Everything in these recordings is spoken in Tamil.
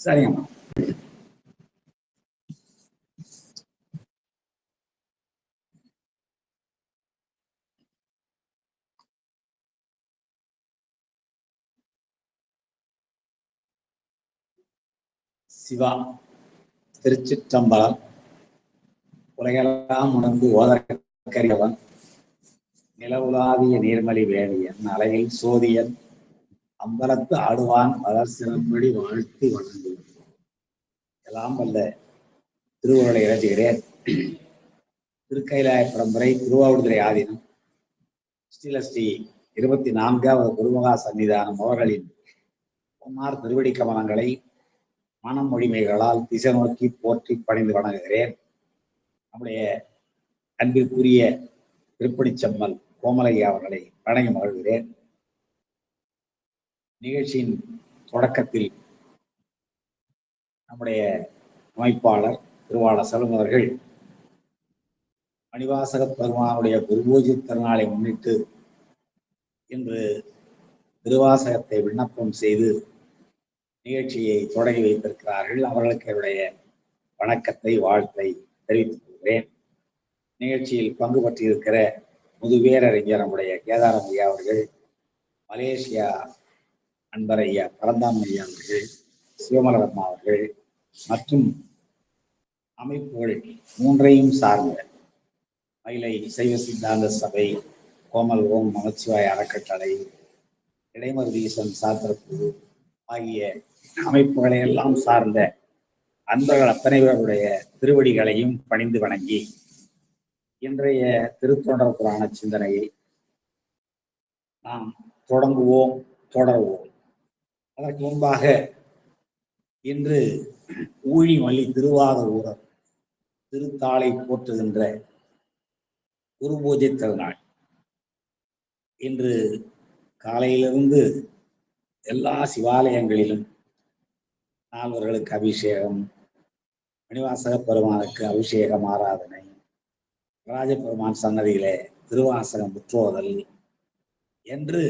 சரிங்கம்மா. சிவா திருச்சிற்றம்பலம். உலகெல்லாம் உணர்ந்து ஓதற்கரியவன், நிலவுலாவிய நீர்மலி வேணியன், அலையில் சோதியன், அம்பலத்து ஆடுவான் பலர் சிறம்படி வாழ்த்தி வணங்குவான். எல்லாம் வல்ல திருவுருளை இறங்குகிறேன். திருக்கைலாய பரம்பரை திருவாவூர்துறை ஆதீனம் ஸ்ரீலஸ்ரீ 24வது குருமகா சன்னிதானம் அவர்களின் பொன்னார் திருவடி கமலங்களை மனம் மொழிமைகளால் திசை நோக்கி போற்றி பணிந்து வணங்குகிறேன். நம்முடைய அன்பிற்குரிய திருப்பணிச்செம்மல் கோமலையா அவர்களை வணங்கி மகிழ்கிறேன். நிகழ்ச்சியின் தொடக்கத்தில் நம்முடைய அமைப்பாளர் திருவாளர் செல்வம் அவர்கள் மணிவாசக பெருமானுடைய குருபூஜை திருநாளை முன்னிட்டு இன்று திருவாசகத்தை விண்ணப்பம் செய்து நிகழ்ச்சியை தொடங்கி வைத்திருக்கிறார்கள். அவர்களுக்கு என்னுடைய வணக்கத்தை வாழ்த்தை தெரிவித்துக் கொள்கிறேன். நிகழ்ச்சியில் பங்கு பற்றியிருக்கிற முதுவேரறிஞர் நம்முடைய கேதாரம் ஐயா அவர்கள், மலேசியா அன்பர் ஐயா பரந்தாமன் ஐயா அவர்கள், சிவமலரம்மா அவர்கள் மற்றும் அமைப்புகள் மூன்றையும் சார்ந்த மயிலை சைவ சித்தாந்த சபை, கோமல் ஓம் நமச்சிவாய அறக்கட்டளை, இடைமருதீசன் சாத்திரக்குழு ஆகிய அமைப்புகளை எல்லாம் சார்ந்த அன்பர்கள் அத்தனை பேருடைய திருவடிகளையும் பணிந்து வணங்கி இன்றைய திருத்தொண்டர் புராண சிந்தனையை நாம் தொடங்குவோம், தொடருவோம். அதற்கு முன்பாக இன்று ஊழிமல்லி திருவாத ஊரர் திருத்தாளை போற்றுகின்ற குரு பூஜை திருநாள். இன்று காலையிலிருந்து எல்லா சிவாலயங்களிலும் நால்வர்களுக்கு அபிஷேகம், மணிவாசக பெருமானுக்கு அபிஷேகம் ஆராதனை, ராஜபெருமான் சன்னதியிலே திருவாசகம் முற்றோதல் என்று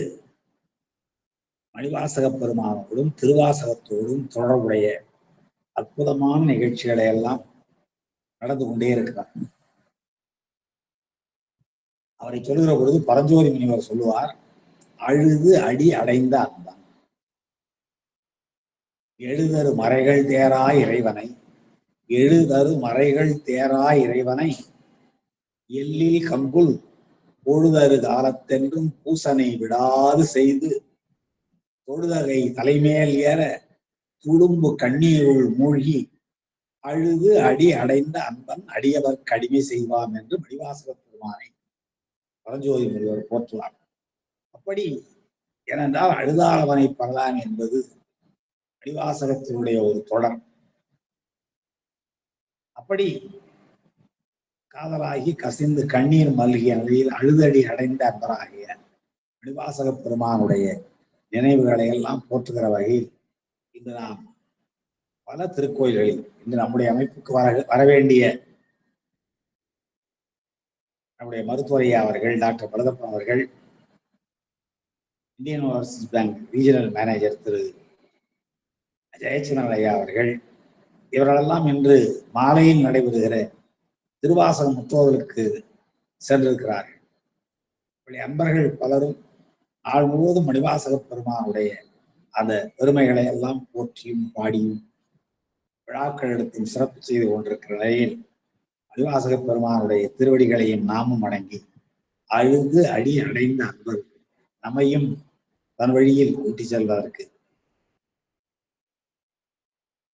மணிவாசக பெருமானோடும் திருவாசகத்தோடும் தொடர்புடைய அற்புதமான நிகழ்ச்சிகளை எல்லாம் நடந்து கொண்டே இருக்கிறார். அவரை சொல்லுகிற பொழுது பரஞ்சோதி முனிவர் சொல்லுவார், அழுது அடி அடைந்த அன்பன், எழுதரு மறைகள் தேரா இறைவனை, எழுதரு மறைகள் தேரா இறைவனை, எல்லில் கங்குல் பொழுதரு காலத்தென்றும் பூசனை விடாது செய்து தொழுதகை தலைமேல் ஏற துடும்பு கண்ணீருள் மூழ்கி அழுது அடி அடைந்த அன்பன் அடியவர் கடிமை செய்வான் என்று மணிவாசக பெருமானை பரஞ்சோதி முனிவர் போற்றுவார். அப்படி ஏனென்றால் அழுதாளவனை பரலான் என்பது மணிவாசகத்தினுடைய ஒரு தொடர். அப்படி காதலாகி கசிந்து கண்ணீர் மல்கிய நிலையில் அழுதடி அடைந்த அன்பராகிய மணிவாசக பெருமானுடைய நினைவுகளை எல்லாம் போற்றுகிற வகையில் இன்று நாம் பல திருக்கோயில்களில் இன்று நம்முடைய அமைப்புக்கு வரவேண்டிய நம்முடைய மருத்துவரையா அவர்கள், டாக்டர் பரதப்பன் அவர்கள், Indian Overseas Bank regional manager Thiru Jayachandran ஐயா அவர்கள், இவர்களெல்லாம் இன்று மாலையில் நடைபெறுகிற திருவாசகம் முற்றோதலுக்கு சென்றிருக்கிறார்கள். அன்பர்கள் பலரும் நாள் முழுவதும் மணிவாசக பெருமானுடைய அந்த பெருமைகளை எல்லாம் போற்றியும் பாடியும் விழாக்களிடத்தில் சிறப்பு செய்து கொண்டிருக்கிற நிலையில் மணிவாசக பெருமானுடைய திருவடிகளையும் நாமும் வணங்கி அழுது அடி அடைந்த அன்பர் நம்மையும் தன் வழியில் கூட்டி செல்வதற்கு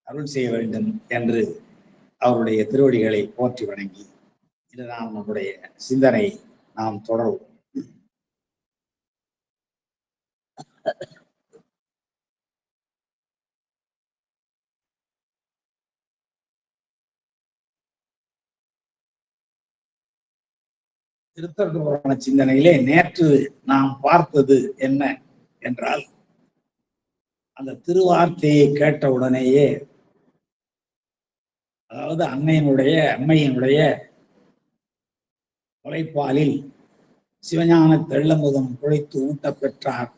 அருள் செய்ய வேண்டும் என்று அவருடைய திருவடிகளை போற்றி வணங்கி இன்று நாம் நம்முடைய சிந்தனை நாம் தொடர்வோம். திருத்தொண்டர் சிந்தனையிலே நேற்று நாம் பார்த்தது என்ன என்றால், அந்த திருவார்த்தையை கேட்ட உடனேயே, அதாவது அம்மையினுடைய முளைப்பாலில் சிவஞான தெள்ளமுதம் குழைத்து ஊட்ட பெற்றார்.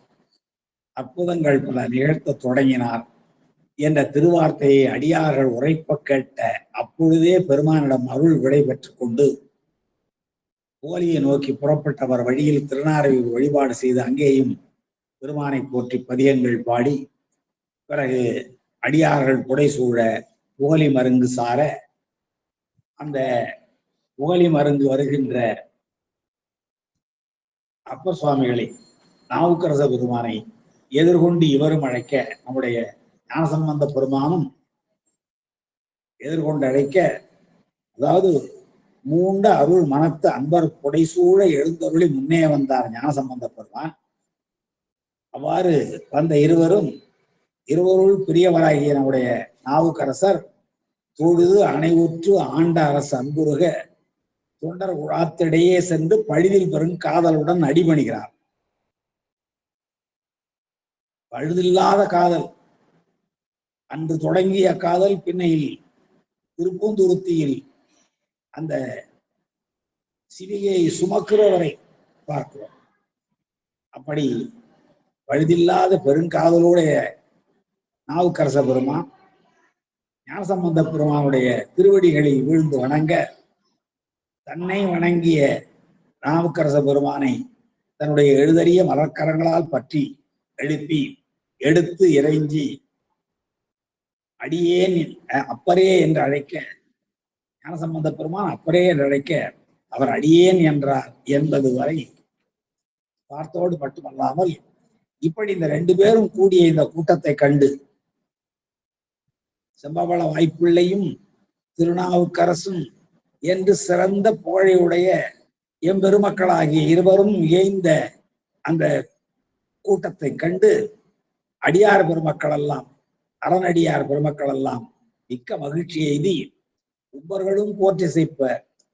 அற்புதங்கள் பல நிகழ்த்த தொடங்கினார். என்ற திருவார்த்தையை அடியார்கள் உரைப்ப கேட்ட அப்பொழுதே பெருமானிடம் அருள் விடை பெற்றுக் கொண்டு போலியை நோக்கி புறப்பட்டவர் வழியில் திருநாரையூர் வழிபாடு செய்து அங்கேயும் பெருமானை போற்றி பதியங்கள் பாடி பிறகு அடியார்கள் புடைசூழ புகழி மருங்கு சார அந்த புகழி மருங்கு வருகின்ற அப்பர் சுவாமிகளை நாவுக்கரச பெருமானை எதிர்கொண்டு இவரும் அழைக்க நம்முடைய ஞானசம்பந்த பெருமானும் எதிர்கொண்டு அழைக்க, அதாவது மூண்ட அருள் மனத்து அன்பர் புடைசூழ எழுந்தருளி முன்னே வந்தார் ஞானசம்பந்த பெருமான். அவ்வாறு வந்த இருவருள் பிரியவராகிய நம்முடைய நாவுக்கரசர் தொழுது அணைவுற்று ஆண்ட அரசு அன்புருக தொண்டர் உழாத்திடையே சென்று பழுதில் பெரும் காதலுடன் அடிபணிகிறார். பழுதில்லாத காதல், அன்று தொடங்கிய காதல் பின்னையில் திருப்பூந்துருத்தியில் அந்த சிவிகையை சுமக்கிறவரை பார்க்கிறோம். அப்படி பழுதில்லாத பெருங்காதலுடைய நாவுக்கரச பெருமான் ஞானசம்பந்த பெருமானுடைய திருவடிகளில் வீழ்ந்து வணங்க, தன்னை வணங்கிய நாவுக்கரச பெருமானை தன்னுடைய எழுதறிய மலர்க்கரங்களால் பற்றி எழுப்பி எடுத்து இறைஞ்சி அடியேன் அப்பரே என்று அழைக்க, ஞானசம்பந்த பெருமான் அப்பரே என்று அழைக்க அவர் அடியேன் என்றார் என்பது வரை பார்த்தோடு மட்டுமல்லாமல், இப்படி இந்த ரெண்டு பேரும் கூடிய இந்த கூட்டத்தை கண்டு செம்பவள வாய்ப்பிள்ளையும் திருநாவுக்கரசும் என்று சிறந்த புகழையுடைய எம்பெருமக்களாகிய இருவரும் இயைந்த அந்த கூட்டத்தை கண்டு அடியார் பெருமக்கள் எல்லாம், அறநடியார் பெருமக்கள் எல்லாம் மிக்க மகிழ்ச்சி எய்தி உப்பர்களும் போற்றி செய்ப்ப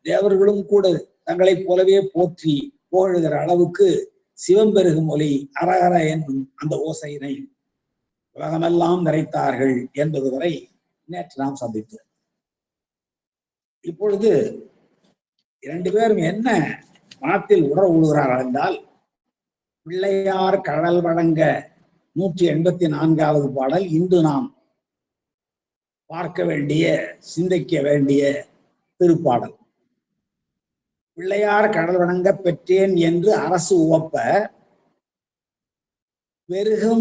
தேவர்களும் கூட தங்களைப் போலவே போற்றி புகழுகிற அளவுக்கு சிவம்பெருகும் ஒலி அரகர என்னும் அந்த ஓசையினை உலகமெல்லாம் நிறைத்தார்கள் என்பது வரை நேற்று நாம் சந்தித்தோம். இப்பொழுது இரண்டு பேரும் என்ன மனத்தில் உறவு கொள்கிறார்கள் என்றால், பிள்ளையார் கடல் வழங்க 184வது பாடல் இன்று நாம் பார்க்க வேண்டிய சிந்திக்க வேண்டிய திருப்பாடல். பிள்ளையார் கடல் வணங்க பெற்றேன் என்று அரசு உவப்ப வெறுகு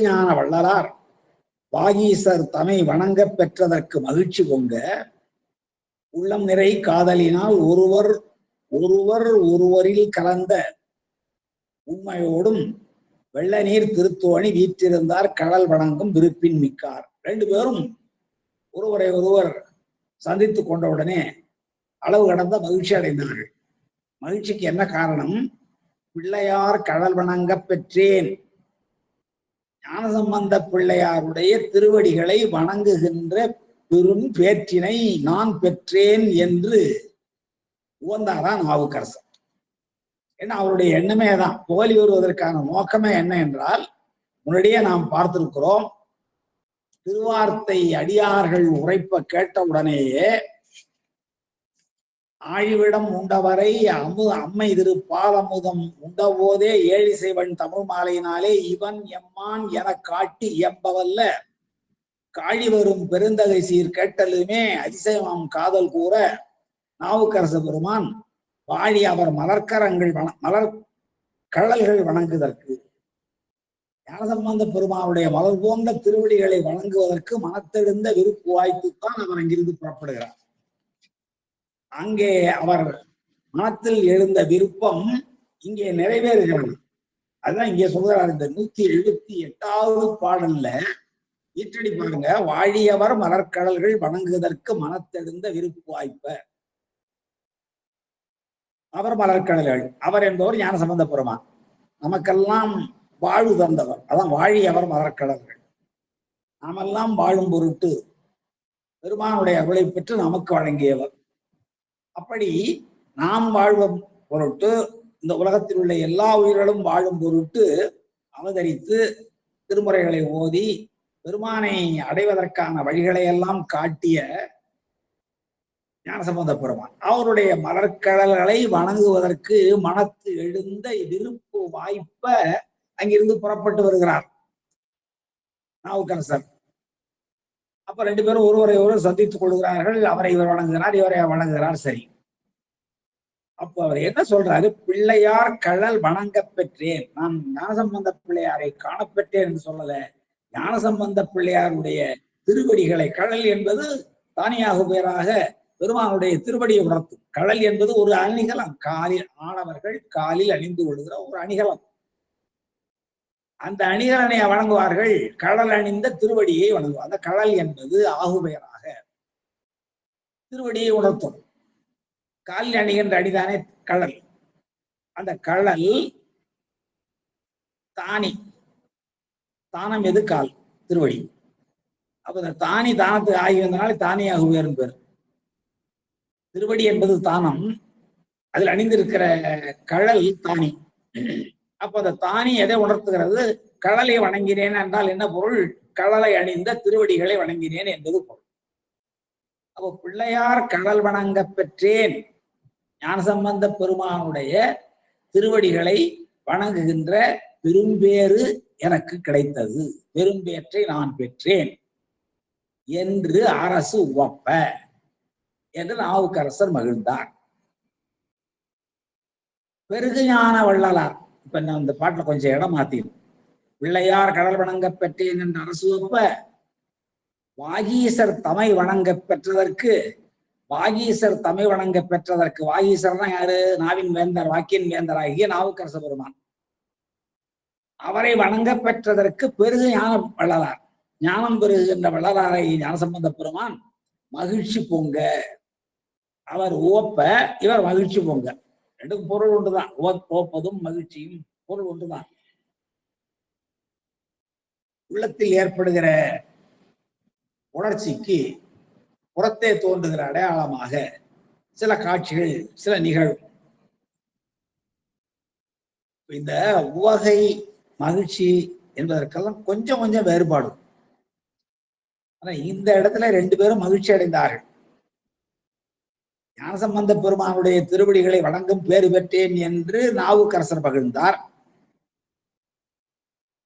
ஞான வள்ளலார் வாகீசர் தமை வணங்க பெற்றதற்கு மகிழ்ச்சி பொங்க உள்ளம் நிறை காதலினால் ஒருவரில் கலந்த உண்மையோடும் வெள்ள நீர் திருத்தோணி வீற்றிருந்தார் கடல் வணங்கும் விருப்பின் மிக்கார். ரெண்டு பேரும் ஒருவரை ஒருவர் சந்தித்துக் கொண்டவுடனே அளவு கடந்த மகிழ்ச்சி அடைந்தார்கள். மகிழ்ச்சிக்கு என்ன காரணம்? பிள்ளையார் கடல் வணங்க பெற்றேன், ஞானசம்பந்த பிள்ளையாருடைய திருவடிகளை வணங்குகின்ற பெரும் பேற்றினை நான் பெற்றேன் என்று உவந்தாரான் நாவுக்கரசர். ஏன்னா அவருடைய எண்ணமே தான், புகழி வருவதற்கான நோக்கமே என்ன என்றால், முன்னாடியே நாம் பார்த்திருக்கிறோம், திருவார்த்தை அடியார்கள் உரைப்ப கேட்டவுடனேயே ஆழிவிடம் உண்டவரை அம்மை திரு பாலமுதம் உண்டபோதே ஏழிசைவன் தமிழ் மாலையினாலே இவன் எம்மான் என காட்டி எம்பவல்ல காழி வரும் பெருந்தகை சீர் கேட்டலுமே அதிசயமாம் காதல் கூற நாவுக்கரச பெருமான் வாழி அவர் மலர் கடல்கள் வணங்குவதற்கு, ஞானசம்பந்த பெருமானுடைய மலர் போன்ற திருவடிகளை வணங்குவதற்கு மனத்தெழுந்த விருப்பு வாய்ப்புத்தான் அவர் அங்கிருந்து புறப்படுகிறார். அங்கே அவர் மனத்தில் எழுந்த விருப்பம் இங்கே நிறைவேறுகிறது. அதுதான் இங்கே சொல்கிறார். இந்த 178வது பாடல்ல ஈற்றடி பாருங்க, வாழியவர் மலர்கடல்கள் வணங்குவதற்கு மனத்தெழுந்த விருப்பு வாய்ப்ப. அவர் மலர்கடல்கள், அவர் என்பவர் ஞானசம்பந்த பெருமான், நமக்கெல்லாம் வாழ்வு தந்தவர். அதான் வாழியவர் மலர்கடல்கள். நாமெல்லாம் வாழும் பொருட்டு பெருமானுடைய அருளை பெற்று நமக்கு வழங்கியவர். அப்படி நாம் வாழ்வும் பொருட்டு, இந்த உலகத்தில் உள்ள எல்லா உயிர்களும் வாழும் பொருட்டு அவதரித்து திருமுறைகளை ஓதி பெருமானை அடைவதற்கான வழிகளை எல்லாம் காட்டிய ஞானசம்பந்த பெருமான் அவருடைய மலர்கடல்களை வணங்குவதற்கு மனத்து எழுந்த விருப்பு வாய்ப்ப அங்கிருந்து புறப்பட்டு வருகிறார். நாவுக்கரசர். அப்ப ரெண்டு பேரும் ஒருவரை ஒருவர் சந்தித்துக் கொள்கிறார்கள். அவரை இவர் வணங்குகிறார், இவரை வணங்குகிறார். சரி. அப்ப அவர் என்ன சொல்றாரு? பிள்ளையார் கழல் வணங்க பெற்றேன். நான் ஞானசம்பந்த பிள்ளையாரை காணப்பெற்றேன் என்று சொல்லல. ஞானசம்பந்த பிள்ளையாருடைய திருவடிகளை, கழல் என்பது தானியாக பேராக பெருமானுடைய திருவடியை உணர்த்தும். கழல் என்பது ஒரு அணிகலம். காலில் ஆடவர்கள் காலில் அணிந்து கொள்கிற ஒரு அணிகலம். அந்த அணிகலனை வணங்குவார்கள். கடல் அணிந்த திருவடியை வணங்குவார். அந்த கடல் என்பது ஆகுபெயராக திருவடியை உணர்த்தும். காலில் அணிகின்ற அடிதானே கடல். அந்த கடல் தானி, தானம் எது? கால், திருவடி. அப்ப இந்த தானி தானத்துக்கு ஆகி வந்தனால தானி ஆகுபெயர்னு பேர். திருவடி என்பது தானம், அதில் அணிந்திருக்கிற கடல் தானி. அப்ப அந்த தானி எதை உணர்த்துகிறது? கடலை வணங்கினேன் என்றால் என்ன பொருள்? கடலை அணிந்த திருவடிகளை வணங்கினேன் என்பது பொருள். அப்போ பிள்ளையார் கடல் வணங்க பெற்றேன். ஞானசம்பந்த பெருமானுடைய திருவடிகளை வணங்குகின்ற பெரும்பேறு எனக்கு கிடைத்தது, பெரும்பேற்றை நான் பெற்றேன் என்று அரசு உவப்ப என்று நாவுக்கரசர் மகிழ்ந்தார். பெருகு ஞான வள்ளலார். இப்ப நான் இந்த பாட்டுல கொஞ்சம் இடம் மாத்திடும். பிள்ளையார் கடல் வணங்க பெற்றேன் என்று அரசு ஒப்ப, வாகீசர் தமை வணங்க பெற்றதற்கு, வாகீசர் தமை வணங்க பெற்றதற்கு, வாகீசர்னா யாரு? நாவின் வேந்தர், வாக்கின் வேந்தர் ஆகிய நாவுக்கரச பெருமான். அவரை வணங்க பெற்றதற்கு பெருகு ஞானம் வள்ளலார், ஞானம் பெருகுகின்ற வள்ளலாரை ஞானசம்பந்த பெருமான் மகிழ்ச்சி பொங்க. அவர் ஓப்ப, இவர் மகிழ்ச்சி பொங்க. ரெண்டுக்கும் பொருள் ஒன்றுதான். ஓப்பதும் மகிழ்ச்சியும் பொருள் ஒன்றுதான். உள்ளத்தில் ஏற்படுகிற உணர்ச்சிக்கு புறத்தே தோன்றுகிற அடையாளமாக சில காட்சிகள், சில நிகழ்வு. இந்த உவகை, மகிழ்ச்சி என்பதற்கெல்லாம் கொஞ்சம் கொஞ்சம் வேறுபாடு. ஆனா இந்த இடத்துல ரெண்டு பேரும் மகிழ்ச்சி அடைந்தார்கள். ஞானசம்பந்த பெருமானுடைய திருவடிகளை வணங்கும் பேறு பெற்றேன் என்று நாவுக்கரசர் மகிழ்ந்தார்.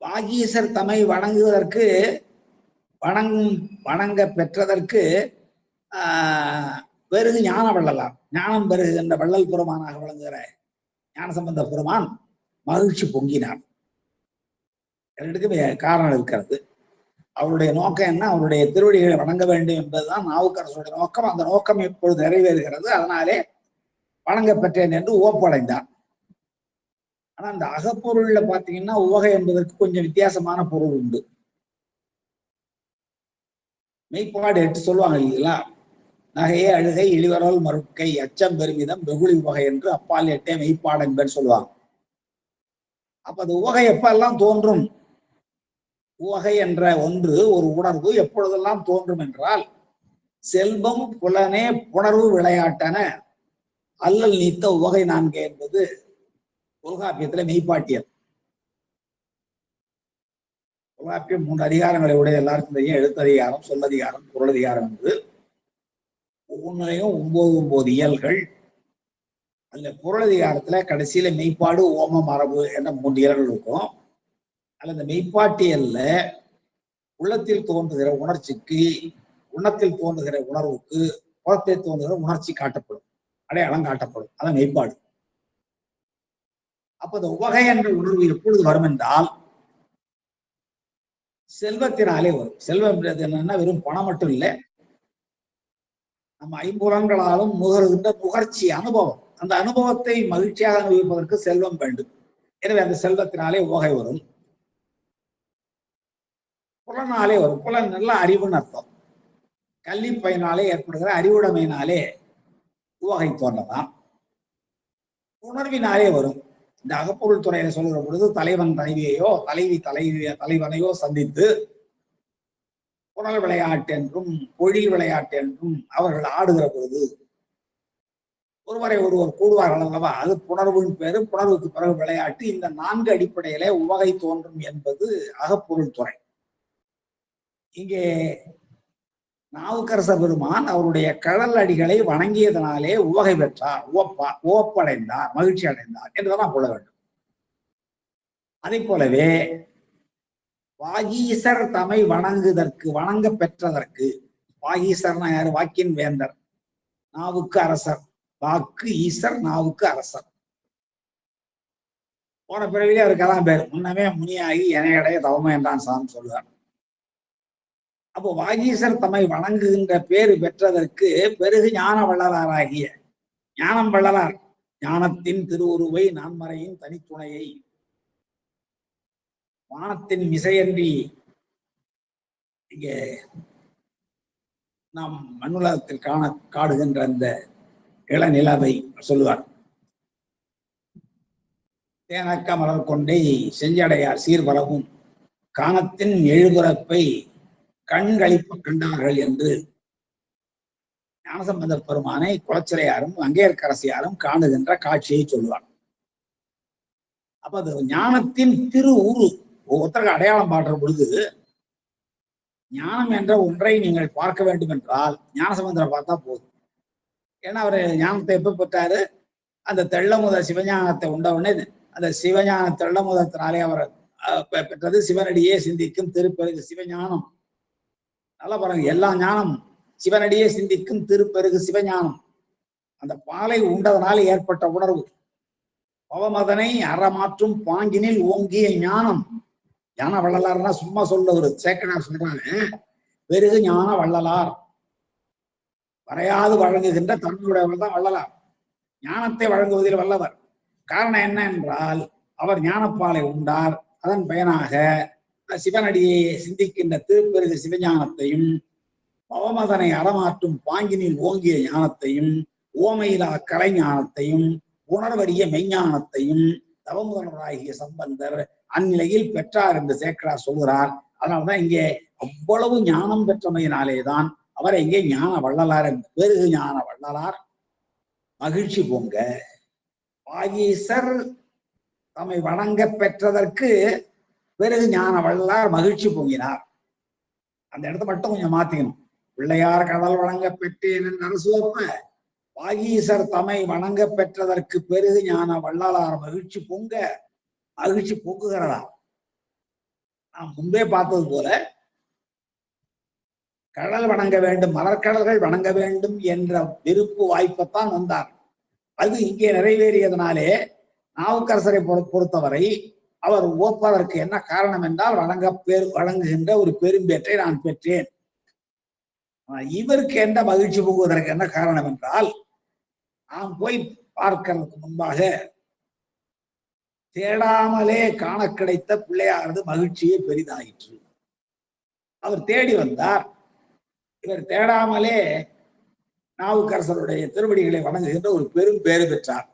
வாகீசர் தம்மை வணங்குவதற்கு, வணங்க பெற்றதற்கு பெருகு ஞான வள்ளலார், ஞானம் பெருகுகின்ற வள்ளல் பெருமானாக விளங்குகிற ஞானசம்பந்த பெருமான் மகிழ்ச்சி பொங்கினார். ரெண்டுக்குமே காரணம் இருக்கிறது. அவருடைய நோக்கம் என்ன? அவருடைய திருவடிகளை வணங்க வேண்டும் என்பதுதான் நாவுக்கரசருடைய நோக்கம். அந்த நோக்கம் இப்பொழுது நிறைவேறுகிறது. அதனாலே வணங்க பெற்றேன் என்று ஓப்படைந்தார். ஆனா அந்த அகப்பொருள்ல பாத்தீங்கன்னா உவகை என்பதற்கு கொஞ்சம் வித்தியாசமான பொருள் உண்டு. மெய்ப்பாடு எட்டு சொல்லுவாங்க இல்லைங்களா? நகையே அழுகை, இழிவரல் மறுக்கை, அச்சம் பெருமிதம், வெகுளி உவகை என்று அப்பால் எட்டே மெய்ப்பாடு என்பது சொல்லுவாங்க. அப்ப அது உவகை எப்ப எல்லாம் தோன்றும்? உவகை என்ற ஒன்று, ஒரு உணர்வு எப்பொழுதெல்லாம் தோன்றும் என்றால், செல்வம் புலனே புணர்வு விளையாட்டன அல்லல் நீத்த உவகை நான்கே என்பது தொல்காப்பியத்துல மெய்ப்பாட்டியல். தொல்காப்பியம் 3 அதிகாரங்களை உடைய, எல்லாருக்கும் தெரியும். எழுத்ததிகாரம், சொல்லதிகாரம், பொருளதிகாரம் என்று. ஒவ்வொன்றையும் 9 இயல்கள். அதுல பொருளதிகாரத்துல கடைசியில மெய்ப்பாடு, ஓம, மரபு என்ற 3 இயல்கள் இருக்கும். அதுல இந்த மெய்ப்பாட்டியல்ல உள்ளத்தில் தோன்றுகிற உணர்ச்சிக்கு, உண்ணத்தில் தோன்றுகிற உணர்வுக்கு, புறத்தை தோன்றுகிற உணர்ச்சி காட்டப்படும், அடையாளம் காட்டப்படும். அதான் மெய்ப்பாடு. அப்ப இந்த உவகை என்ற உணர்வு எப்பொழுது வரும் என்றால் செல்வத்தினாலே வரும். செல்வம் என்னன்னா வெறும் பணம் மட்டும் இல்லை, நம்ம ஐம்புலன்களாலும் நுகர்கின்ற நுகர்ச்சி, அனுபவம். அந்த அனுபவத்தை மகிழ்ச்சியாக அனுபவிப்பதற்கு செல்வம் வேண்டும். எனவே அந்த செல்வத்தினாலே உவகை வரும். புலனாலே வரும். புலன் நல்ல அறிவுன்னு அர்த்தம். கல்வி பயனாலே ஏற்படுகிற அறிவுடைமையினாலே உவகை தோன்றலாம். உணர்வினாலே வரும். இந்த அகப்பொருள் துறையில சொல்கிற பொழுது தலைவன் தலைவியையோ, தலைவனையோ சந்தித்து புனல் விளையாட்டு என்றும் பொழில் விளையாட்டு என்றும் அவர்கள் ஆடுகிற பொழுது ஒருவரை ஒருவர் கூடுவார்கள் அல்லவா? அது புணர்வின் பேரு. புணர்வுக்கு பிறகு விளையாட்டு. இந்த 4 அடிப்படையிலே உவகை தோன்றும் என்பது அகப்பொருள் துறை. இங்கே நாவுக்கரச பெருமான் அவருடைய கடல் அடிகளை வணங்கியதனாலே உவகை பெற்றார், ஓப்படைந்தார், மகிழ்ச்சி அடைந்தார் என்றுதான் கொள்ள வேண்டும். அதை போலவே வாகீசர் தமை வணங்குதற்கு, வணங்க பெற்றதற்கு. வாகீசர்னா யாரு? வாக்கின் வேந்தர், நாவுக்கு அரசர். வாக்கு ஈசர், நாவுக்கு அரசர். போன பிறவிலே அவருக்கெல்லாம் பேர். முன்னமே முனியாகி எனையடைய தவம என்றான் சாமி சொல்லுவார். அப்போ வாகீசர் தம்மை வணங்குகின்ற பேரு பெற்றதற்கு பெருகு ஞான வள்ளலாராகிய, ஞானம் வள்ளலார், ஞானத்தின் திருவுருவை நான்மறையின் தனித்துணையை வானத்தின் மிசையன்றி இங்கே நாம் மண்ணுலகத்தில் காடுகின்ற அந்த இளநிலவை சொல்லுவார். தேனக்க மலர் கொண்டை செஞ்சடையார் சீர்பலவும் காணத்தின் எழுபுறப்பை கண்களிப்பு கண்டார்கள் என்று ஞானசம்பந்த பெருமானை குலச்சிறையாரும் அங்கேற்கரசியாரும் காணுகின்ற காட்சியை சொல்லுவார். அப்ப அது ஞானத்தின் திரு உரு. ஒருத்தருக்கு அடையாளம் பாடுற பொழுது ஞானம் என்ற ஒன்றை நீங்கள் பார்க்க வேண்டும் என்றால் ஞானசம்பந்தரை பார்த்தா போதும். ஏன்னா அவரு ஞானத்தை எப்ப பெற்றாரு? அந்த தெள்ளமுத சிவஞானத்தை உண்டவுடனே அந்த சிவஞான தெள்ளமுதத்தினாலே அவர் பெற்றது சிவனடியே சிந்திக்கும் திருப்பெருகு சிவஞானம். நல்லா பாருங்க, எல்லா ஞானம் சிவனடியே சிந்திக்கும் திருப்பெருகு சிவஞானம். அந்த பாலை உண்டதனால் ஏற்பட்ட உணர்வு. பவமதனை அறமாற்றும் பாங்கினில் ஓங்கிய ஞானம். ஞான வள்ளலார்னா சும்மா சொல்ல ஒரு சேக்கனார் சொல்றாங்க, பெருகு ஞான வள்ளலார். வரையாது வழங்குகின்ற தன்மையுடையவர் தான் வள்ளலார். ஞானத்தை வழங்குவதில் வல்லவர். காரணம் என்ன என்றால் அவர் ஞானப்பாலை உண்டார். அதன் பயனாக சிவனடியை சிந்திக்கின்ற திருப்பெருகு சிவஞானத்தையும் பவமதனை அறமாற்றும் பாங்கினில் ஓங்கிய ஞானத்தையும் ஓமையிலா கலை ஞானத்தையும் உணர்வறிய மெய்ஞானத்தையும் தவமுதல்வராகிய சம்பந்தர் அந்நிலையில் பெற்றார் என்று சேக்கரார் சொல்கிறார். அதனால்தான் இங்கே அவ்வளவு ஞானம் பெற்றமையினாலேதான் அவரை இங்கே ஞான வள்ளலார் என்று, பெருகு ஞான வள்ளலார் மகிழ்ச்சி பொங்க. வாகீசர் தம்மை வணங்க பெற்றதற்கு பெருகு ஞான வள்ளலார் மகிழ்ச்சி பொங்கினார். அந்த இடத்த மட்டும் கொஞ்சம் மாத்திக்கணும். பிள்ளையார் கடல் வணங்க பெற்றேன் அரசுவப்ப வாகீசர் தம்மை வணங்க பெற்றதற்கு பெருகு ஞான வள்ளலார் மகிழ்ச்சி பொங்க. மகிழ்ச்சி பொங்குகிறதா? நாம் முன்பே பார்த்தது போல கடல் வணங்க வேண்டும், மலர்கடல்கள் வணங்க வேண்டும் என்ற விருப்பு வாய்ப்பைத்தான் வந்தார். அது இங்கே நிறைவேறியதனாலே நாவுக்கரசரை பொறுத்தவரை அவர் ஓப்பதற்கு என்ன காரணம் என்றால் வழங்குகின்ற ஒரு பெரும்பேற்றை நான் பெற்றேன். இவருக்கு என்ன மகிழ்ச்சி பொங்குவதற்கு என்ன காரணம் என்றால், நாம் போய் பார்க்கிறதுக்கு முன்பாக தேடாமலே காண கிடைத்த பிள்ளையாரது மகிழ்ச்சியை பெரிதாயிற்று. அவர் தேடி வந்தார். இவர் தேடாமலே நாவுக்கரசருடைய திருவடிகளை வணங்குகின்ற ஒரு பெரும் பேறு பெற்றார்.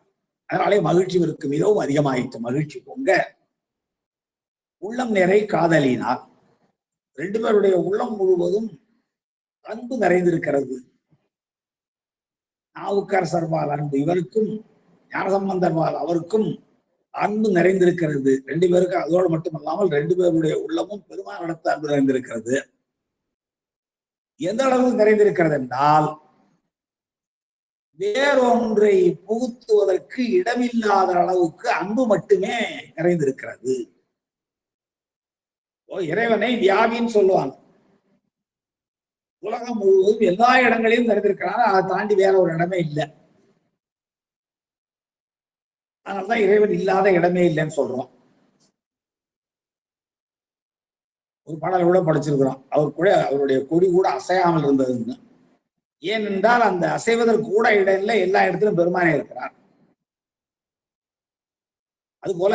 அதனாலே மகிழ்ச்சி இவருக்கு மிகவும் அதிகமாயிற்று. மகிழ்ச்சி பொங்க உள்ளம் நிறை காதலினார். ரெண்டு பேருடைய உள்ளம் முழுவதும் அன்பு நிறைந்திருக்கிறது. நாவுக்கரசர்வால் அன்பு இவருக்கும், ஞானசம்பந்தர்வால் அவருக்கும் அன்பு நிறைந்திருக்கிறது. ரெண்டு பேருக்கு அதோடு மட்டுமல்லாமல் ரெண்டு பேருடைய உள்ளமும் பெருமானிடத்து அன்பு நிறைந்திருக்கிறது. எந்த அளவுக்கு நிறைந்திருக்கிறது என்றால், வேறொன்றை புகுத்துவதற்கு இடமில்லாத அளவுக்கு அன்பு மட்டுமே நிறைந்திருக்கிறது. இறைவனை வியாபின்னு சொல்லுவாங்க. உலகம் முழுவதும் எல்லா இடங்களையும் நிறைந்திருக்கிறாங்க. அதை தாண்டி வேற ஒரு இடமே இல்லை. அதனால்தான் இறைவன் இல்லாத இடமே இல்லைன்னு சொல்றோம். ஒரு பாடல் கூட படிச்சிருக்கிறோம். அவருடைய கொடி கூட அசையாமல் இருந்ததுன்னு. ஏனென்றால் அந்த அசைவதற்கு கூட இடம் இல்லை, எல்லா இடத்திலும் பெருமானே இருக்கிறார். அதுபோல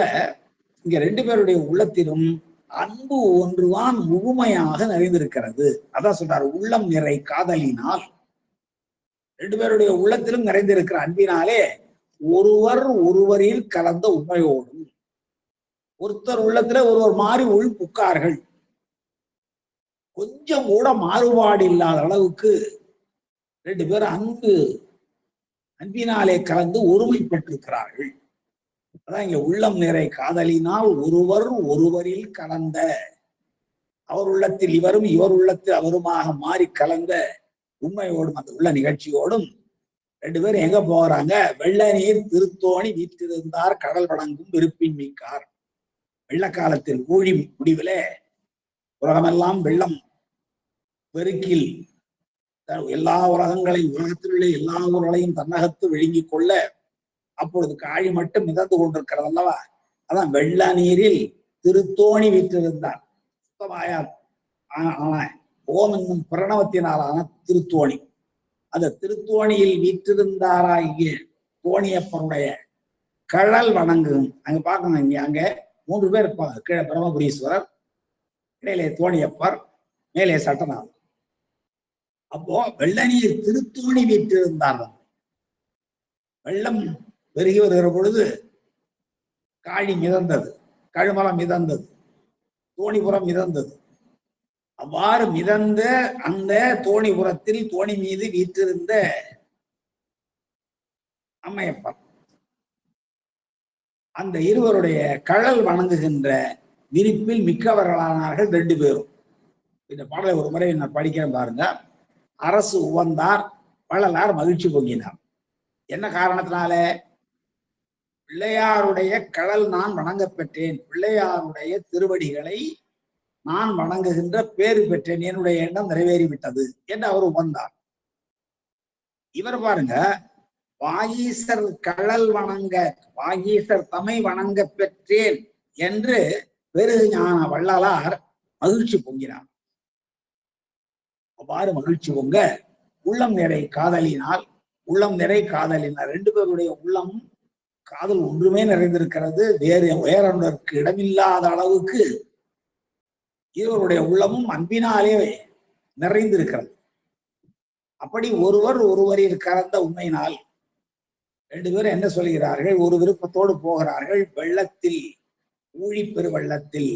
இங்க ரெண்டு பேருடைய உள்ளத்திலும் அன்பு ஒன்றுதான் முழுமையாக நிறைந்திருக்கிறது. அதான் சொல்றாரு, உள்ளம் நிறை காதலினால். ரெண்டு பேருடைய உள்ளத்திலும் நிறைந்திருக்கிற அன்பினாலே ஒருவர் ஒருவரில் கலந்த உண்மையோடும், ஒருத்தர் உள்ளத்துல ஒருவர் மாறி உள் புக்கார்கள். கொஞ்சம் கூட மாறுபாடு இல்லாத அளவுக்கு ரெண்டு பேரும் அன்பினாலே கலந்து ஒருமைப்பட்டிருக்கிறார்கள். அதான் இங்க உள்ளம் நிறை காதலினால் ஒருவர் ஒருவரில் கலந்த, அவர் உள்ளத்தில் இவரும் இவர் உள்ளத்தில் அவருமாக மாறி கலந்த உண்மையோடும் அந்த உள்ள நிகழ்ச்சியோடும் ரெண்டு பேரும் எங்க போறாங்க? வெள்ள நீர் திருத்தோணி வீற்றிருந்தார் கடல் வணங்கும் விருப்பின் மிக்கார். வெள்ள காலத்தில் ஊழி முடிவில உலகமெல்லாம் வெள்ளம் பெருக்கில் எல்லா உலகத்தில் உள்ள எல்லா ஊர்களையும் தன்னகத்து விழுங்கிக் கொள்ள அப்பொழுது காழி மட்டும் மிதந்து கொண்டிருக்கிறது அல்லவா. அதான் வெள்ள நீரில் திருத்தோணி வீற்றிருந்தார். சுத்தமாய ஓம் என்னும் பிரணவத்தினாலான திருத்தோணி. அந்த திருத்தோணியில் வீற்றிருந்தாராகிய தோணியப்பனுடைய கழல் வணங்கும். அங்க பார்க்கணும், இங்க அங்க 3 பேர் இருப்பாங்க. கீழே பிரம்மபுரீஸ்வரர், இடையிலே தோணியப்பர், மேலே சட்டநாதர். அப்போ வெள்ள நீர் திருத்தோணி வீற்றிருந்தார்கள். வெள்ளம் பெருகி வருகிற பொழுது காழி மிதந்தது, கழுமலம் மிதந்தது, தோணிபுரம் மிதந்தது. அவ்வாறு மிதந்த அந்த தோணிபுரத்தில் தோணி மீது வீற்றிருந்த அம்மையப்பர், அந்த இருவருடைய கழல் வணங்குகின்ற விரிப்பில் மிக்கவர்களானார்கள் 2 பேரும். இந்த பாடலை ஒரு முறை நான் படிக்கிறேன் பாருங்க. அரசு உவந்தார், வள்ளலார் மகிழ்ச்சி பொங்கினார். என்ன காரணத்தினால? பிள்ளையாருடைய கழல் நான் வணங்க பெற்றேன், பிள்ளையாருடைய திருவடிகளை நான் வணங்குகின்ற பேறு பெற்றேன், என்னுடைய எண்ணம் நிறைவேறிவிட்டது என்று அவர் உவந்தார். இவர் பாருங்க, வாகீசர் கழல் வணங்க, வாகீசர் தமை வணங்க பெற்றேன் என்று பெரு ஞான வள்ளலார் மகிழ்ச்சி பொங்கினார். அவ்வாறு மகிழ்ச்சி பொங்க உள்ளம் நிறை காதலினால், உள்ளம் நிறை காதலினார். 2 பேருடைய உள்ளம் காதல் ஒன்றுமே நிறைந்திருக்கிறது. வேறொன்றற்கு இடமில்லாத அளவுக்கு இருவருடைய உள்ளமும் அன்பினாலே நிறைந்திருக்கிறது. அப்படி ஒருவர் ஒருவரில் கலந்த உண்மையினால் 2 பேரும் என்ன சொல்கிறார்கள்? ஒரு விருப்பத்தோடு போகிறார்கள். வெள்ளத்தில், ஊழி பெருவெள்ளத்தில்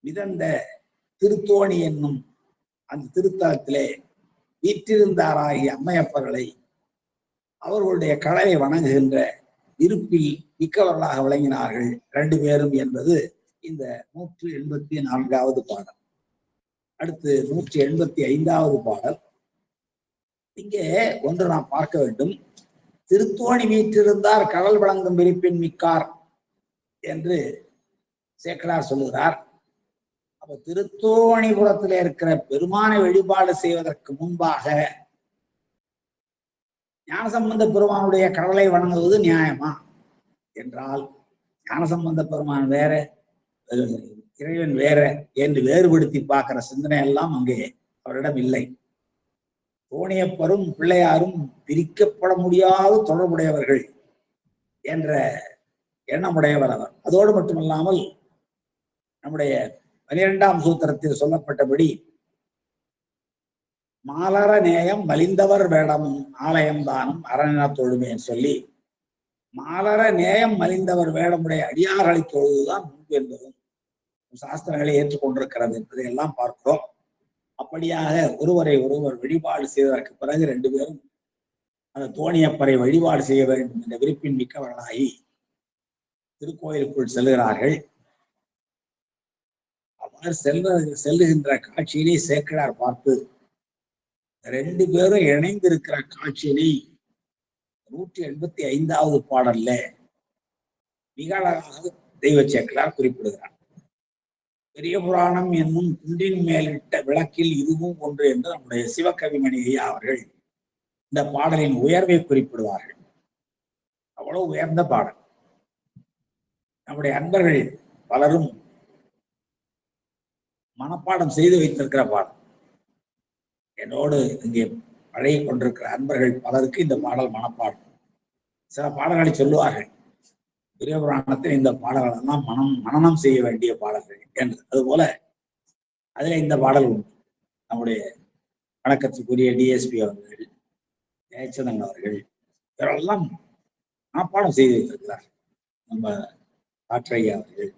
மிதந்த திருத்தோணி என்னும் அந்த திருத்தலத்திலே வீற்றிருந்தாராகிய அம்மையப்பர்களை அவர்களுடைய கடலை வணங்குகின்ற இருப்பில் மிக்கவர்களாக விளங்கினார்கள் 2 பேரும் என்பது இந்த 184வது பாடல். அடுத்து 185வது பாடல். இங்கே ஒன்று நாம் பார்க்க வேண்டும். திருத்தோணி வீற்றிருந்தார் கடல் வழங்கும் விரிப்பின் மிக்கார் என்று சேக்கலார் சொல்லுகிறார். அப்ப திருத்தோணிபுரத்தில் இருக்கிற பெருமானை வழிபாடு செய்வதற்கு முன்பாக ஞானசம்பந்த பெருமானுடைய கடலை வணங்குவது நியாயமா என்றால், ஞானசம்பந்த பெருமான் வேற, இறைவன் வேற என்று வேறுபடுத்தி பார்க்கிற சிந்தனை எல்லாம் அங்கே அவரிடம் இல்லை. தோணியப்பரும் பிள்ளையாரும் பிரிக்கப்பட முடியாத தொடர்புடையவர்கள் என்ற எண்ணமுடையவர் அவர். அதோடு மட்டுமல்லாமல் நம்முடைய 12ஆம் சூத்திரத்தில் சொல்லப்பட்டபடி மாலர நேயம் மலிந்தவர் வேடமும் ஆலயம் தானும் அரணென தொழுமேன்னு சொல்லி, மாலர நேயம் மலிந்தவர் வேடமுடைய அடியார்களை தொழுதுதான் முன்பு என்பதும் சாஸ்திரங்களை ஏற்றுக்கொண்டிருக்கிறது என்பதை எல்லாம் பார்க்கிறோம். அப்படியாக ஒருவரை ஒருவர் வழிபாடு செய்வதற்கு பிறகு 2 பேரும் அந்த தோணியப்பரை வழிபாடு செய்ய வேண்டும் என்ற விருப்பின் மிக்கவர்களாகி திருக்கோயிலுக்குள் செல்கிறார்கள். அவர் செல்லுகின்ற காட்சியினை சேக்கிழார் பார்த்து 2 பேரும் இணைந்திருக்கிற காட்சியினை 185வது பாடல்ல மிக அழகாக தெய்வ சேக்கிழார் குறிப்பிடுகிறார். பெரிய புராணம் என்னும் குன்றின் மேலிட்ட விளக்கில் இதுவும் ஒன்று என்று நம்முடைய சிவகவிமணி ஐயா அவர்கள் இந்த பாடலின் உயர்வை குறிப்பிடுவார்கள். அவ்வளவு உயர்ந்த பாடல். நம்முடைய அன்பர்கள் பலரும் மனப்பாடம் செய்து வைத்திருக்கிற பாடல். என்னோடு இங்கே பழகி கொண்டிருக்கிற அன்பர்கள் பலருக்கு இந்த பாடல் மனப்பாடம். சில பாடல்களை சொல்லுவார்கள், பெரிய புராணத்தில் இந்த பாடல்கள் எல்லாம் மனனம் செய்ய வேண்டிய பாடல்கள் என்று. அதுபோல அதுல இந்த பாடல் உண்டு. நம்முடைய வணக்கத்துக்குரிய டிஎஸ்பி அவர்கள், ஜெயச்சந்திரன் அவர்கள் இவரெல்லாம் மனப்பாடம் செய்து வைத்திருக்கிறார். நம்ம டாக்டர் ஐயா அவர்கள்.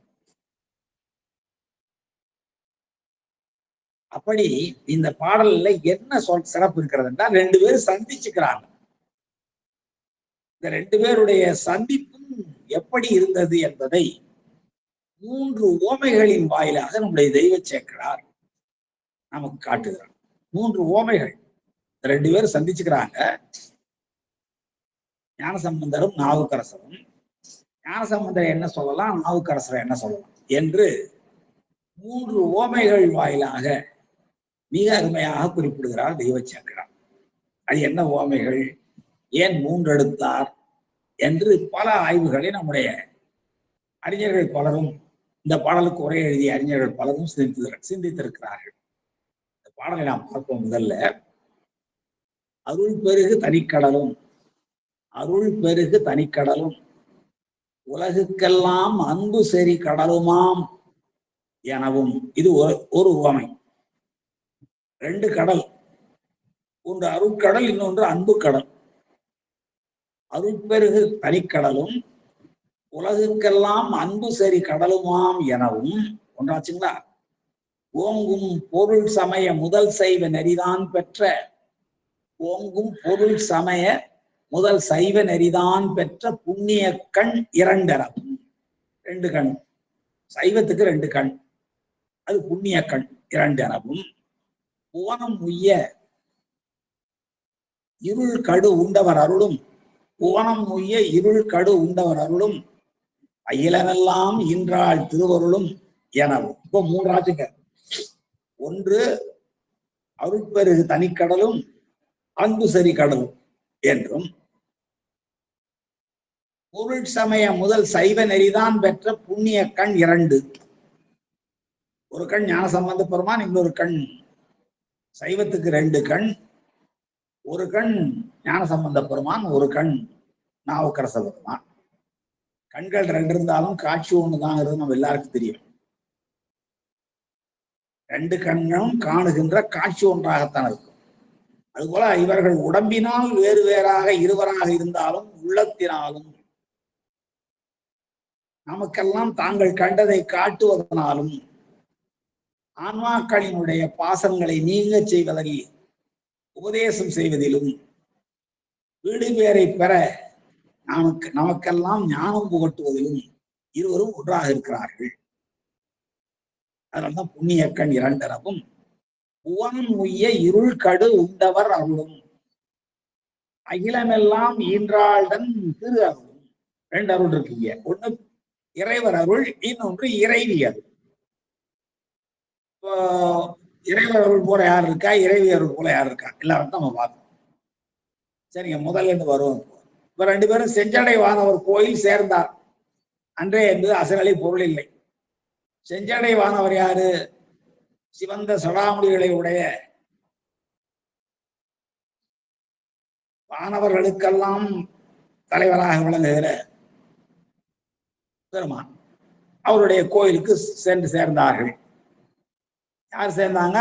அப்படி இந்த பாடல்ல என்ன சிறப்பு இருக்கிறது என்றால், 2 பேரும் சந்திச்சுக்கிறாங்க. இந்த 2 பேருடைய சந்திப்பும் எப்படி இருந்தது என்பதை 3 உவமைகளின் வாயிலாக நம்முடைய தெய்வ சேக்கிழார் நமக்கு காட்டுகிறார். 3 உவமைகள். 2 பேரும் சந்திச்சுக்கிறாங்க. ஞானசம்பந்தரும் நாவுக்கரசரும். ஞானசம்பந்தர் என்ன சொல்லலாம், நாவுக்கரசர் என்ன சொல்லலாம் என்று 3 ஓமைகள் வாயிலாக மிக அருமையாக குறிப்பிடுகிறார் தெய்வச்சக்கரம். அது என்ன ஓமைகள், ஏன் 3 எடுத்தார் என்று பல ஆய்வுகளை நம்முடைய அறிஞர்கள் பலரும், இந்த பாடலுக்கு உரை எழுதிய அறிஞர்கள் பலரும் சிந்தித்திருக்கிறார்கள். இந்த பாடலை நாம் பார்ப்போம். முதல்ல, அருள் பெருகு தனிக்கடலும், அருள் பெருகு தனிக்கடலும், உலகுக்கெல்லாம் அன்பு செறி கடலுமாம் எனவும். இது ஒரு உவமை. 2 கடல், ஒன்று அருட்கடல், இன்னொன்று அன்பு கடல். அருட்பெருகு தனிக்கடலும் உலகுக்கெல்லாம் அன்பு சரி கடலுமாம் எனவும். ஒன்றாச்சுங்களா? ஓங்கும் பொருள் சமய முதல் சைவ நெறிதான் பெற்ற, ஓங்கும் பொருள் சமய முதல் சைவ நெறிதான் பெற்ற புண்ணிய கண் 2 எனவும். 2 கண், சைவத்துக்கு 2 கண், அது புண்ணிய கண் 2 எனவும். புவனம் உய்ய இருள் கடு உண்டவர் அருளும், புவனம் உய்ய இருள் கடு உண்டவர் அருளும், அகிலமெல்லாம் ஈன்றாள் திருவருளும் எனவும். இப்போ 3 ஆச்சுங்க. ஒன்று அருட்பெருகு தனிக்கடலும் அன்பு சரி கடலும் என்றும், பொருள் சமய முதல் சைவ நெறிதான் பெற்ற புண்ணிய கண் 2. ஒரு கண் ஞான சம்பந்த பெருமான், இன்னொரு கண் சைவத்துக்கு 2 கண். ஒரு கண் ஞான சம்பந்த பெருமான், ஒரு கண் நாவுக்கரச பெருமான். கண்கள் 2 இருந்தாலும் காட்சி ஒண்ணுதாங்கிறது நம்ம எல்லாருக்கும் தெரியும். 2 கண்ணும் காணுகின்ற காட்சி ஒன்றாகத்தான் இருக்கும். அதுபோல இவர்கள் உடம்பினால் வேறு வேறாக இருவராக இருந்தாலும் உள்ளத்தினாலும் நமக்கெல்லாம் தாங்கள் கண்டதை காட்டுவதனாலும் ஆன்மாக்களினுடைய பாசங்களை நீங்க செய்வதில் உபதேசம் செய்வதிலும் வீடு பேரை பெற நமக்கெல்லாம் ஞானம் புகட்டுவதிலும் இருவரும் ஒன்றாக இருக்கிறார்கள். அதனால்தான் புண்ணிய கண் 2 எனவும். புவனம் உய்ய இருள் கடு உண்டவர் அருளும், அகிலமெல்லாம் ஈன்றாள்தன் திரு அருளும். 2 அருள் இருக்கீங்க. ஒண்ணு இறைவர் அருள், இன்னொன்று இறைவி அருள். இப்போ இறைவர் அருள் போல யார் இருக்கா, இறைவி அருள் போல யார் இருக்கா, எல்லாரும் நம்ம பார்ப்போம். சரிங்க, முதல்ல இருந்து வரும். இப்ப 2 பேரும் செஞ்சடை வானவர் கோயில் சேர்ந்தார். அன்றே என்பது அசலி பொருள் இல்லை. செஞ்சடை வானவர் யாரு? சிவந்த சடாமுடிகளை உடைய வானவர்களுக்கெல்லாம் தலைவராக விளங்குகிற பெருமான். அவருடைய கோயிலுக்கு சென்று சேர்ந்தார்கள். யார் சேர்ந்தாங்க?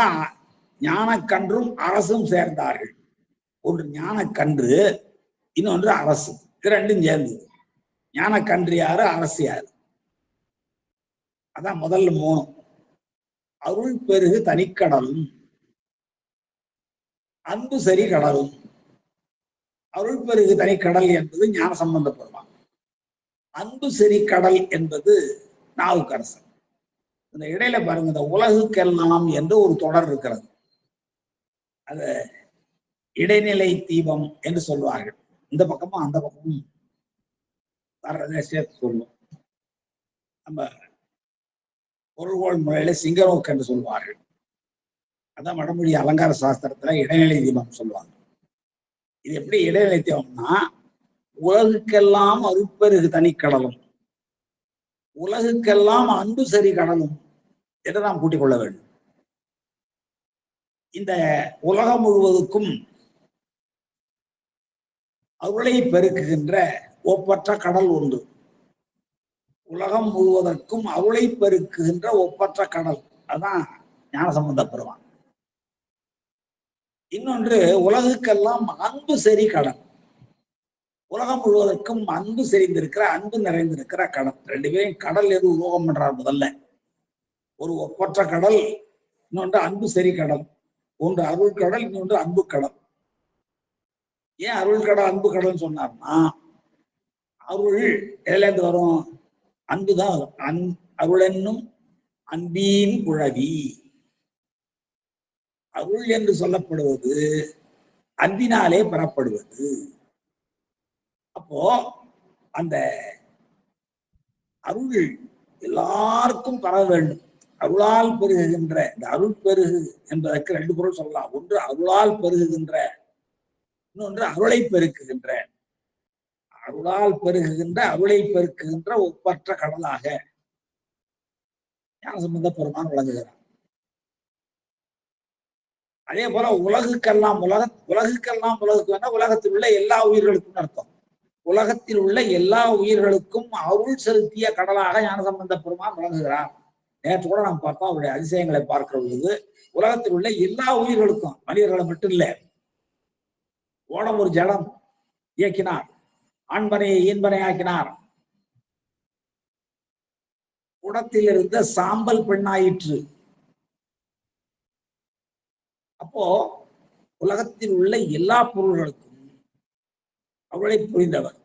ஞானக்கன்றும் அரசும் சேர்ந்தார்கள். ஒன்று ஞானக்கன்று, இன்னொன்று அரசு. இது 2ம் சேர்ந்தது. ஞானக்கன்று யாரு, அரசு யாரு? அதான் முதல்ல 3. அருள் பெருகு தனிக்கடலும் அன்பு சரி கடலும். அருள் பெருகு தனிக்கடல் என்பது ஞான சம்பந்த பெருமான். அன்பு சரி கடல் என்பது நாவுக்கரசர். இந்த இடையில பாருங்க, இந்த உலகுக்கெல்லாம் என்று ஒரு தொடர் இருக்கிறது. அது இடைநிலை தீபம் என்று சொல்வார்கள். இந்த பக்கமும் அந்த பக்கமும் வர்றதை சேர்த்து சொல்லும். நம்ம பொருள்கோள் முறையில சிங்கரோக்கு என்று சொல்வார்கள். அதான் வடமொழி அலங்கார சாஸ்திரத்துல இடைநிலை தீபம் சொல்லுவாங்க. இது எப்படி இடைநிலை தீபம்னா, உலகுக்கெல்லாம் அருட்பெருகு தனிக்கடலும் உலகுக்கெல்லாம் அன்பு சரி கடலும் என்று நாம் கூட்டிக் கொள்ள வேண்டும். இந்த உலகம் முழுவதுக்கும் அருளை பெருக்குகின்ற ஒப்பற்ற கடல் உண்டு. உலகம் முழுவதற்கும் அருளை பெருக்குகின்ற ஒப்பற்ற கடல், அதான் ஞானசம்பந்த பெருமான். இன்னொன்று உலகுக்கெல்லாம் அன்பு சரி கடல். உலகம் முழுவதற்கும் அன்பு செறிந்திருக்கிற, அன்பு நிறைந்திருக்கிற கடல். 2 பேரும் கடல் எது உலோகம் பண்றார்? முதல்ல ஒரு ஒப்பற்ற கடல், இன்னொன்று அன்பு சரி கடல். ஒன்று அருள் கடல், இன்னொன்று அன்பு கடல். ஏன் அருள் கடல் அன்பு கடல் சொன்னார்னா, அருள் எதுல இருந்து வரும்? அன்புதான். அருள் என்னும் அன்பின் குழவி. அருள் என்று சொல்லப்படுவது அன்பினாலே பெறப்படுவது. அப்போ அந்த அருள் எல்லாருக்கும் பரவ வேண்டும். அருளால் பெருகுகின்ற இந்த அருள் பெருகு என்பதற்கு ரெண்டு பொருள் சொல்லலாம். ஒன்று அருளால் பெருகுகின்ற, இன்னொன்று அருளை பெருக்குகின்ற. அருளால் பெருகுகின்ற, அருளை பெருக்குகின்ற ஒப்பற்ற கடலாக ஞானசம்பந்த பெருமான் விளங்குகிறார். அதே போல உலகுக்கெல்லாம் உலகுக்கு வேணா உலகத்தில் உள்ள எல்லா உயிர்களுக்கும் அர்த்தம். உலகத்தில் உள்ள எல்லா உயிர்களுக்கும் அருள் செலுத்திய கடலாக ஞானசம்பந்த பெருமான் விளங்குகிறார். நேற்று கூட நாம் பார்த்தோம் அவருடைய அதிசயங்களை பார்க்கிற பொழுது உலகத்தில் உள்ள எல்லா உயிர்களுக்கும், மனிதர்களை மட்டும் இல்லை, ஓடம் ஒரு ஜலம் இயக்கினார், ஆண்பனையை ஈன்பனை ஆக்கினார், குடத்தில் இருந்த சாம்பல் பெண்ணாயிற்று. அப்போ உலகத்தில் உள்ள எல்லா பொருள்களுக்கும் அவளை புரிந்தவர்.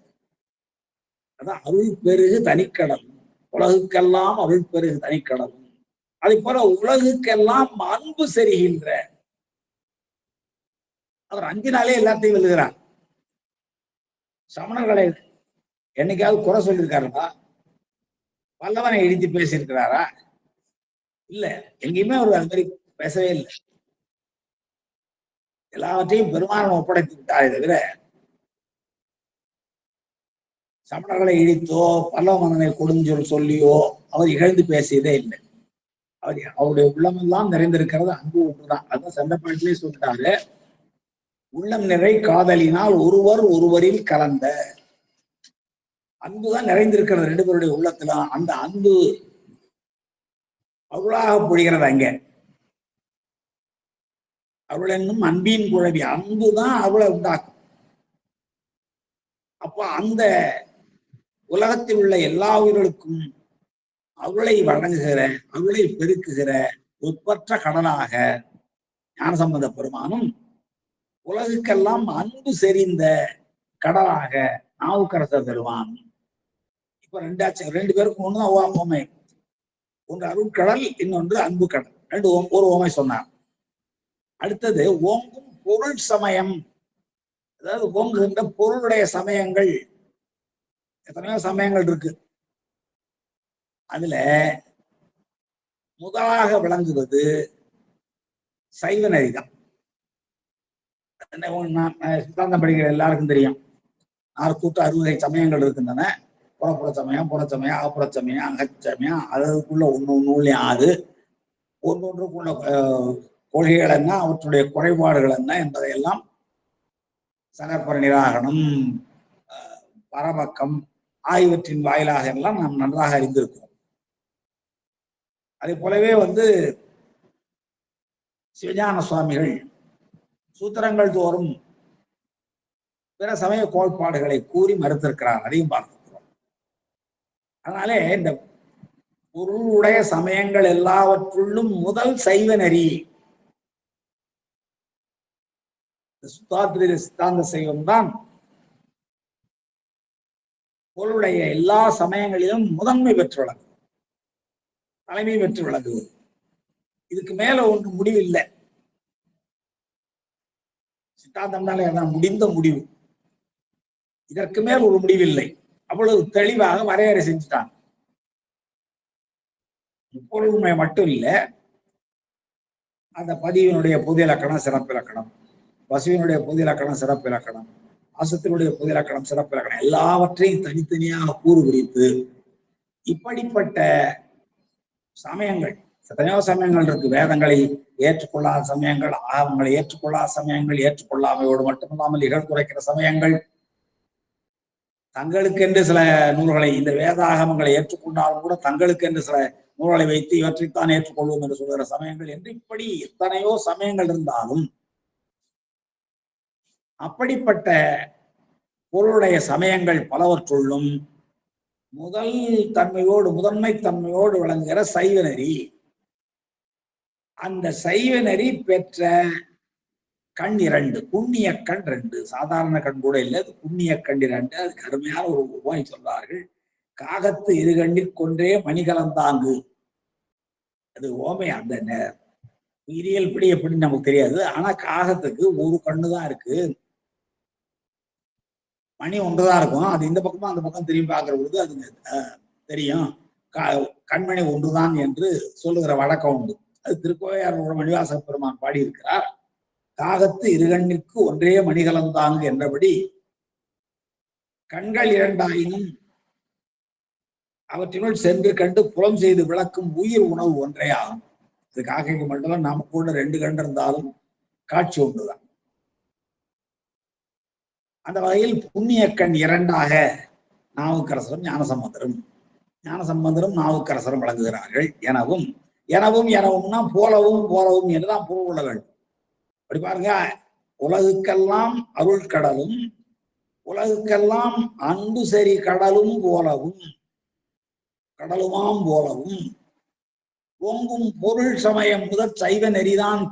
அதான் அருள் பெருகு தனிக்கடல், உலகுக்கெல்லாம் அருள் பெருகு தனிக்கடல். அதே போல உலகுக்கெல்லாம் அன்பு செரிகின்ற அவர் அஞ்சினாலே எல்லாத்தையும் வெல்லுகிறார். சமணர்களை என்னைக்காவது குறை சொல்லியிருக்காருன்னா, பல்லவனை இடித்து பேசியிருக்கிறாரா? இல்ல, எங்கேயுமே அவர் அது மாதிரி பேசவே இல்லை. எல்லாவற்றையும் பெருமானம் ஒப்படைத்து விட்டாரே தவிர சமணர்களை இழித்தோ பல்லவ மன்னனை கொடுஞ்சொல் சொல்லியோ அவர் இகழ்ந்து பேசியதே இல்லை. அவருடைய உள்ளமெல்லாம் நிறைந்திருக்கிறது அன்பு ஒன்றுதான். அதான் சண்டப்பாட்டிலே சொல்லிட்டாரு, உள்ளம் நிறை காதலினால் ஒருவர் ஒருவரில் கலந்த. அன்புதான் நிறைந்திருக்கிறது ரெண்டு பேருடைய உள்ளத்துல. அந்த அன்பு அருளாக பொழிகிறது. அங்க அருள் என்னும் அன்பின் குழவி, அன்புதான் அருளை உண்டாக்கும். அப்போ அந்த உலகத்தில் உள்ள எல்லா உயிர்களுக்கும் அருளை வழங்குகிற, அருளை பெருக்குகிற ஒப்பற்ற கடலாக ஞானசம்பந்த பெருமானும், உலகுக்கெல்லாம் அன்பு செறிந்த கடலாக நாவுக்கரசர் பெருமான். இப்ப ரெண்டு பேருக்கும் ஒண்ணுதான் ஓமை. ஒன்று அருட்கடல், இன்னொன்று அன்பு கடல். ரெண்டு ஒரு ஓமை சொன்னார். அடுத்தது ஓங்கும் பொருள் சமயம், அதாவது ஓங்குகின்ற பொருளுடைய சமயங்கள். எத்தனையோ சமயங்கள் இருக்கு. அதுல முதலாக விளங்குவது சைவ நெறிதான். சித்தாந்தம் படிக்கிற எல்லாருக்கும் தெரியும், 660 சமயங்கள் இருக்கின்றன. புறப்புற சமயம், புறச்சமயம், அகப்புற சமயம், அகச்சமயம். அதுக்குள்ள ஒண்ணு 6, ஒன்றொன்றுக்குள்ள கொள்கைகள் என்ன, அவற்றுடைய குறைபாடுகள் என்ன என்பதையெல்லாம் சகற்பர நிராகரணம், பரபக்கம் ஆகியவற்றின் வாயிலாக எல்லாம் நாம் நன்றாக அறிந்திருக்கிறோம். அதே போலவே சிவஞான சுவாமிகள் சூத்திரங்கள் தோறும் பிற சமய கோட்பாடுகளை கூறி மறுத்திருக்கிறார். அதையும் பார்த்திருக்கிறோம். அதனாலே இந்த பொருளுடைய சமயங்கள் எல்லாவற்றுள்ளும் முதல் சைவ நெறி சுத்தாத்வைத சித்தாந்த சைவம் தான். பொருளுடைய எல்லா சமயங்களிலும் முதன்மை பெற்று விளங்குவது, தலைமை பெற்று விளங்குவது. இதுக்கு மேல ஒன்று முடிவில்லை. சித்தாந்தம்னாலே அதான் முடிந்த முடிவு. இதற்கு மேல் ஒரு முடிவில்லை. அவ்வளவு தெளிவாக வரையறை செஞ்சுட்டாங்க. பொருளுமை மட்டும் இல்லை, அந்த பதிவினுடைய பொது இலக்கணம், சிறப்பு இலக்கணம், பசுவினுடைய பொது இலக்கணம், சிறப்பு இலக்கணம், அசத்தினுடைய பொது இலக்கணம், சிறப்பு இலக்கணம், எல்லாவற்றையும் தனித்தனியாக கூறு குறித்து இப்படிப்பட்ட சமயங்கள், எத்தனையோ சமயங்கள் இருக்கு. வேதங்களை ஏற்றுக்கொள்ளாத சமயங்கள், ஆகமங்களை ஏற்றுக்கொள்ளாத சமயங்கள், ஏற்றுக்கொள்ளாமையோடு மட்டுமில்லாமல் இகழ்குறைக்கிற சமயங்கள், தங்களுக்கென்று சில நூல்களை, இந்த வேதாகமங்களை ஏற்றுக்கொண்டாலும் கூட தங்களுக்கென்று சில நூல்களை வைத்து இவற்றைத்தான் ஏற்றுக்கொள்வோம் என்று சொல்கிற சமயங்கள் என்று இப்படி எத்தனையோ சமயங்கள் இருந்தாலும் அப்படிப்பட்ட பொருளுடைய சமயங்கள் பலவற்றுள்ளும் முதல் தன்மையோடு, முதன்மை தன்மையோடு விளங்குகிற சைவ நெறி. அந்த சைவ நெறி பெற்ற கண் 2, புண்ணிய கண் 2. சாதாரண கண் கூட இல்லை, அது புண்ணிய கண் 2. அதுக்கு அருமையான ஒரு உபாய் சொல்றார்கள். காகத்து இருகண்ணில் கொன்றே மணிகலந்தாங்கு. அது ஓமை. அந்த உயிரியல் படி எப்படின்னு நமக்கு தெரியாது. ஆனா காகத்துக்கு ஒரு கண்ணுதான் இருக்கு, மணி ஒன்றுதான் இருக்கும். அது இந்த பக்கமா அந்த பக்கம் திரும்பி பார்க்கிற பொழுது அது தெரியும். கண்மணி ஒன்றுதான் என்று சொல்லுகிற வழக்கம் உண்டு. அது திருக்கோவையார் மணிவாசக பெருமான் பாடியிருக்கிறார். காகத்து இருகண்ணிற்கு ஒன்றே மணிகலந்தாங்கு என்றபடி கண்கள் இரண்டாயினும் அவற்றினுள் சென்று கண்டு புலம் செய்து விளக்கும் உயிர் உணவு ஒன்றே ஆகும். இது காக்கைக்கு மட்டும் நாம கூட 2 கண்டு இருந்தாலும் காட்சி ஒன்றுதான். அந்த வகையில் புண்ணிய கண் இரண்டாக நாவுக்கரசரும் ஞானசம்பந்தரும் நாவுக்கரசரும் வழங்குகிறார்கள். எனவும் எனவும்னா போலவும் என்றுதான் பொருள் கொள்ள வேண்டும். அப்படி பாருங்க, உலகுக்கெல்லாம் அருள் கடலும் உலகுக்கெல்லாம் அன்பு சரி கடலுமாம் போலவும் ஓங்கும் பொருள் சமயம் முதற் சைவ நெறிதான்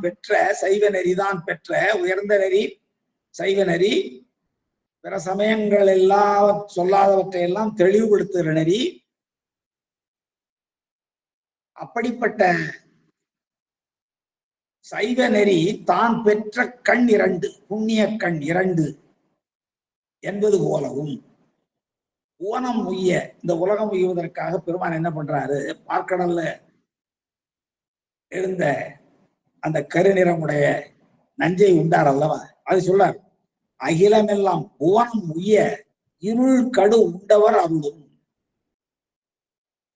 பெற்ற உயர்ந்த நெறி சைவ நெறி, பிற சமயங்கள் எல்லாம் சொல்லாதவற்றை எல்லாம் தெளிவுபடுத்துகிற நெறி. அப்படிப்பட்ட சைவ நெறி தான் பெற்ற கண் 2, புண்ணிய கண் 2 என்பது போலவும் ஊனம் உய்ய, இந்த உலகம் உய்வதற்காக பெருமான் என்ன பண்றாரு, பார்க்கடல்ல எழுந்த அந்த கருநிறமுடைய நஞ்சை உண்டார் அல்லவா, அது சொல்லார். அகிலமெல்லாம் புவனம் உய்ய இருள் கடு உண்டவர் அருளும்.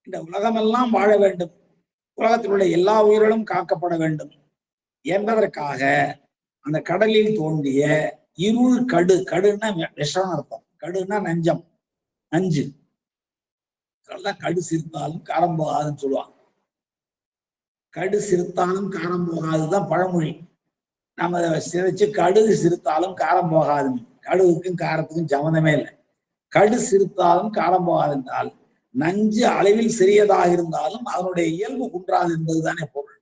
இந்த உலகமெல்லாம் வாழ வேண்டும், உலகத்தில் உள்ள எல்லா உயிர்களும் காக்கப்பட வேண்டும் என்பதற்காக அந்த கடலில் தோன்றிய இருள் கடுன்னா விஷம் அர்த்தம், கடுன்னா நஞ்சு. கடு சிரித்தாலும் காரம் போகாதுன்னு சொல்லுவாங்க. கடு சிரித்தாலும் காரம் போகாதுதான் பழமொழி. நம்ம அதை சிரிச்சு கடுகு சிரித்தாலும் காரம் போகாது. கடுகுக்கும் காரத்துக்கும் சம்மந்தமே இல்லை. கடு சிரித்தாலும் காரம் போகாது என்றால் நஞ்சு அளவில் சிறியதாக இருந்தாலும் அதனுடைய இயல்பு குன்றாது என்பதுதானே பொருள்.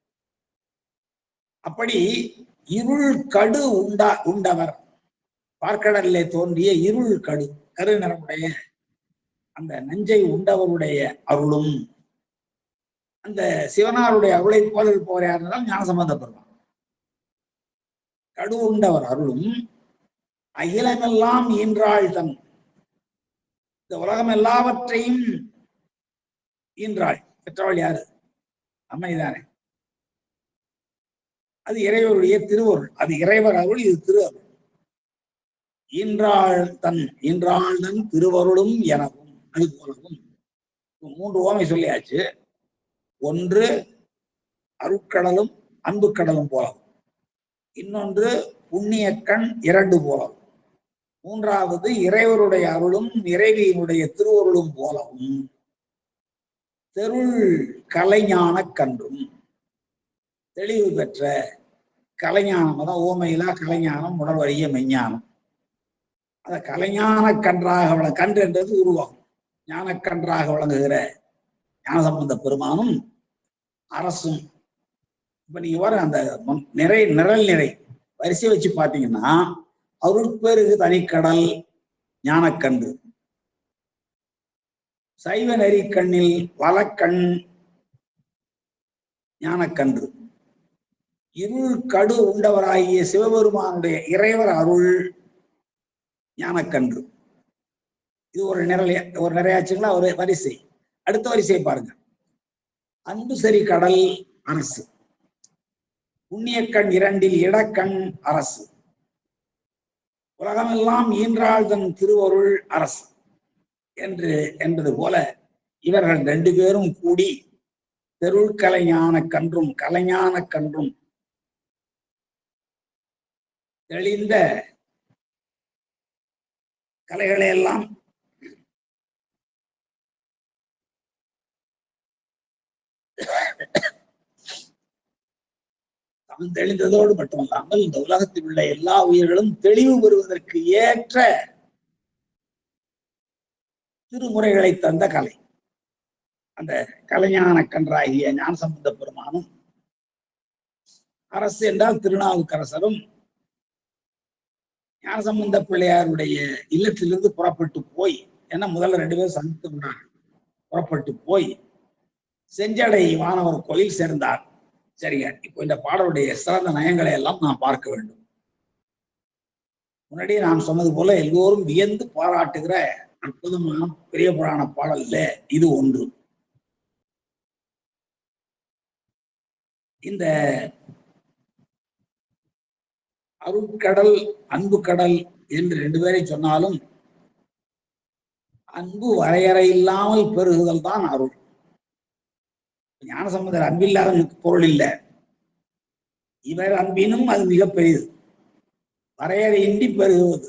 அப்படி இருள் கடு உண்டவர், பார்க்கடலிலே தோன்றிய இருள் கருநிறமுடைய அந்த நஞ்சை உண்டவருடைய அருளும், அந்த சிவனாருடைய அருளை போல இருப்பவர் யாருந்தால் ஞானசம்பந்த பெருமான். கடு உண்டவர் அருளும் அகிலமெல்லாம் ஈன்றாள் தன், இந்த உலகம் எல்லாவற்றையும் ஈன்றாள் பெற்றவள் யாரு, அம்மைதானே. அது இறைவருடைய திருவருள், அது இறைவர் அருள், இது திரு அருள். ஈன்றாள் தன் திருவருளும் எனவும், அது போலவும் 3 ஓமை சொல்லியாச்சு. ஒன்று அருட்கடலும் அன்பு கடலும் போலவும், இன்னொன்று புண்ணிய கண் 2 போலவும், மூன்றாவது இறைவருடைய அருளும் இறைவியினுடைய திருவருளும் போலவும் தெருள் கலைஞான கன்றும், தெளிவு பெற்ற கலைஞானம். அதான் ஓமையிலா கலைஞானம் உணர்வறிய மெஞ்ஞானம். அத கலைஞான கன்றாக கன்று என்றது உருவம், ஞானக்கன்றாக விளங்குகிற ஞானசம்பந்த பெருமானும் அரசும். இப்ப நீங்க வர அந்த நிரல் நிறை வரிசை வச்சு பாத்தீங்கன்னா, அருட்பெருகு தனிக்கடல் ஞானக்கன்று, சைவ நெறி கண்ணில் வலக்கண் ஞானக்கன்று, இருள் கடு உண்டவராகிய சிவபெருமானுடைய இறைவர் அருள் ஞானக்கன்று. இது ஒரு நிறையாச்சுங்களா, ஒரு வரிசை. அடுத்த வரிசையை பாருங்க. அன்பு சரி கடல் அரசு, புண்ணியக்கண் 2 இடக்கண் அரசு, உலகமெல்லாம் ஈன்றாள் தன் திருவருள் அரசு என்பது போல இவர்கள் 2 பேரும் கூடி தெருள் கலைஞான கன்றும் தெளிந்த கலைகளை எல்லாம் அவன் தெளிந்ததோடு மட்டுமல்லாமல் இந்த உலகத்தில் உள்ள எல்லா உயிர்களும் தெளிவு பெறுவதற்கு ஏற்ற திருமுறைகளை தந்த கலை. அந்த கலைஞான கன்றாகிய ஞானசம்பந்த பெருமானும், அரசு என்றால் திருநாவுக்கரசரும் ஞானசம்பந்த பிள்ளையாருடைய இல்லத்திலிருந்து புறப்பட்டு போய், ஏன்னா முதல்ல 2 பேரும் சந்தித்து புறப்பட்டு போய் செஞ்சடை வானவர் கோயில் சேர்ந்தார். சரிங்க, இப்போ இந்த பாடலுடைய சிறந்த நயங்களை எல்லாம் நாம் பார்க்க வேண்டும். முன்னாடியே நான் சொன்னது போல எல்லோரும் வியந்து பாராட்டுகிற அற்புதமான பெரிய புராண பாடல்ல இது ஒன்று. இந்த அருட்கடல் அன்பு கடல் என்று ரெண்டு பேரை சொன்னாலும் அன்பு வரையறை இல்லாமல் பெருகுதல் தான் அருள். ஞானசம்பந்தர் அன்பில்லாத பொருள் இல்லை. இவர் அன்பினும் அது மிகப்பெரியது, வரையறையின்றி பெருகுவது.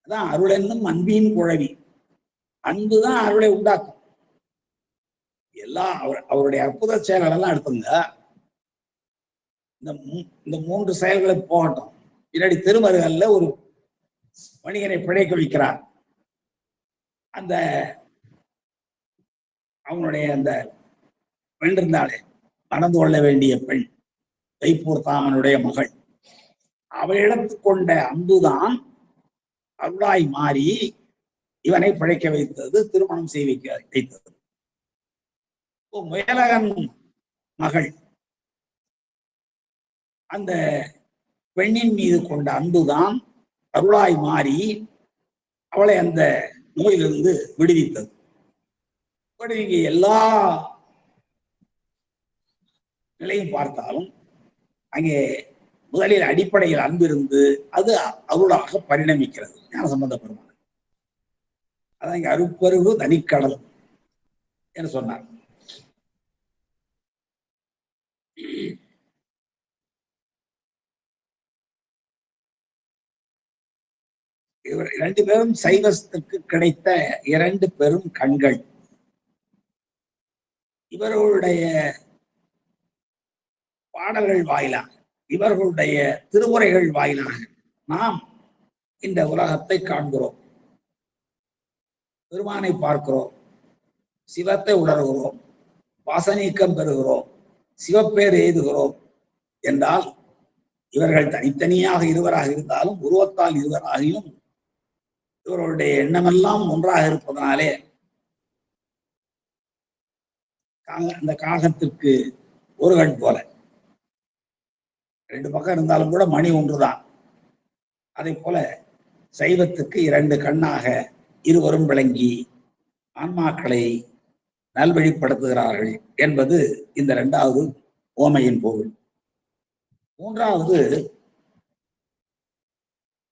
அதான் அருள் என்னும் அன்பின் குழவி. அன்புதான் அருளை உண்டாக்கும். எல்லாம் அவருடைய அற்புத செயல்கள் எல்லாம் எடுத்துங்க. இந்த மூன்று செயல்களை போகட்டும். பின்னாடி திருமருகல்ல ஒரு வணிகனை பிழைக்க வைக்கிறார். அந்த அவனுடைய அந்த பெண் இருந்தாலே மணந்து கொள்ள வேண்டிய பெண், தைப்பூர் தாமனுடைய மகள், அவளிடத்து கொண்ட அன்புதான் அருளாய் மாறி இவனை பிழைக்க வைத்தது, திருமணம் செய்விக்க வைத்தது. முயலகன் மகள் அந்த பெண்ணின் மீது கொண்ட அன்புதான் அருளாய் மாறி அவளை அந்த நோயிலிருந்து விடுவித்தது. நீங்க எல்லா நிலையும் பார்த்தாலும் அங்கே முதலில் அடிப்படையில் அன்பு இருந்து அது அருளாக பரிணமிக்கிறது. ஞானசம்பந்த பெருமான் அதான் இங்க அருட்பெருகு தனிக்கடல் என்று சொன்னார். இவர் இரண்டு பேரும் சைவத்துக்கு கிடைத்த இரண்டு பெரும் கண்கள். இவர்களுடைய பாடல்கள் வாயிலாக, இவர்களுடைய திருமுறைகள் வாயிலாக நாம் இந்த உலகத்தை காண்கிறோம், பெருமானை பார்க்கிறோம், சிவத்தை உணர்கிறோம், வாசநீக்கம் பெறுகிறோம், சிவப்பேர் எய்துகிறோம் என்றால் இவர்கள் தனித்தனியாக இருவராக இருந்தாலும் உருவத்தால் இருவராகியும் இவர்களுடைய எண்ணமெல்லாம் ஒன்றாக இருப்பதனாலே அந்த காகத்திற்கு ஒரு கண் போல ரெண்டு பக்கம் இருந்தாலும் கூட மணி ஒன்றுதான். அதை போல சைவத்துக்கு இரண்டு கண்ணாக இருவரும் விளங்கி ஆன்மாக்களை நல்வழிப்படுத்துகிறார்கள் என்பது இந்த இரண்டாவது ஓமையின் பொருள். மூன்றாவது,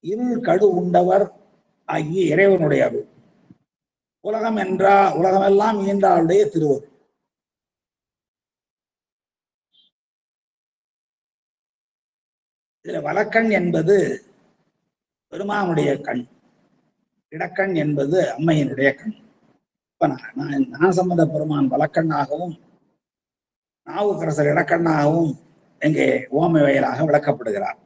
இருள் கடு உண்டவர் ஆகிய இறைவனுடைய அருள். உலகம் உலகமெல்லாம் இயன்றாளுடைய திருவருள். இதுல வலக்கண் என்பது பெருமானுடைய கண், இடக்கண் என்பது அம்மையினுடைய கண். இப்ப ஞானசம்பந்த பெருமான் வலக்கண்ணாகவும் நாவுக்கரசர் இடக்கண்ணாகவும் இங்கே ஓமை வயலாக விளக்கப்படுகிறார்.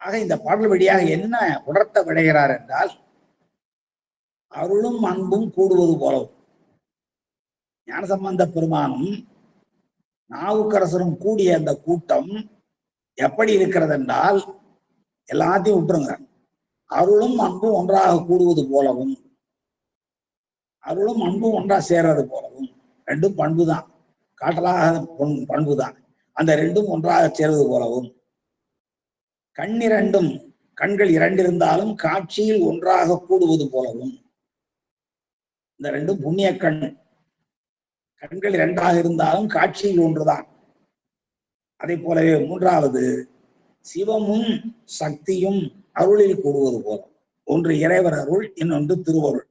ஆக இந்த பாடல் வழியாக என்ன உணர்த்த விடைகிறார் என்றால், அருளும் அன்பும் கூடுவது போலவும் ஞானசம்பந்த பெருமானும் நாவுக்கரசரும் கூடிய அந்த கூட்டம் எப்படி இருக்கிறது என்றால், எல்லாத்தையும் விட்டுருங்க, அருளும் அன்பும் ஒன்றாக கூடுவது போலவும், அருளும் அன்பும் ஒன்றாக சேர்றது போலவும், ரெண்டும் பண்பு தான், காட்டலாக பண்பு தான், அந்த ரெண்டும் ஒன்றாக சேர்வது போலவும், கண்ணிரண்டும் கண்கள் இரண்டு இருந்தாலும் காட்சியில் ஒன்றாக கூடுவது போலவும், இந்த ரெண்டும் புண்ணிய கண்கள் இரண்டாக இருந்தாலும் காட்சியில் ஒன்றுதான். அதே போலவே மூன்றாவது, சிவமும் சக்தியும் அருளில் கூடுவது போல, ஒன்று இறைவர் அருள், இன்னொன்று திருவருள்.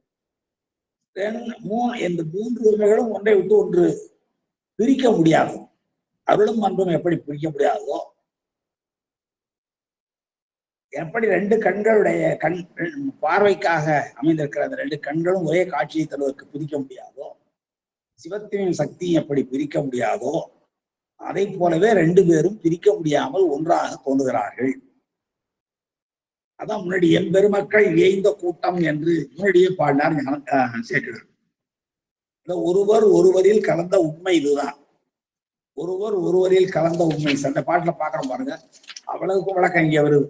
இந்த மூன்று உண்மைகளும் ஒன்றை விட்டு ஒன்று பிரிக்க முடியாது. அருளும் அன்பும் எப்படி பிரிக்க முடியாதோ, எப்படி ரெண்டு கண்களுடைய பார்வைக்காக அமைந்திருக்கிற அந்த ரெண்டு கண்களும் ஒரே காட்சியை தருவதற்கு பிரிக்க முடியாதோ, சிவத்தின் சக்தியும் எப்படி பிரிக்க முடியாதோ, அதை போலவே ரெண்டு பேரும் பிரிக்க முடியாமல் ஒன்றாக தோன்றுகிறார்கள். அதான் முன்னாடி எம்பெருமக்கள் ஏய்ந்த கூட்டம் என்று முன்னாடியே பாடினார் சேர்க்கிறார். ஒருவர் ஒருவரில் கலந்த உண்மை இதுதான். ஒருவர் ஒருவரில் கலந்த உண்மை அந்த பாட்டுல பாக்குறோம் பாருங்க, அவ்வளவுக்கு விளக்கம் இங்க வருது.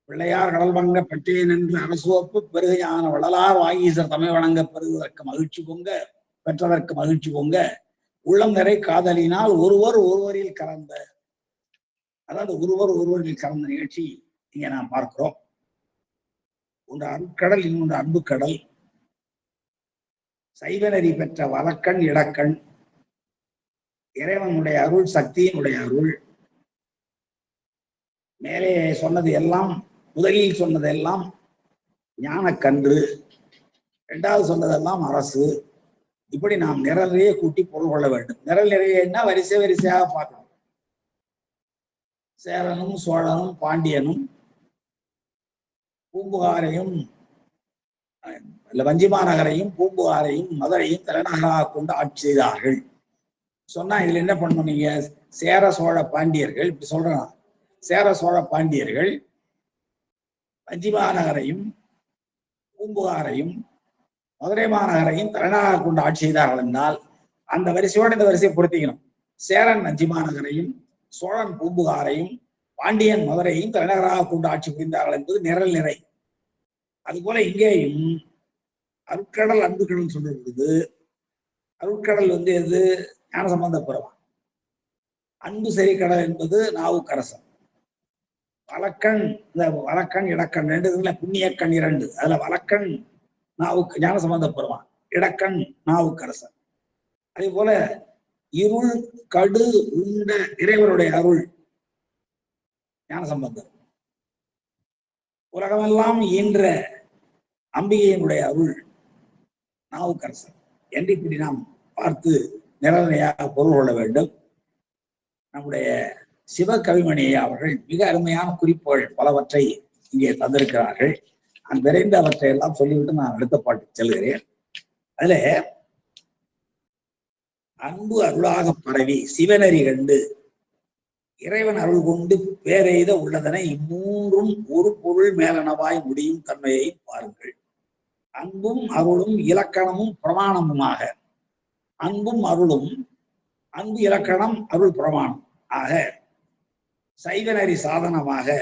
பிள்ளையார் கடல் வணங்க பெற்றேன் என்று அரசுவப்பு பெருகையான வள்ளலார் வாகீசர் தமிழ் வணங்க பெறுவதற்கு மகிழ்ச்சி பொங்க, பெற்றதற்கு மகிழ்ச்சி பொங்க, உள்ளம் நிறை காதலினால் ஒருவர் ஒருவரில் கலந்த, அதாவது ஒருவர் ஒருவரில் கலந்த நிகழ்ச்சி இங்க நாம் பார்க்கிறோம். ஒன்று அருட்கடல், இன்னொன்று அன்பு கடல். சைவநெறி பெற்ற வலக்கண் இடக்கண் இறைவனுடைய அருள், சக்தியினுடைய அருள். மேலே சொன்னது எல்லாம், முதலில் சொன்னது எல்லாம் ஞானக்கன்று, இரண்டாவது சொன்னதெல்லாம் அரசு. இப்படி நாம் நிரல் நிறைய கூட்டி பொருள் கொள்ள வேண்டும். நிரல் நிறையன்னா வரிசை வரிசையாக பார்க்கணும். சேரனும் சோழனும் பாண்டியனும் பூம்புகாரையும் வஞ்சிமா நகரையும் பூம்புகாரையும் மதுரையும் தலைநகராக கொண்டு ஆட்சி செய்தார்கள் சொன்னா இதுல என்ன பண்ணணும்? நீங்க சேர சோழ பாண்டியர்கள் இப்படி சொல்றான். சேர சோழ பாண்டியர்கள் வஞ்சிமா நகரையும் பூம்புகாரையும் மதுரை மாநகரையும் தலைநகராக கொண்டு ஆட்சி செய்தார்கள் என்றால் அந்த வரிசையோடு இந்த வரிசையை பொருத்திக்கணும். சேரன் வஞ்சிமா நகரையும் சோழன் பூம்புகாரையும் பாண்டியன் மதுரையும் தலைநகராக கொண்டு ஆட்சி புரிந்தார்கள் என்பது நிரல் நிறை. அதுபோல இங்கேயும் அருட்கடல் அன்புக்கடல் சொல்றது. அருட்கடல் எது? ஞானசம்பந்த பெருமான். அன்பு செறிக்கடல் என்பது நாவுக்கரசன். வழக்கண், இந்த வழக்கண் இடக்கண் ரெண்டு இதுல புண்ணியக்கண் இரண்டு, அதுல வழக்கண் ஞானசம்பந்த பெருமான், இடக்கண் நாவுக்கரசன். அதே போல இருள் கடு உண்ட இறைவனுடைய அருள் ஞானசம்பந்தர். உலகமெல்லாம் ஈன்ற அம்பிகையினுடைய அருள் நாவுக்கரசன் என்று இப்படி நாம் பார்த்து நிரலையாக பொருள் கொள்ள வேண்டும். நம்முடைய சிவகவிமணி அவர்கள் மிக அருமையான குறிப்புகள் பலவற்றை இங்கே தந்திருக்கிறார்கள். நான் விரைந்து அவற்றை எல்லாம் சொல்லிவிட்டு நான் அடுத்த பாட்டுக்கு செல்கிறேன். அதுல அன்பு அருளாக பரவி சிவனறி கண்டு இறைவன் அருள் கொண்டு பேரெய்த உள்ளதனை இம்மூன்றும் ஒரு பொருள் மேலனவாய் முடியும் தன்மையை பாருங்கள். அன்பும் அருளும் இலக்கணமும் பிரமாணமுமாக, அன்பும் அருளும், அன்பு இலக்கணம் அருள் பிரமாணம் ஆக சைவநெறி சாதனமாக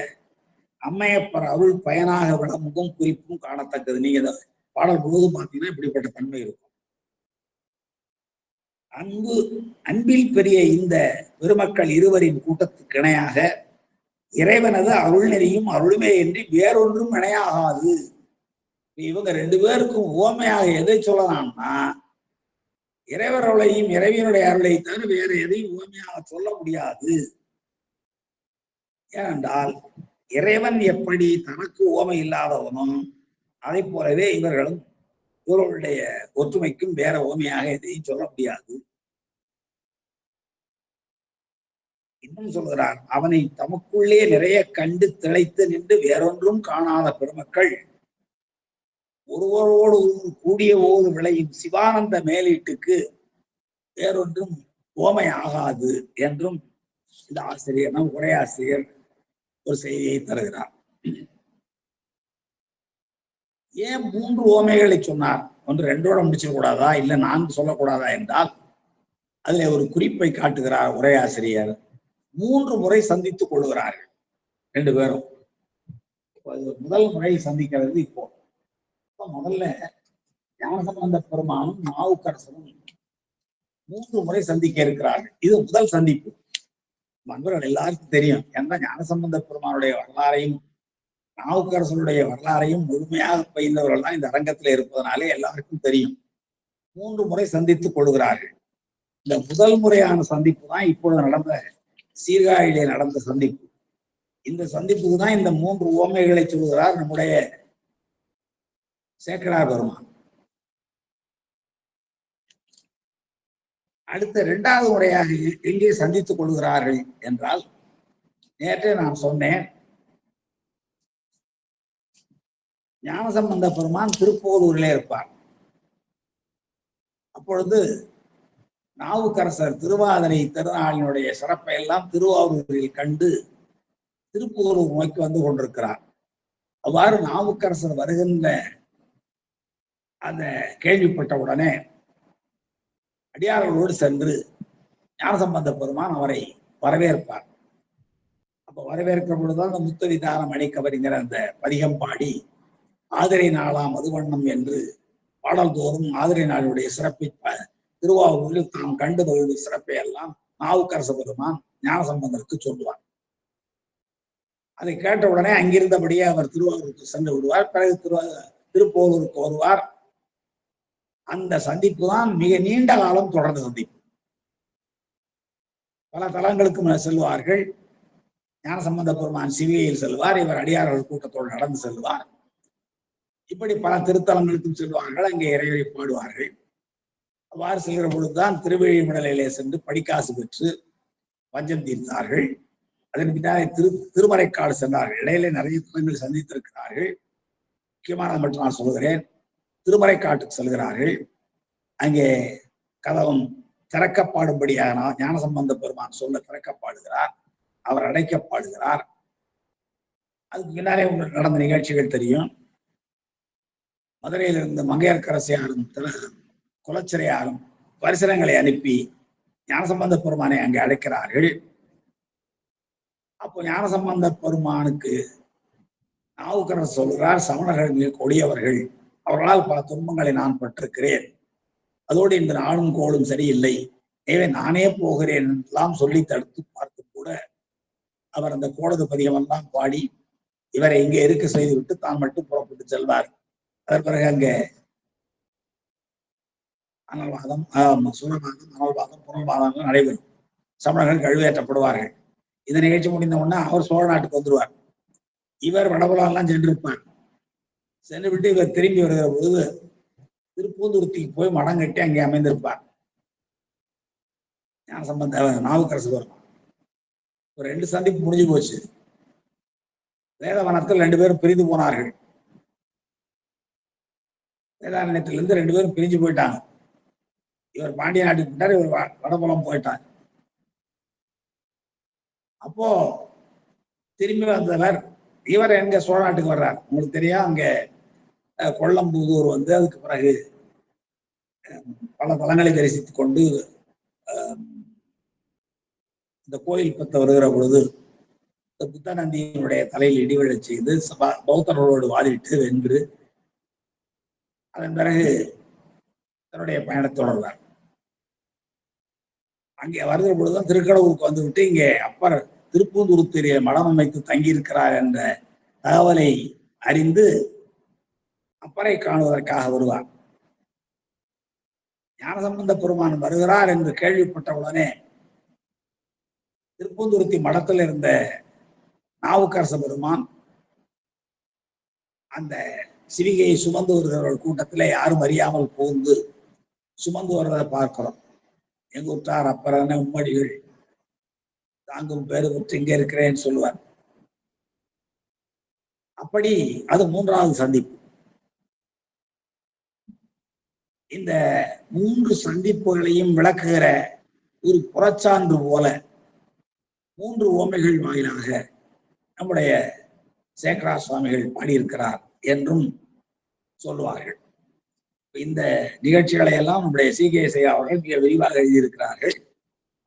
அம்மையப்பர் அருள் பயனாக விளம்பும் குறிப்பும் காணத்தக்கது. நீங்க பாடல் முழுவதும் பார்த்தீங்கன்னா இப்படிப்பட்ட தன்மை இருக்கும். அன்பில் பெரிய இந்த பெருமக்கள் இருவரின் கூட்டத்துக்கு இணையாக இறைவனது அருள் நெறியும் அருளுமே என்று வேறொன்றும் இணையாகாது. இவங்க ரெண்டு பேருக்கும் உவமையாக எதை சொல்லலாம்னா இறைவர் அருளையும் இறைவனுடைய அருளை தவிர வேற எதையும் உவமையாக சொல்ல முடியாது. ஏனென்றால் இறைவன் எப்படி தனக்கு உவமை இல்லாதவனும் அதை போலவே இவர்களும் இவர்களுடைய ஒற்றுமைக்கும் வேற உவமையாக எதையும் சொல்ல முடியாது. இன்னும் சொல்கிறார், அவனை தமக்குள்ளே நிறைய கண்டு திளைத்து நின்று வேறொன்றும் காணாத பெருமக்கள் ஒருவரோடு கூடிய போது விளையும் சிவானந்த மேலீட்டுக்கு வேறொன்றும் ஓமை ஆகாது என்றும் இந்த ஆசிரியர், நம் உரையாசிரியர் ஒரு செய்தியை தருகிறார். ஏன் 3 ஓமைகளை சொன்னார்? ஒன்று 2ஓட முடிச்சிட கூடாதா, இல்ல 4 சொல்லக்கூடாதா என்றால் அதுல ஒரு குறிப்பை காட்டுகிறார் உரையாசிரியர். 3 முறை சந்தித்துக் கொள்கிறார்கள் 2 பேரும். முதல் முறை சந்திக்கிறது இப்போ முதல்ல ஞானசம்பந்த பெருமானும் நாவுக்கரசனும் 3 முறை சந்திக்க இருக்கிறார்கள். இது முதல் சந்திப்பு. நண்பர்கள் எல்லாருக்கும் தெரியும். ஏன்னா ஞானசம்பந்த பெருமானுடைய வரலாறையும் நாவுக்கரசனுடைய வரலாறையும் முழுமையாக பயின்றவர்கள் தான் இந்த அரங்கத்தில் இருப்பதனாலே எல்லாருக்கும் தெரியும். 3 முறை சந்தித்துக் கொள்கிறார்கள். இந்த முதல் முறையான சந்திப்பு தான் இப்பொழுது நடந்த சீர்காழியிலே நடந்த சந்திப்பு. இந்த சந்திப்புக்கு தான் இந்த 3 உவமைகளை சொல்கிறார் நம்முடைய சேக்கடார் பெருமான். அடுத்த 2வது முறையாக எங்கே சந்தித்துக் கொள்கிறார்கள் என்றால், நேற்றே நான் சொன்னேன், ஞானசம்பந்த பெருமான் திருப்போலூரிலே இருப்பார். அப்பொழுது நாவுக்கரசர் திருவாதிரை திருநாளினுடைய சிறப்பை எல்லாம் திருவாரூரில் கண்டு திருப்போலூர் நோக்கி வந்து கொண்டிருக்கிறார். அவ்வாறு நாவுக்கரசர் வருகின்ற அந்த கேள்விப்பட்ட உடனே அடியார்களோடு சென்று ஞானசம்பந்த பெருமான் அவரை வரவேற்பார். அப்ப வரவேற்கிற பொழுதுதான் அந்த முத்தவிதானம் அணிக்கவரிங்கிற அந்த பதிகம் பாடி ஆதிரை நாளாம் மதுவண்ணம் என்று பாடல் தோறும் ஆதிரை நாளுடைய சிறப்பை திருவாரூரில் தாம் கண்டு மகிழ்வு சிறப்பை எல்லாம் நாவுக்கரச பெருமான் ஞானசம்பந்தருக்கு சொல்லுவார். அதை கேட்ட உடனே அங்கிருந்தபடியே அவர் திருவாரூருக்கு சென்று விடுவார். பிறகு திருப்போலூருக்கு வருவார். அந்த சந்திப்பு தான் மிக நீண்ட காலம் தொடர்ந்த சந்திப்பு. பல தலங்களுக்கும் செல்வார்கள். ஞானசம்பந்த பெருமான் சிவிகையில் செல்வார், இவர் அடியார்கள் கூட்டத்தோடு நடந்து செல்வார். இப்படி பல திருத்தலங்களுக்கும் செல்வார்கள், அங்கே இறைவனை பாடுவார்கள். அவ்வாறு செல்கிற பொழுதுதான் திருவழிமடலையிலே சென்று படிக்காசு பெற்று பஞ்சம் தீர்த்தார்கள். அதன் பின்னாலே திருமறைக்காடு சென்றார்கள். இடையிலே நிறைய தலங்களை சந்தித்திருக்கிறார்கள். முக்கியமானது மட்டும் நான் சொல்கிறேன். திருமறைக்காட்டுக்கு செல்கிறார்கள். அங்கே கதவம் திறக்கப்பாடும்படியாக ஞானசம்பந்த பெருமான் சொல்ல திறக்கப்பாடுகிறார், அவர் அடைக்கப்பாடுகிறார். அதுக்கு பின்னாலே நடந்த நிகழ்ச்சிகள் தெரியும். மதுரையில் இருந்து மங்கையர்க்கரசியாரும் குலச்சிறையாரும் பரிசனங்களை அனுப்பி ஞானசம்பந்த பெருமானை அங்கே அழைக்கிறார்கள். அப்போ ஞானசம்பந்த பெருமானுக்கு நாவுக்கரசர் சொல்கிறார், சமணர்கள் மிக கொடியவர்கள், அவர்களால் பல துன்பங்களை நான் பட்டிருக்கிறேன், அதோடு இந்த நாளும் கோளும் சரியில்லை, எனவே நானே போகிறேன் எல்லாம் சொல்லி தடுத்து பார்த்து கூட அவர் அந்த கோடது பதிகமெல்லாம் பாடி இவரை இங்கே இருக்க செய்துவிட்டு தான் மட்டும் புறப்பட்டு செல்வார். அதன் பிறகு அங்கே அனல்வாதம், சுரவாதம், அனல்வாதம், புனல்வாதம் நடைபெறும். சமணர்கள் கழுவேற்றப்படுவார்கள். இந்த நிகழ்ச்சி முடிந்த உடனே அவர் சோழ நாட்டுக்கு வந்துருவார். இவர் வடபுலம் சென்றிருப்பார். சென்று விட்டு இவர் திரும்பி வருகிற பொழுது திருப்பூந்துருத்திக்கு போய் மடம் கட்டி அங்கே அமைந்திருப்பார். ஞானசம்பந்த நாவுக்கரசு வரும். ஒரு 2 சந்திப்பு முடிஞ்சு போச்சு. வேதவனத்தில் 2 பேரும் பிரிந்து போனார்கள். வேதாரண்யத்திலிருந்து 2 பேரும் பிரிஞ்சு போயிட்டாங்க. இவர் பாண்டிய நாட்டுக்கு போயிட்டார், இவர் வடபுலம் போயிட்டார். அப்போ திரும்பி வந்தவர் இவர் எங்க சோழ நாட்டுக்கு வர்றார். உங்களுக்கு தெரியும், அங்க கொல்லம்புதூர் வந்து அதுக்கு பிறகு பல தலங்களை தரிசித்துக் கொண்டு இந்த கோயில் பத்த வருகிற பொழுது இந்த புத்தநந்தியினுடைய தலையில் இடிவிழச் செய்து பௌத்தர்களோடு வாதிட்டு வென்று அதன் பிறகு தன்னுடைய பயணத்தை தொடர்ந்தார். அங்கே வருகிற பொழுதுதான் திருக்கடவுருக்கு வந்துவிட்டு இங்கே அப்பர் திருப்பூந்துருத்திலே மடம் அமைத்து தங்கியிருக்கிறார் என்ற தகவலை அறிந்து அப்பரை காணுவதற்காக வருவார். ஞானசம்பந்த பெருமான் வருகிறார் என்று கேள்விப்பட்டவுடனே திருப்பூந்துருத்தி மடத்தில் இருந்த நாவுக்கரச பெருமான் அந்த சிவிகையை சுமந்து வருகிறவர்கள் கூட்டத்திலே யாரும் அறியாமல் புகுந்து சுமந்து வருவதை பார்க்கிறோம். எங்க உற்றார் அப்பரான உம்மடிகள் தாங்கும் பேரு பெற்று இங்கே இருக்கிறேன்னு சொல்லுவார். அப்படி அது 3வது சந்திப்பு. இந்த 3 சந்திப்புகளையும் விளக்குகிற ஒரு புறச்சான்று போல 3 உவமைகள் வாயிலாக நம்முடைய சேக்கரா சுவாமிகள் பாடியிருக்கிறார் என்றும் சொல்லுவார்கள். இந்த நிகழ்ச்சிகளை எல்லாம் நம்முடைய சி.கே.எஸ். அவர்கள் மிக விரிவாக எழுதியிருக்கிறார்கள்.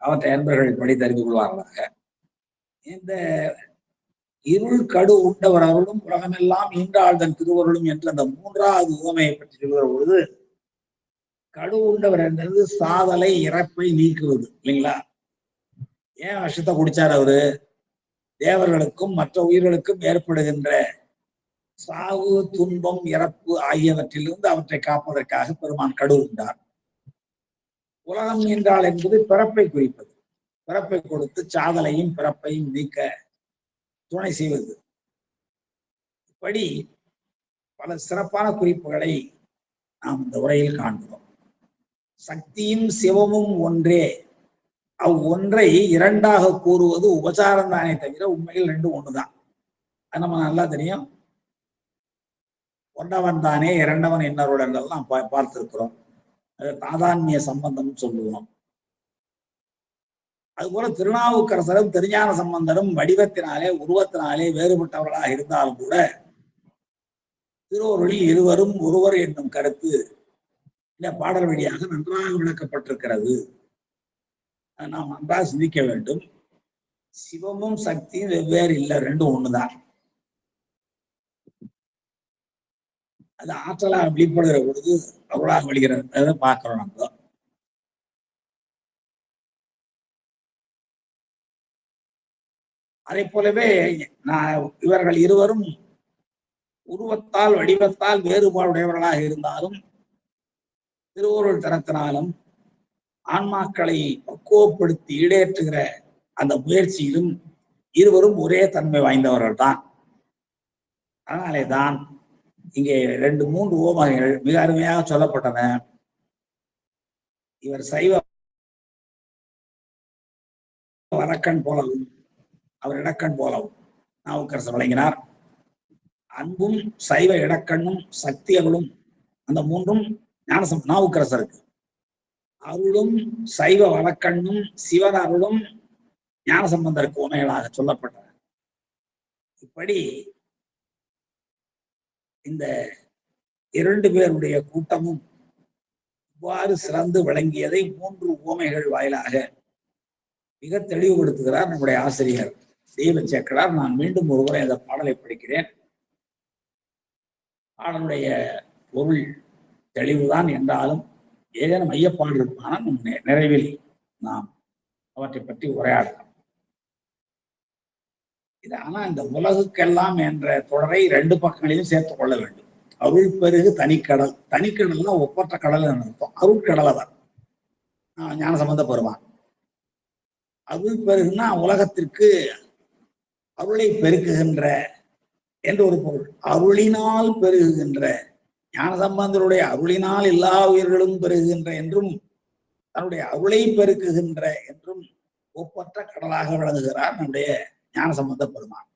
அவற்றை அன்பர்கள் படி தெரிந்து கொள்வார்களாக. இந்த இருள் கடு உண்டவர் அவர்களும் உலகமெல்லாம் ஈன்றாழ்தன் திருவருளும் என்ற அந்த 3வது உவமையை பற்றி சொல்கிற பொழுது, கடு உண்டவர் என்றது சாதலை இறப்பை நீக்குவது இல்லைங்களா? ஏன் விஷத்தை குடிச்சார் அவரு? தேவர்களுக்கும் மற்ற உயிர்களுக்கும் ஏற்படுகின்ற சாவு, துன்பம், இறப்பு ஆகியவற்றிலிருந்து அவற்றை காப்பதற்காக பெருமான் கடு உண்டார். உலகம் என்றால் என்பது பிறப்பை குறிப்பது. பிறப்பை கொடுத்து சாதலையும் பிறப்பையும் நீக்க துணை செய்வது. இப்படி பல சிறப்பான குறிப்புகளை நாம் இந்த உரையில் காண்கிறோம். சக்தியும் சிவமும் ஒன்றே, அவ்வொன்றை 2ஆக கூறுவது உபசாரம் தானே தவிர உண்மையில் 2 ஒண்ணுதான். அது நம்ம நல்லா தெரியும். ஒன்றவன் தானே இரண்டவன் இன்னருடன் எல்லாம் பார்த்திருக்கிறோம். அது தாதான்மிய சம்பந்தம் சொல்லுவோம். அதுபோல திருநாவுக்கரசரும் திருஞான சம்பந்தரும் வடிவத்தினாலே உருவத்தினாலே வேறுபட்டவர்களாக இருந்தாலும் கூட திருவருளில் இருவரும் ஒருவர் என்னும் கருத்து இந்த பாடல் வழியாக நன்றாக விளக்கப்பட்டிருக்கிறது. நாம் நன்றாக சிந்திக்க வேண்டும். சிவமும் சக்தியும் வெவ்வேறு இல்லை, 2 ஒண்ணுதான். அது ஆற்றலா வெளிப்படுகிற பொழுது அருளாக வெளிகிறது பார்க்கிறோம். நம்ம அதை போலவே இவர்கள் இருவரும் உருவத்தால் வடிவத்தால் வேறுபாடுடையவர்களாக இருந்தாலும் திருவருள் தரத்தினாலும் ஆன்மாக்களை பக்குவப்படுத்தி ஈடேற்றுகிற அந்த முயற்சியிலும் இருவரும் ஒரே தன்மை வாய்ந்தவர்கள் தான். அதனாலே தான் இங்கே 2-3 உவமைகள் மிக அருமையாக சொல்லப்பட்டன. இவர் சைவ வடக்கன் போலவும் அவர் இடக்கண் போலவும் நாவுக்கரசர் வழங்கினார். அன்பும் சைவ இடக்கண்ணும் சக்தி அருளும் அந்த மூன்றும் நாவுக்கரசருக்கு, அருளும் சைவ வடக்கண்ணும் சிவன் அருளும் ஞானசம்பந்தருக்கு உண்மைகளாக சொல்லப்பட்டன. இப்படி இந்த 2 பேருடைய கூட்டமும் இவ்வாறு சிறந்து விளங்கியதை 3 உவமைகள் வாயிலாக மிக தெளிவுபடுத்துகிறார் நம்முடைய ஆசிரியர் தெய்வ சேக்கடார். நான் மீண்டும் ஒருமுறை அந்த பாடலை படிக்கிறேன். பாடலுடைய பொருள் தெளிவுதான் என்றாலும் ஏதேனும் ஐயப்பாடு இருப்பான நிறைவில் நாம் அவற்றை பற்றி உரையாடலாம். இது ஆனா இந்த உலகுக்கெல்லாம் என்ற தொடரை 2 பக்கங்களையும் சேர்த்துக் கொள்ள வேண்டும். அருள் பெருகு தனிக்கடல், தனிக்கடல்னா ஒப்பற்ற கடல் அர்த்தம். அருட்கடலை தான் ஞானசம்பந்த பெருமான். அருள் பெருகுன்னா உலகத்திற்கு அருளை பெருக்குகின்ற என்று ஒரு பொருள். அருளினால் பெருகுகின்ற, ஞானசம்பந்தருடைய அருளினால் எல்லா உயிர்களும் பெருகுகின்ற என்றும் தன்னுடைய அருளை பெருக்குகின்ற என்றும் ஒப்பற்ற கடலாக விளங்குகிறார் நம்முடைய ஞானசம்பந்த பெருமான்.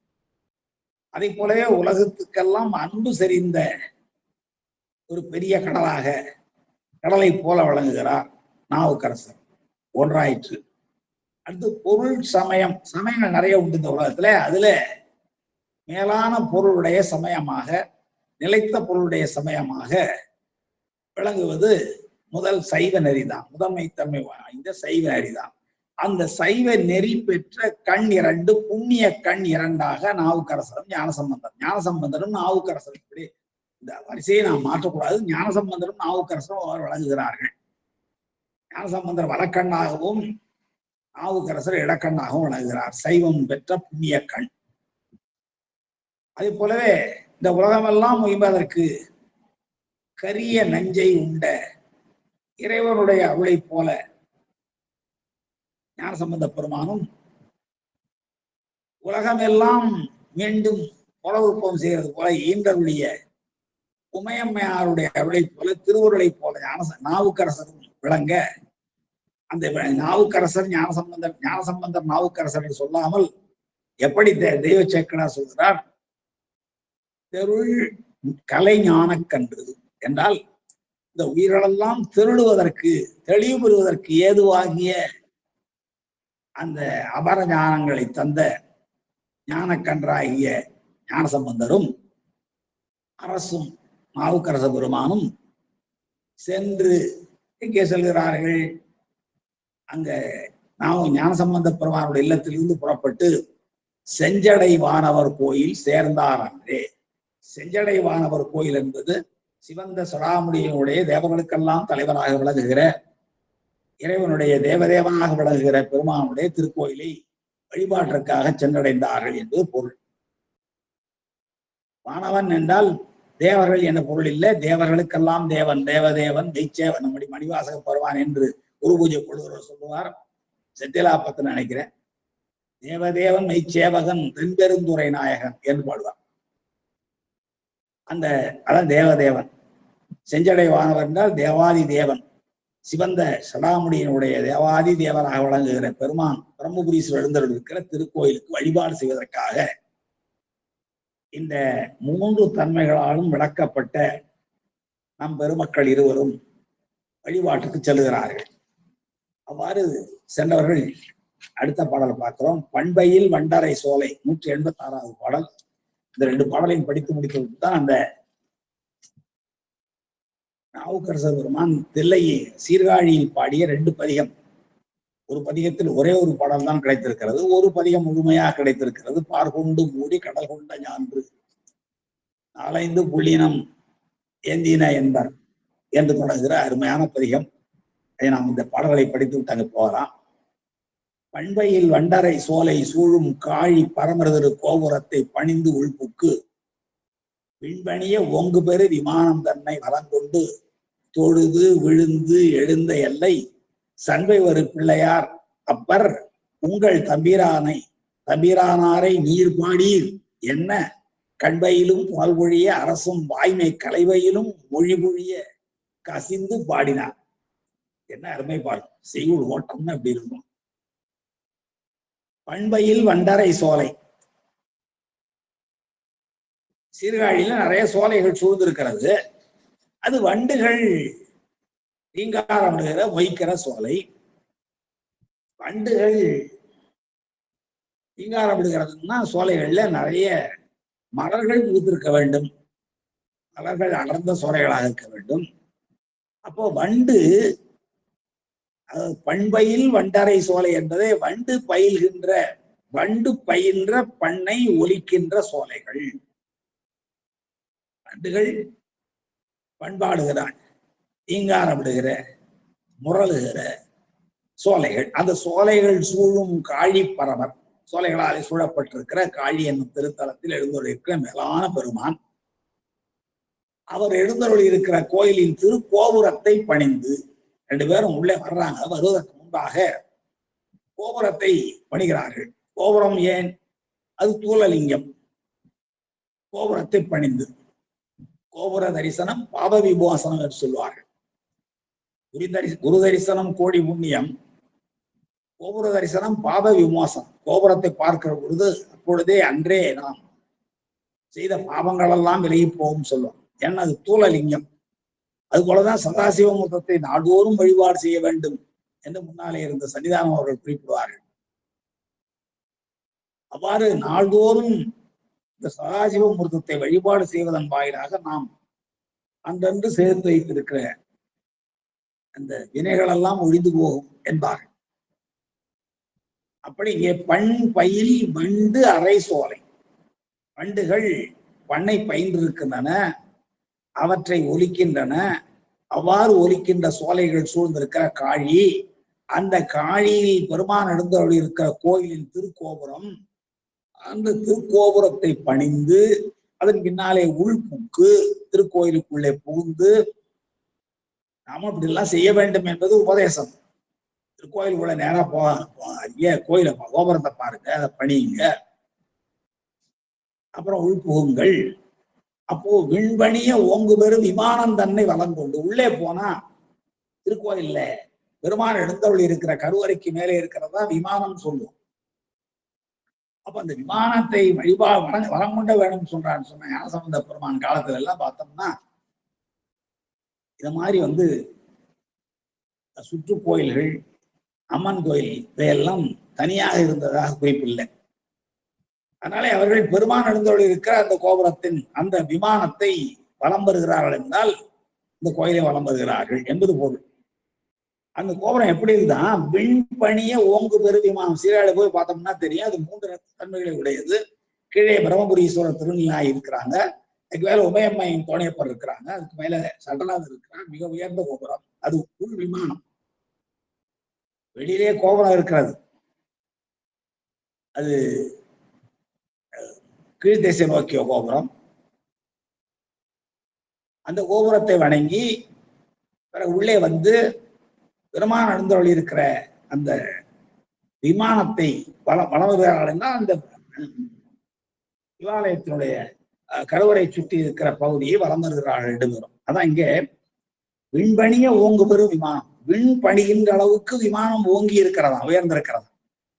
அதை போலவே உலகத்துக்கெல்லாம் அன்பு செறிந்த ஒரு பெரிய கடலாக, கடலை போல விளங்குகிறார் நாவுக்கரசர். ஒன்றாயிற்று. அடுத்து பொருள் சமயம், சமயங்கள் நிறைய உண்டு இந்த உலகத்துல. அதுல மேலான பொருளுடைய சமயமாக, நிலைத்த பொருளுடைய சமயமாக விளங்குவது முதல் சைவ நெறிதான். முதன்மை தன்மை வாய்ந்த சைவ நெறிதான். அந்த சைவ நெறி பெற்ற கண் 2, புண்ணிய கண் 2ஆக நாவுக்கரசரும் ஞானசம்பந்தரும் நாவுக்கரசரும், இப்படி இந்த வரிசையை நாம் மாற்றக்கூடாது. ஞானசம்பந்தரும் நாவுக்கரசரும் அவர் வழங்குகிறார்கள். ஞானசம்பந்தர் வலக்கண்ணாகவும் நாவுக்கரசர் இடக்கண்ணாகவும் வழங்குகிறார். சைவம் பெற்ற புண்ணிய கண். அதே போலவே இந்த உலகமெல்லாம் முயம்பதற்கு கரிய நஞ்சை உண்ட இறைவனுடைய அருளை போல ஞானசம்பந்த பெருமானும் உலகமெல்லாம் மீண்டும் புலவுப்பம் செய்கிறது போல ஈன்றருடைய உமையம்மையாருடைய அருளை போல, திருவுருளை போல நாவுக்கரசரும் விளங்க, அந்த நாவுக்கரசர் ஞானசம்பந்தர் நாவுக்கரசரை சொல்லாமல் எப்படி தெய்வ சேக்கனார் சொல்கிறார், தெருள் கலை ஞான கன்று என்றால் இந்த உயிர்களெல்லாம் திருடுவதற்கு, தெளிவு பெறுவதற்கு ஏதுவாகிய அந்த அபர ஞானங்களை தந்த ஞானக்கன்றாகிய ஞானசம்பந்தரும் அரசும் நாவுக்கரச பெருமானும் சென்று எங்கே செல்கிறார்கள்? அங்க ஞானசம்பந்த பெருமானுடைய இல்லத்திலிருந்து புறப்பட்டு செஞ்சடை வானவர் கோயில் சேர்ந்தார் அன்றே. செஞ்சடை வானவர் கோயில் என்பது சிவந்த சடாமுடியினுடைய தேவர்களுக்கெல்லாம் தலைவராக விளங்குகிற இறைவனுடைய தேவதேவனாக விளங்குகிற பெருமானுடைய திருக்கோயிலை வழிபாட்டிற்காக சென்றடைந்தார்கள் என்பது பொருள். வானவன் என்றால் தேவர்கள் என்ற பொருள் இல்லை. தேவர்களுக்கெல்லாம் தேவன், தேவதேவன், மெய்ச்சேவன், நம்முடைய மணிவாசக பெருமான் என்று குரு பூஜை கொள்கிறவர் சொல்லுவார். செத்திலாப்பத்து நினைக்கிறேன். தேவதேவன் மெய்ச்சேவகன் தென்பெருந்துறை நாயகன் என்று பாடுவார். அதான் தேவதேவன். செஞ்சடை வானவர் என்றால் தேவாதி தேவன், சிவந்த சடாமுடியினுடைய தேவாதி தேவனாக விளங்குகிற பெருமான் பிரம்மபுரீஸ்வரர் எழுந்தருளிருக்கிற திருக்கோயிலுக்கு வழிபாடு செய்வதற்காக இந்த 3 தன்மைகளாலும் விளக்கப்பட்ட நம் பெருமக்கள் இருவரும் வழிபாட்டுக்கு செல்லுகிறார்கள். அவ்வாறு சென்றவர்கள் அடுத்த பாடல் பார்க்கிறோம். பண்பையில் வண்டரை சோலை 186வது பாடல். இந்த 2 பாடலையும் படித்து முடித்து தான் அந்த நாவுக்கரசர் பெருமான் தில்லையை சீர்காழியில் பாடிய 2 பதிகம். ஒரு பதிகத்தில் ஒரே ஒரு பாடல் தான் கிடைத்திருக்கிறது. ஒரு பதிகம் முழுமையாக கிடைத்திருக்கிறது. பார்கொண்டு மூடி கடல் கொண்ட ஞான்று 4 புள்ளினம் ஏந்தின என்பர் என்று தொடங்குகிற அருமையான பதிகம். அதை நாம் இந்த பாடல்களை படித்து விட்டு அங்கு போகலாம். பண்பையில் வண்டரை சோலை சூழும் காழி பரமரதிரு கோபுரத்தை பணிந்து உள்புக்கு விண்பணிய ஓங்கு பெரு விமானம் தன்னை வளங்கொண்டு தொழுது விழுந்து எழுந்த எல்லை சண்பை ஒரு பிள்ளையார் அப்பர் உங்கள் தம்பிரானாரை நீர் பாடீர் என்ன கண்பையிலும் பால்மொழிய அரசும் வாய்மை கலைவையிலும் மொழிமொழிய கசிந்து பாடினார். என்ன அருமை பாடல்! செய்யுள் ஓட்டம்னு அப்படி இருக்கும். பண்பையில் வண்டரை சோலை. சீர்காழியில நிறைய சோலைகள் சூழ்ந்திருக்கிறது. அது வண்டுகள் ரீங்காரமிடுகிற மொய்க்கிற சோலை. வண்டுகள் ரீங்காரமிடுகிறதுன்னா சோலைகள்ல நிறைய மலர்கள் பூத்திருக்க வேண்டும், மலர்கள் அடர்ந்த சோலைகளாக இருக்க வேண்டும். அப்போ வண்டு பண்பையில் வண்டரை சோலை என்பதை வண்டு பயின்ற பண்ணை ஒலிக்கின்ற சோலைகள். வண்டுகள் பண்பாடுகிறான், ஈங்காரமிடுகிற முரளுகிற சோலைகள். அந்த சோலைகள் சூழும் காழி பரமர், சோலைகளால் சூழப்பட்டிருக்கிற காழி என்னும் திருத்தலத்தில் எழுந்தருளிருக்கிற மேலான பெருமான். அவர் எழுந்தருளி இருக்கிற கோயிலின் திருக்கோபுரத்தை பணிந்து 2 பேரும் உள்ளே வர்றாங்க. வருவதற்கு முன்பாக கோபுரத்தை பணிகிறார்கள். கோபுரம் ஏன்? அது தூலலிங்கம். கோபுரத்தை பணிந்து கோபுர தரிசனம் பாத விமோசனம் என்று சொல்வார்கள். குரு தரிசனம் கோடி புண்ணியம், கோபுர தரிசனம் பாத விமோசனம். கோபுரத்தை பார்க்கிற பொழுது அப்பொழுதே அன்றே நாம் செய்த பாவங்கள் எல்லாம் விலகி போகும் சொல்லுவோம். ஏன்னா அது தூலலிங்கம். அது போலதான் சதாசிவமூர்த்தத்தை நாள்தோறும் வழிபாடு செய்ய வேண்டும் என்று முன்னாலே இருந்த சன்னிதானம் அவர்கள் குறிப்பிடுவார்கள். அவ்வாறு நாள்தோறும் இந்த சதாசிவமூர்த்தத்தை வழிபாடு செய்வதன் வாயிலாக நாம் அன்றன்று சேர்த்து வைத்திருக்கிற அந்த வினைகள் எல்லாம் ஒழிந்து போகும் என்பார்கள். அப்படி இங்கே பண் பயில் வண்டு அரை சோலை. வண்டுகள் பண்ணை பயின்றிருக்கின்றன, அவற்றை ஒலிக்கின்றன. அவ்வாறு ஒலிக்கின்ற சோலைகள் சூழ்ந்திருக்கிற காழி, அந்த காழியில் பெருமான் எழுந்தருளி இருக்கிற கோயிலின் திருக்கோபுரம், அந்த திருக்கோபுரத்தை பணிந்து அதன் பின்னாலே உள்புக்கு திருக்கோயிலுக்குள்ளே புகுந்து நாம அப்படி எல்லாம் செய்ய வேண்டும் என்பது உபதேசம். திருக்கோயிலுக்குள்ள நேரா கோயில கோபுரத்தை பாருங்க, அதை பணியுங்க, அப்புறம் உள்புகுங்கள். அப்போ விண்பணிய ஓங்கு பெரும் விமானம் தன்னை வலம் கொண்டு உள்ளே போனா திருக்கோயில்ல பெருமான் எழுந்தருளி இருக்கிற கருவறைக்கு மேலே இருக்கிறதா விமானம் சொல்லுவோம். அப்ப அந்த விமானத்தை வரம் கொண்ட வேணும்னு சொல்றான்னு சொன்ன ஞானசம்பந்த பெருமான் காலத்துல எல்லாம் பார்த்தோம்னா இந்த மாதிரி சுற்று கோயில்கள், அம்மன் கோயில் இதையெல்லாம் தனியாக இருந்ததாக குறிப்பில்லை. அதனாலே அவர்கள் பெருமான் எழுந்தருளி இருக்கிற அந்த கோபுரத்தின் அந்த விமானத்தை வலம் வருகிறார்கள் என்றால் இந்த கோயிலை வலம் வருகிறார்கள் என்பது பொருள். அந்த கோபுரம் எப்படி இருந்தான்? விண்பணிய ஓங்கு பெரு விமானம். சீராளி போய் பார்த்தோம்னா தெரியும், அது 3 தன்மைகளை உடையது. கீழே பிரம்மபுரீஸ்வரர் திருநிலாய் இருக்கிறாங்க, அதுக்கு மேல உமையம்மையின் தோணையப்பர் இருக்கிறாங்க, அதுக்கு மேல சட்டநாதர் இருக்கிறாங்க. மிக உயர்ந்த கோபுரம். அது உள் விமானம். வெளியிலே கோபுரம் இருக்கிறது, அது கீழ்த்திசை நோக்கிய கோபுரம். அந்த கோபுரத்தை வணங்கி உள்ளே பெருமான் எழுந்தருளி இருக்கிற அந்த விமானத்தை வளர்கிறார்கள். அந்த சிவாலயத்தினுடைய கருவறை சுற்றி இருக்கிற பகுதியை வலம் வருகிறார்கள் 2 பேரும். அதான் இங்கே விண்பணிய ஓங்கு பெரும் விமானம். விண் பணிகின்ற அளவுக்கு விமானம் ஓங்கி இருக்கிறதா, உயர்ந்திருக்கிறதா.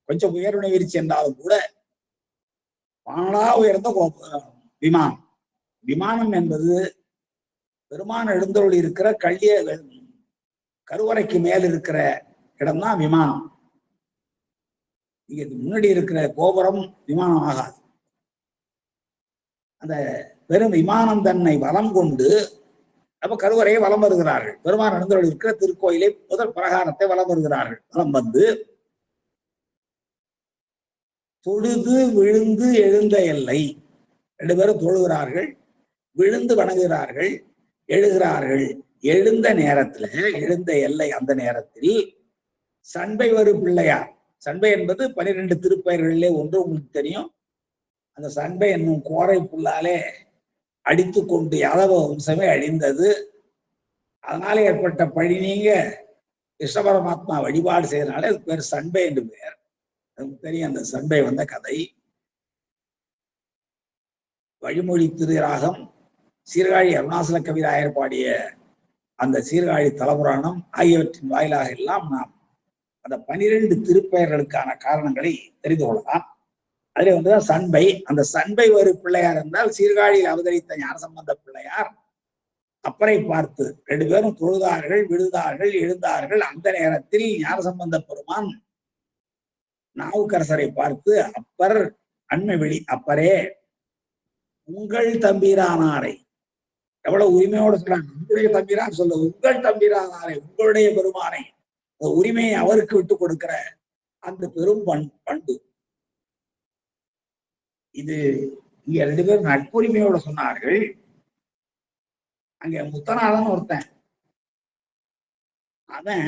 கொஞ்சம் உயர்வு வீழ்ச்சி என்றாலும் கூட வானலா உயர்ந்த விமானம். விமானம் என்பது பெருமான் எழுந்தருளி இருக்கிற கருவறைக்கு மேல் இருக்கிற இடம்தான் விமானம். இங்க முன்னாடி இருக்கிற கோபுரம் விமானம் ஆகாது. அந்த பெரும் விமானம் தன்னை வலம் கொண்டு அப்ப கருவறையை வலம் வருகிறார்கள். பெருமான் எழுந்தருளி இருக்கிற திருக்கோயிலை முதல் பிரகாரத்தை வலம் வருகிறார்கள். வலம் வந்து தொழுது விழுந்து எழுந்த எல்லை. 2 பேரும் தொழுகிறார்கள், விழுந்து வணங்குகிறார்கள், எழுகிறார்கள். எழுந்த நேரத்துல, எழுந்த எல்லை அந்த நேரத்தில் சண்பை வரு பிள்ளையார். சண்பை என்பது 12 திருப்பெயர்களிலே ஒன்று, உங்களுக்கு தெரியும். அந்த சண்பை என்னும் கோரை புல்லாலே அடித்து கொண்டு யாதவ வம்சமே அழிந்தது. அதனால ஏற்பட்ட பழி நீங்க கிருஷ்ண பரமாத்மா வழிபாடு செய்யறதுனால அது பேர் சண்பை என்று பெயர். தெரியும் அந்த சண்பை வந்த கதை. வழிமொழி திருராகம் சீர்காழி அருணாசல கவிராயர் பாடிய அந்த சீர்காழி தலபுராணம் ஆகியவற்றின் வாயிலாக எல்லாம் நாம் அந்த 12 திருப்பெயர்களுக்கான காரணங்களை தெரிந்து கொள்ளலாம். அதுல வந்துதான் சண்பை. அந்த சண்பை ஒரு பிள்ளையார் என்றால் சீர்காழியில் அவதரித்த ஞானசம்பந்த பிள்ளையார் அப்பரை பார்த்து 2 பேரும் தொழுதார்கள், விழுதார்கள், எழுந்தார்கள். அந்த நேரத்தில் ஞானசம்பந்த பெருமான் நாவுக்கரசரை பார்த்து, அப்பர் அண்மை வெளி, அப்பரே உங்கள் தம்பிரானாரை, எவ்வளவு உரிமையோடு சொல்றாங்க, உங்களுடைய தம்பிரான் சொல்ல, உங்கள் தம்பிரானாரை, உங்களுடைய பெருமானை, உரிமையை அவருக்கு விட்டு கொடுக்கிற அந்த பெரும் பண்பு இது. இங்க 2 பேரும் நட்புரிமையோட சொன்னார்கள். அங்க முத்தநாதன் ஒருத்தன், அவன்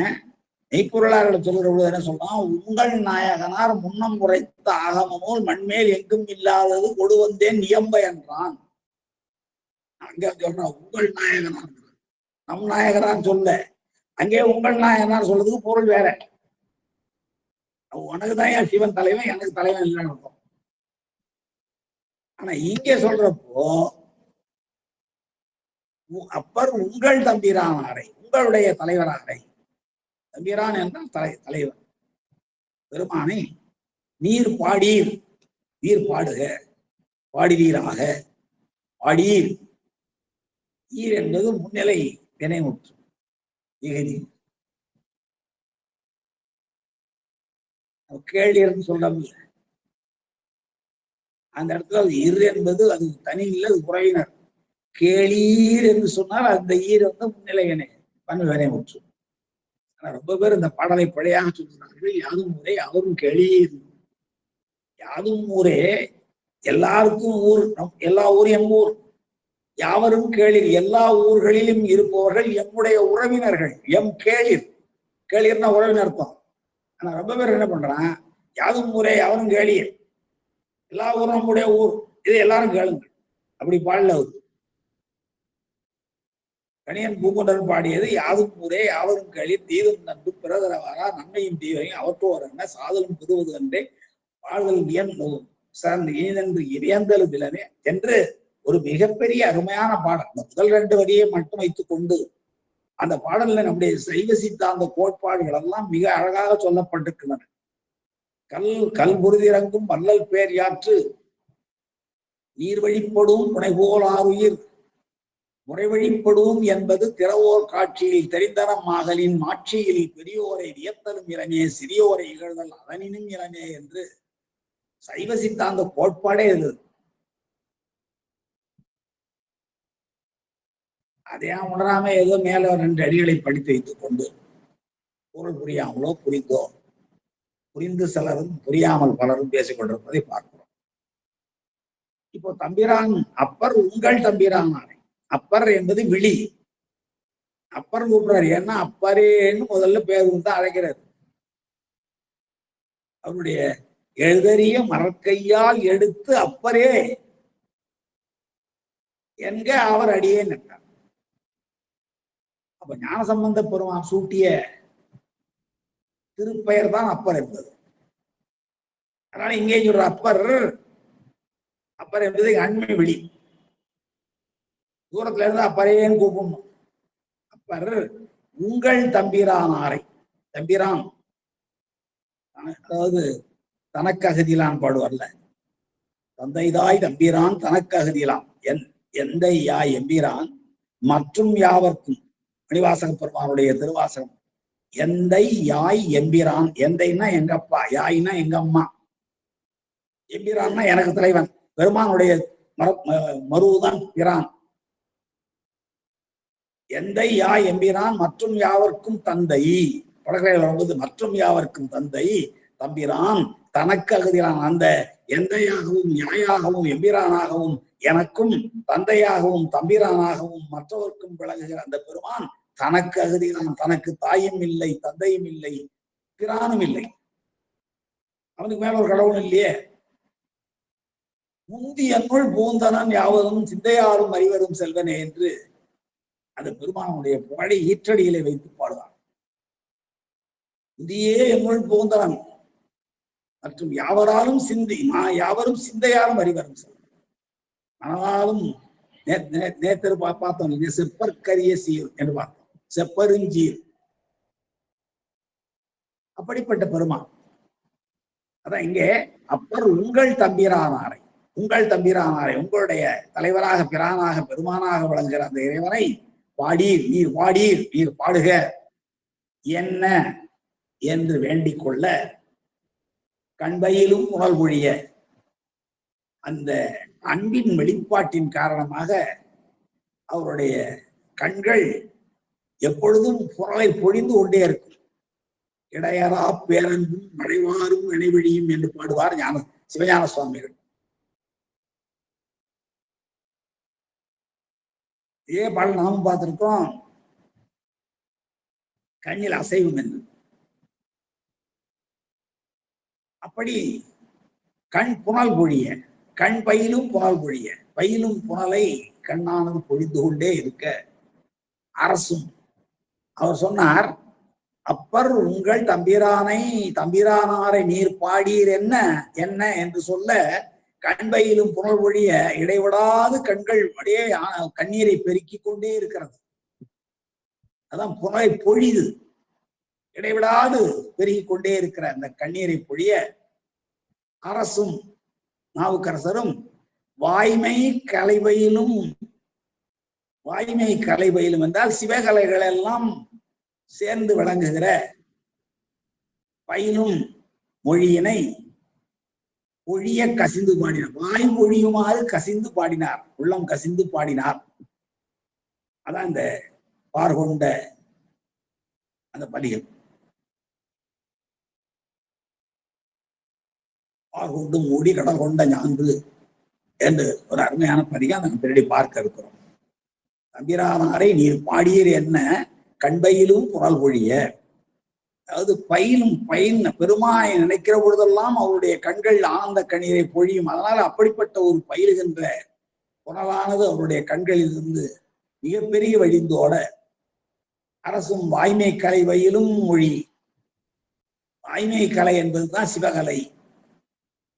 மெய்ப்பொருளாளர்களை சொல்கிற பொழுது என்ன சொல்றான், உங்கள் நாயகனார் முன்னம் உரைத்த ஆகமமோல் மண்மேல் எங்கும் இல்லாதது கொடு வந்தேன் நியம்ப என்றான். அங்க சொல்றான் உங்கள் நாயகனார், நம் நாயகனார் சொல்ல. அங்கே உங்கள் நாயகனார் சொல்றதுக்கு பொருள் வேற. உனக்குதான் என் சிவன் தலைவன், எனக்கு தலைவன் இல்லைன்னு இருக்கும். ஆனா இங்கே சொல்றப்போ அப்பர் உங்கள் தம்பிரானாரை, உங்களுடைய தலைவராரை, தம்பிரான் என்றால் தலைவர் பெருமானை நீர் பாடீர், நீர் பாடுக, பாடுவீராக, பாடீர். ஈர் என்பது முன்னிலை வினைமுற்று இகதி. கேளீர்னு சொல்றோம், அந்த இடத்துல அது இர் என்பது அது தனி இல்லை, அது உறவினர். கேளீர் என்று சொன்னால் அந்த ஈர் வந்து முன்னிலை வினை வினைமுற்று. ரொம்ப பேர் இந்த பாடலை பழையாக சொல்கிறார்கள். யாதும் ஊரே அவரும் கேளீர், யாதும் ஊரே எல்லாருக்கும் ஊர், எல்லா ஊரும் எம் ஊர், யாவரும் கேளீர், எல்லா ஊர்களிலும் இருப்பவர்கள் எம்முடைய உறவினர்கள், எம் கேளீர். கேளீர்னா உறவினர் அர்த்தம். ஆனா ரொம்ப பேர் என்ன பண்றான், யாதும் ஊரே யாவரும் கேளீர், எல்லா ஊரும் நம்முடைய ஊர், இது எல்லாரும் கேளுங்க, அப்படி பாடல. கணியன் பூங்குன்றன் பாடியது யாதும் ஊரே யாவரும் கேளீர், தீதும் நன்று பிறதரவாரா நன்மையும் தீவையும் அவற்றோர் என்ன சாதலும் புதுவது என்றே வாழ்தல் சார்ந்து இனிதென்று இறையந்தலும் இளமே என்று ஒரு மிகப்பெரிய அருமையான பாடல். இந்த முதல் 2 வரியை மட்டும் வைத்துக் கொண்டு அந்த பாடல்ல நம்முடைய சைவ சித்தாந்த கோட்பாடுகள் எல்லாம் மிக அழகாக சொல்லப்பட்டிருக்கின்றன. கல் புரிதிறங்கும் வள்ளல் பேர் யாற்று நீர் வழிப்படும் புனைபோல் ஆறுயிர் முறை வழிப்படும் என்பது திறவோர் காட்சியில் தெரிந்தனம் ஆதலின் மாட்சியில் பெரியோரை வியத்தலும் இளமே, சிறியோரை இகழ்தல் அதனினும் இளமே என்று சைவ சித்தாந்த கோட்பாடே இருந்தது. அதையா உணராம ஏதோ மேல 2 அடிகளை படித்து வைத்துக் கொண்டு பொருள் புரியாமலோ புரிந்தோ, புரிந்து சிலரும் புரியாமல் பலரும் பேசிக் கொண்டிருப்பதை பார்க்கிறோம். இப்போ தம்பிரான் அப்பர் உங்கள் தம்பிரான், அப்பர் என்பது விழி. அப்பர் கூப்பிடுறாரு, ஏன்னா அப்பரேன்னு முதல்ல பேர் வந்து அழைக்கிறார். அவருடைய எழுதறிய மரக்கையால் எடுத்து அப்பரே என்க அவர் அடியே நின்றார். அப்ப ஞானசம்பந்த பெருமான் சூட்டிய திருப்பெயர் தான் அப்பர் என்பது. அதனால இங்கே சொல்ற அப்பர், அப்பர் என்பது அண்மை வெளி. தூரத்துல இருந்து அப்பரேன்னு கூப்பிடணும். அப்பர் உங்கள் தம்பிரானாரை, தம்பிரான் அதாவது தனக்கு அகதியிலான் பாடுவல்ல, தந்தைதாய் தம்பிரான் தனக்கு அகதியிலாம், எந்த யாய் எம்பிரான் மற்றும் யாவர்க்கும். மணிவாசக பெருமானுடைய திருவாசகம். எந்தை யாய் எம்பிரான், எந்தைன்னா எங்க அப்பா, யாய்னா எங்க அம்மா, எம்பிரான்னா எனக்கு தலைவன். பெருமானுடைய மருவுதான் பிரான். எந்தை யாய் எம்பிரான் மற்றும் யாவர்க்கும் தந்தை, படகையில் வரும்போது மற்றும் யாவர்க்கும் தந்தை தம்பிரான் தனக்கு அகதியான். அந்த எந்தையாகவும் யாயாகவும் எம்பிரானாகவும் எனக்கும் தந்தையாகவும் தம்பிரானாகவும் மற்றவர்க்கும் விளங்குகிற அந்த பெருமான் தனக்கு அகதியான். தனக்கு தாயும் இல்லை, தந்தையும் இல்லை, பிரானும் இல்லை. அவனுக்கு மேல ஒரு கடவுள் இல்லையே. முந்தி என்னுள் பூந்தனன் யாவதும் சிந்தையாரும் அறிவரும் செல்வனே என்று அந்த பெருமானுடைய புகழை ஈற்றடியிலே வைத்து பாடுவான். இதையே என்னுள் புகுந்தவன் மற்றும் யாவராலும் யாவரும் சிந்தையாலும் அறிவரும் ஆனாலும் நேற்று பார்த்தோம் செப்பற்கரிய சீர் என்று பார்த்தோம். செப்பருஞ்சீர் அப்படிப்பட்ட பெருமான். அதான் இங்கே அப்பர் உங்கள் தம்பிரானாரை உங்களுடைய தலைவராக பிரானாக பெருமானாக வழங்குகிற அந்த இறைவனை நீர் பாடுக என்ன என்று வேண்டிக் கொள்ள கண்பையிலும் உணல் பொழிய அந்த அன்பின் வெளிப்பாட்டின் காரணமாக அவருடைய கண்கள் எப்பொழுதும் புறலை பொழிந்து கொண்டே இருக்கும். இடையரா பேரன்பும் மழைவாரும் இணைவழியும் என்று பாடுவார் சிவஞான சுவாமிகள். இதே பாடல் நாமும் பார்த்திருக்கோம். கண்ணில் அசைவும் என்று. அப்படி கண் புனல் பொழிய, கண் பையிலும் புனல் பொழிய, பையிலும் புனலை கண்ணானது பொழிந்து கொண்டே இருக்க அரசும் அவர் சொன்னார், அப்பர் உங்கள் தம்பிரானாரை நீர் பாடீர் என்ன என்று சொல்ல கண்பையிலும் புனல் பொழிய இடைவிடாது கண்கள் அப்படியே கண்ணீரை பெருக்கிக் கொண்டே இருக்கிறது. அதான் புனலை பொழிது இடைவிடாது பெருகிக் கொண்டே இருக்கிற அந்த கண்ணீரை பொழிய அரசும் நாவுக்கரசரும் வாய்மை கலைபயிலும் என்றால் சிவகலைகள் எல்லாம் சேர்ந்து விளங்குகிற பயிலும் மொழியினை பொழிய கசிந்து பாடினார். வாய் பொழியுமாறு கசிந்து பாடினார், உள்ளம் கசிந்து பாடினார். அதான் இந்த பார்கொண்ட அந்த பதிகம். பார்கொண்டு மூடி கடல் கொண்ட ஞான்று என்று ஒரு அருமையான பதிகம் நாங்கள் திருடி பார்க்க இருக்கிறோம். தம்பிரானாரை நீர் பாடியர் என்ன கண்பையிலும் புனல் பொழிய, அதாவது பயின் பெருமானை நினைக்கிற பொழுதெல்லாம் அவருடைய கண்கள் ஆனந்த கண்ணீரை பொழியும். அதனால அப்படிப்பட்ட ஒரு பயிலுகின்ற புனலானது அவருடைய கண்களில் இருந்து மிகப்பெரிய வழிந்தோட அரசும் வாய்மை கலை வயிலும் மொழி. வாய்மை கலை என்பதுதான் சிவகலை.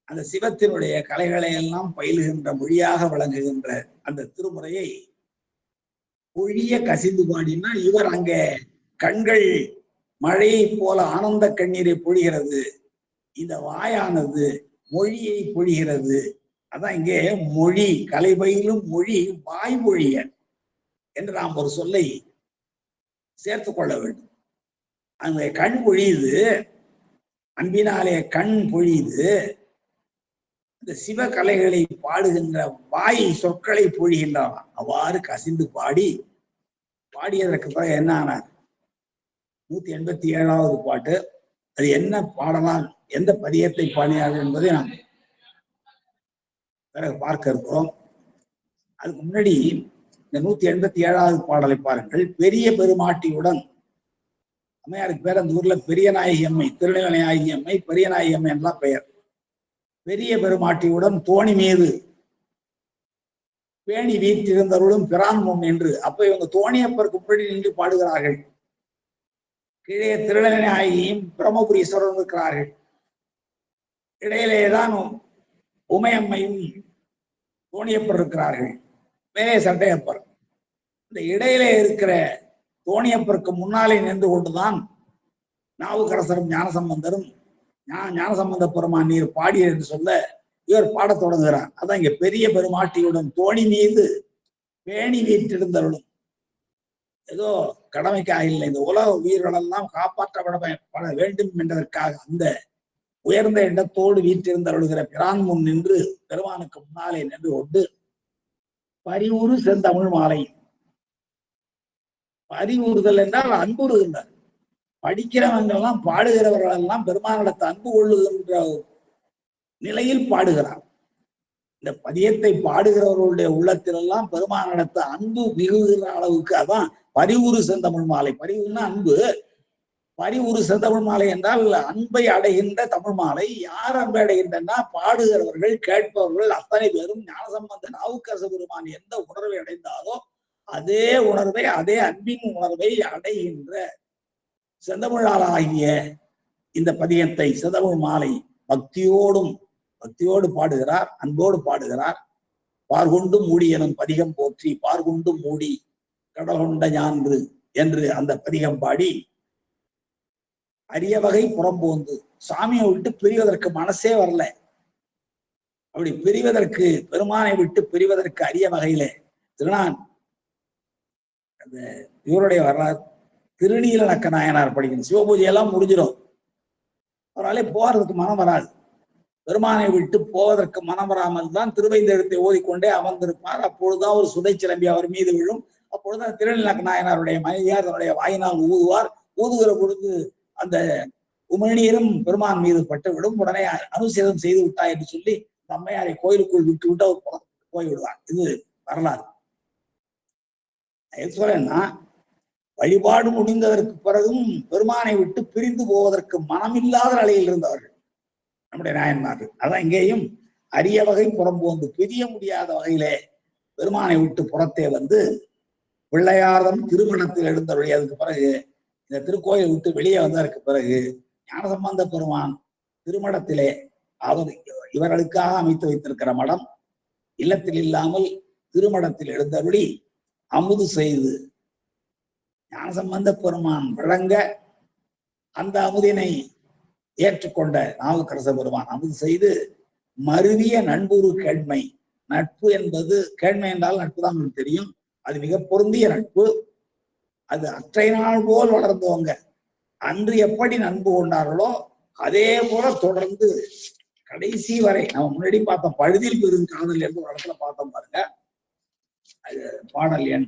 அந்த சிவத்தினுடைய கலைகளை எல்லாம் பயிலுகின்ற மொழியாக விளங்குகின்ற அந்த திருமுறையை பொழிய கசிந்து பாடினா இவர் அங்கே கண்கள் மழையை போல ஆனந்த கண்ணீரை பொழிகிறது, இந்த வாயானது மொழியை பொழிகிறது. அதான் இங்கே மொழி கலைபயிலும் மொழி வாய்மொழிய என்று நாம் ஒரு சொல்லை சேர்த்து கொள்ள வேண்டும். அந்த கண் பொழியுது, அன்பினாலே கண் பொழியுது. இந்த சிவ கலைகளை பாடுகின்ற வாய் சொற்களை பொழிகின்றான். அவ்வாறு கசிந்து பாடியதற்கு பிறகு என்ன ஆனார்? 187வது பாட்டு. அது என்ன பாடலாம், எந்த பதியத்தை பாடினார்கள் என்பதை நாம் பிறகு பார்க்க இருக்கிறோம். அதுக்கு முன்னாடி இந்த 187வது பாடலை பாருங்கள். பெரிய பெருமாட்டியுடன், அம்மையாருக்கு பேர் அந்த ஊர்ல பெரிய நாயகி அம்மை, திருநெல்வேலி நாயகி அம்மை, பெரிய நாயகி அம்மை எல்லாம் பெயர். பெரிய பெருமாட்டியுடன் தோணி மீது பேணி வீற்றிருந்தவர்களும் பிரான் முன் என்று. அப்ப இவங்க தோணியப்பருக்கு முன்னாடி நின்று பாடுகிறார்கள். கீழே திருநெல்வேலி நாயகியும் பிரம்மபுரீஸ்வரரும் இருக்கிறார்கள். இடையிலேதான் உமையம்மையும் தோணியப்பர் இருக்கிறார்கள், மேலே சட்டையப்பர். இந்த இடையிலே இருக்கிற தோணியப்பருக்கு முன்னாலே நின்று கொண்டுதான் நாவுக்கரசரும் ஞானசம்பந்தரும் ஞானசம்பந்த பெருமான் நீர் பாடியர் என்று சொல்ல இவர் பாடத் தொடங்குகிறார். அதான் இங்க பெரிய பெருமாட்டியுடன் தோணி மீது பேணி வீற்றிருந்தவர்களும். ஏதோ கடமைக்காக இல்லை, இந்த உலக உயிர்களெல்லாம் காப்பாற்றப்பட வேண்டும் என்பதற்காக அந்த உயர்ந்த இடத்தோடு வீற்றிருந்தருளுகிற பிரான் முன் நின்று பெருமானுக்கு முன்னாலே நின்று கொண்டு பரிவுறு செந்தமிழ் மாலை. பரிவுறுதல் என்றால் அன்புறுகின்றார். படிக்கிறவங்க எல்லாம் பாடுகிறவர்கள் எல்லாம் பெருமானிடத்தை அன்பு கொள்ளுகின்ற நிலையில் பாடுகிறார். இந்த பதியத்தை பாடுகிறவர்களுடைய உள்ளத்திலெல்லாம் பெருமானிடத்தை அன்பு மிகுகிற அளவுக்கு அதான் பரிவுறு செந்தமிழ் மாலை. பரிவுன்னா அன்பு. பரிவுறு செந்தமிழ் மாலை என்றால் அன்பை அடைகின்ற தமிழ் மாலை. யார் அன்பை அடைகின்றனா பாடுகிறவர்கள், கேட்பவர்கள் அத்தனை பேரும் ஞானசம்பந்த நாவுக்கரச பெருமான் எந்த உணர்வை அடைந்தாலோ அதே உணர்வை, அதே அன்பின் உணர்வை அடைகின்ற செந்தமிழாளாகிய இந்த பதியத்தை சிதம்பு மாலை பக்தியோடு பாடுகிறார், அன்போடு பாடுகிறார். பார்கொண்டு மூடி எனும் பதிகம் போற்றி பார்கொண்டு மூடி கடல் கொண்ட ஞான்று என்று அந்த பதிகம் பாடி அரிய வகை புறம்போந்து சாமியை விட்டு பிரிவதற்கு மனசே வரல. அப்படி பிரிவதற்கு, பெருமானை விட்டு பிரிவதற்கு அரிய வகையிலே திருநான் அந்த இவருடைய வரலாறு திருநீலநக்க நாயனார் படிக்கணும். சிவபூஜையெல்லாம் முடிஞ்சிடும், அவராலே போறதுக்கு மனம் வராது. பெருமானை விட்டு போவதற்கு மனம் வராமல் தான் திருவைந்தெழுத்தை ஓதிக்கொண்டே அமர்ந்திருப்பார். அப்பொழுதுதான் ஒரு சுதை சிலம்பி அவர் மீது விழும். அப்பொழுதுதான் திருநீலநக்க நாயனாருடைய மனைவியார் தன்னுடைய வாயினால் ஊதுவார். ஊதுகிற பொழுது அந்த உமிழ்நீரும் பெருமான் மீது பட்டுவிடும். உடனே அனுசேதம் செய்து விட்டா என்று சொல்லி அம்மையாரை கோயிலுக்குள் விட்டு விட்டு அவர் போய்விடுவார். இது வரலாறு. எது சொல்றேன்னா, வழிபாடு முடிந்ததற்கு பிறகும் பெருமானை விட்டு பிரிந்து போவதற்கு மனமில்லாத நிலையில் இருந்தவர்கள் நம்முடைய நாயன்மார்கள். அதான் இங்கேயும் அரிய வகை புறம்போந்து பிரிய முடியாத வகையிலே பெருமானை விட்டு புறத்தே வந்து பிள்ளையார்தம் திருமணத்தில் எழுந்தவர்கள். அதுக்கு பிறகு இந்த திருக்கோயிலை விட்டு வெளியே வந்ததற்கு பிறகு ஞானசம்பந்த பெருமான் திருமணத்திலே அவர் இவர்களுக்காக அமைத்து வைத்திருக்கிற மடம் இல்லத்தில் இல்லாமல் திருமணத்தில் எழுந்தபடி அமுது செய்து ஞானசம்பந்த பெருமான் வழங்க அந்த அமுதினை ஏற்றுக்கொண்ட நாவுக்கரச பெருமான் அமுது செய்து மருவிய நண்புரு கேண்மை. நட்பு என்பது, கேண்மை என்றால் நட்பு தான் நமக்கு தெரியும், அது மிக பொருந்திய நட்பு. அது அற்றை நாள் போல் வளர்ந்தவங்க. அன்று எப்படி நட்பு கொண்டார்களோ அதே போல தொடர்ந்து கடைசி வரை. நம்ம முன்னாடி பார்த்தோம் பழுதில் பெரும் காதல் என்று ஒரு இடத்துல பார்த்தோம் பாருங்க. அது பாடல் எண்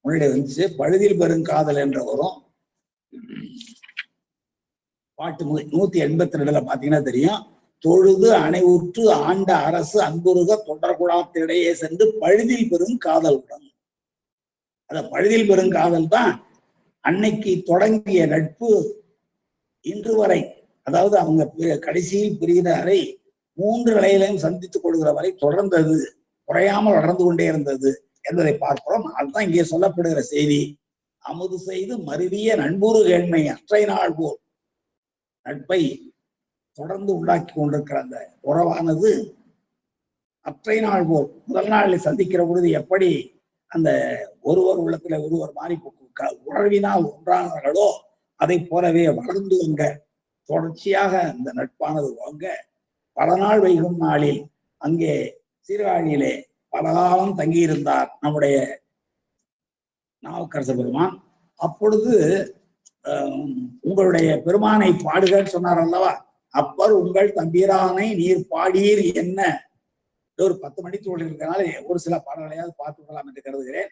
முன்னாடி வந்துச்சு. பழுதில் பெருங்காதல் என்ற வரும் பாட்டு 182 பாத்தீங்கன்னா தெரியும். தொழுது அணைவுற்று ஆண்ட அரசு அன்புருக தொடர்குழாத்திடையே சென்று பழுதில் பெருங்காதலுடன். அந்த பழுதில் பெருங்காதல் தான் அன்னைக்கு தொடங்கிய நட்பு இன்று வரை, அதாவது அவங்க கடைசியில் பிரிகிற வரை 3 நிலையிலையும் சந்தித்துக் கொள்கிற வரை தொடர்ந்தது, குறையாமல் வளர்ந்து கொண்டே இருந்தது என்பதை பார்க்கிறோம். அதுதான் இங்கே சொல்லப்படுகிற செய்தி. அமுது செய்து மருவிய நண்புரு கேண்மை அற்றை நாள் போல் நட்பை தொடர்ந்து உண்டாக்கி கொண்டிருக்கிற அந்த உறவானது அற்றை நாள் போல். முதல் நாளில் சந்திக்கிற பொழுது எப்படி அந்த ஒருவர் உள்ளத்துல ஒருவர் மாறி உறவினால் ஒன்றானார்களோ அதை போலவே வளர்ந்து வந்த தொடர்ச்சியாக அந்த நட்பானது வாங்க பல நாள் வைகும் நாளில் அங்கே சீர்காழியிலே பல காலம் தங்கியிருந்தார் நம்முடைய நாவுக்கரச பெருமான். அப்பொழுது உங்களுடைய பெருமானை பாடுகன்னு சொன்னார் அல்லவா. அப்பர் உங்கள் தம்பிரானை நீர் பாடீர் என்ன ஒரு 10 மணித்தோடு இருக்கிறனால ஒரு சில பாடல்களையாவது பார்த்து கொள்ளலாம் என்று கருதுகிறேன்.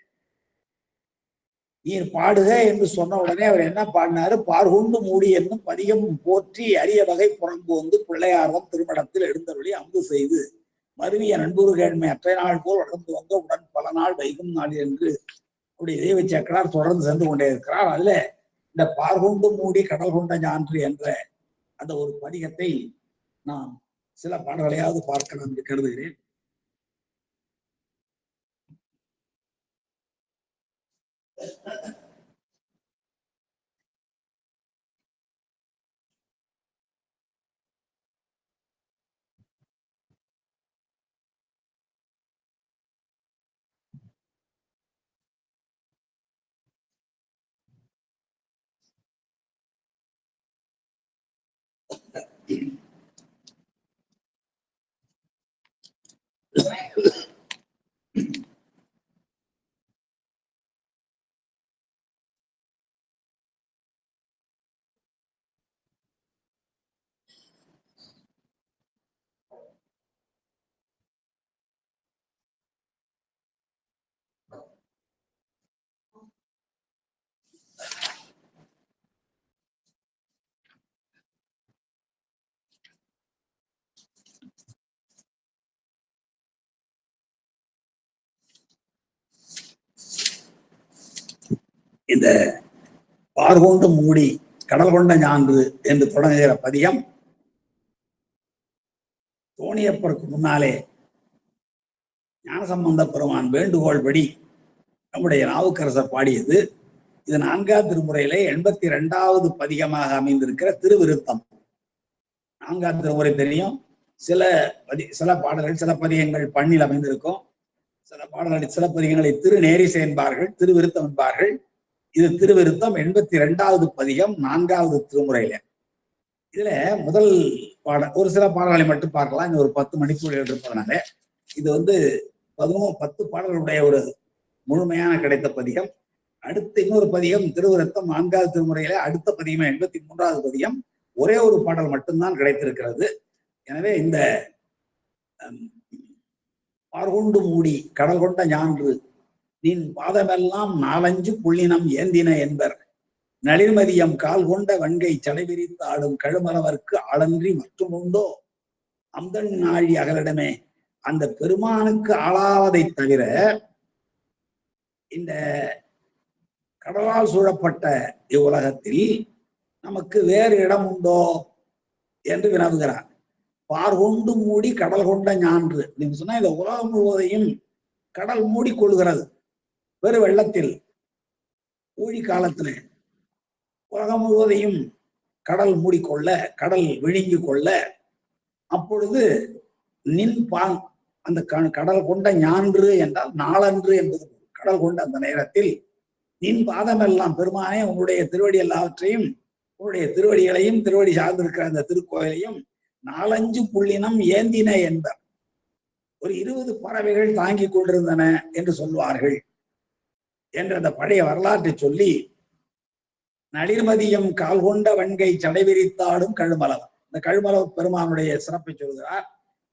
நீர் பாடுக என்று சொன்ன உடனே அவர் என்ன பாடினாரு? பார்கொண்டு மூடி என்னும் பதிகம் போற்றி அரிய வகை புறம்போந்து பிள்ளையார்தம் திருமணத்தில் எழுந்தருளி அம்பு செய்து மருவிய நண்புரு கேண்மை அற்றை நாள் போல் வளர்ந்து வந்த உடன் பல நாள் வைகும் நாள் என்று அப்படி தெய்வ சேக்கரார் தொடர்ந்து சென்று கொண்டே இருக்கிறார். அதுல இந்த பார்கொண்டு மூடி கடல் கொண்ட ஞான்று என்ற அந்த ஒரு பதிகத்தை நாம் சில பாடல்களையாவது பார்க்கலாம் என்று கருதுகிறேன். இந்த பார்கொண்டு மூடி கடல் கொண்ட ஞான்று என்று தொடங்குகிற பதியம் தோணியப்பருக்கு முன்னாலே ஞானசம்பந்த பெருமான் வேண்டுகோள் படி நம்முடைய நாவுக்கரசர் பாடியது. இது 4ஆம் திருமுறையிலே 82வது பதிகமாக அமைந்திருக்கிற திருவிருத்தம். நான்காம் திருமுறை தெரியும். சில பாடல்கள் சில பதிகங்கள் பண்ணில் அமைந்திருக்கும். சில பாடல்கள் சில பதிகங்களை திருநேரிசை என்பார்கள், திருவிருத்தம் என்பார்கள். இது திருவிருத்தம் 82வது பதிகம் 4வது திருமுறையில. இதுல முதல் பாடல் ஒரு சில பாடல்களை மட்டும் பார்க்கலாம். இந்த ஒரு 10 மணிக்குள் இருப்பதனால இது 10 பாடல்களுடைய ஒரு முழுமையான கிடைத்த பதிகம். அடுத்து இன்னொரு பதிகம் திருவிருத்தம் 4வது திருமுறையில அடுத்த பதிகம் 83வது பதிகம். ஒரே ஒரு பாடல் மட்டும்தான் கிடைத்திருக்கிறது. எனவே இந்த பார்கொண்டு மூடி கடல் கொண்ட ஞான்று நின் பாதமெல்லாம் 4 புள்ளினம் ஏந்தின என்பர் நளிர்மதியம் கால் கொண்ட வன்கை சடைபிரித்து ஆடும் கழுமலவர்க்கு ஆளன்றி மற்றும் உண்டோ அந்தன் நாழி அகலிடமே. அந்த பெருமானுக்கு ஆளாவதை தவிர இந்த கடலால் சூழப்பட்ட இவ்வுலகத்தில் நமக்கு வேறு இடம் உண்டோ என்று வினவுகிறார். பார்கொண்டு மூடி கடல் கொண்ட ஞான்று நீங்க சொன்னா இந்த உலகம் முழுவதையும் கடல் மூடிக்கொள்கிறது. பெரு வெள்ளத்தில் ஊழி காலத்துல உலகம் முழுவதையும் கடல் மூடிக்கொள்ள, கடல் விழுங்கி கொள்ள, அப்பொழுது அந்த கடல் கொண்ட ஞான்று என்றால் நாளன்று என்பது கடல் கொண்ட அந்த நேரத்தில் நின் பாதமெல்லாம் பெருமானே உன்னுடைய திருவடி எல்லாவற்றையும் உன்னுடைய திருவடிகளையும் திருவடி சார்ந்திருக்கிற அந்த திருக்கோயிலையும் 4 புள்ளினம் ஏந்தின என்பர் ஒரு 20 பறவைகள் தாங்கி கொண்டிருந்தன என்று சொல்வார்கள் என்ற அந்த பழைய வரலாற்றை சொல்லி நளிர்மதியம் கால் கொண்ட வன்கை சடைவிரித்தாடும் கழுமலவன் இந்த கழுமலவ பெருமானுடைய சிறப்பை சொல்கிறார்.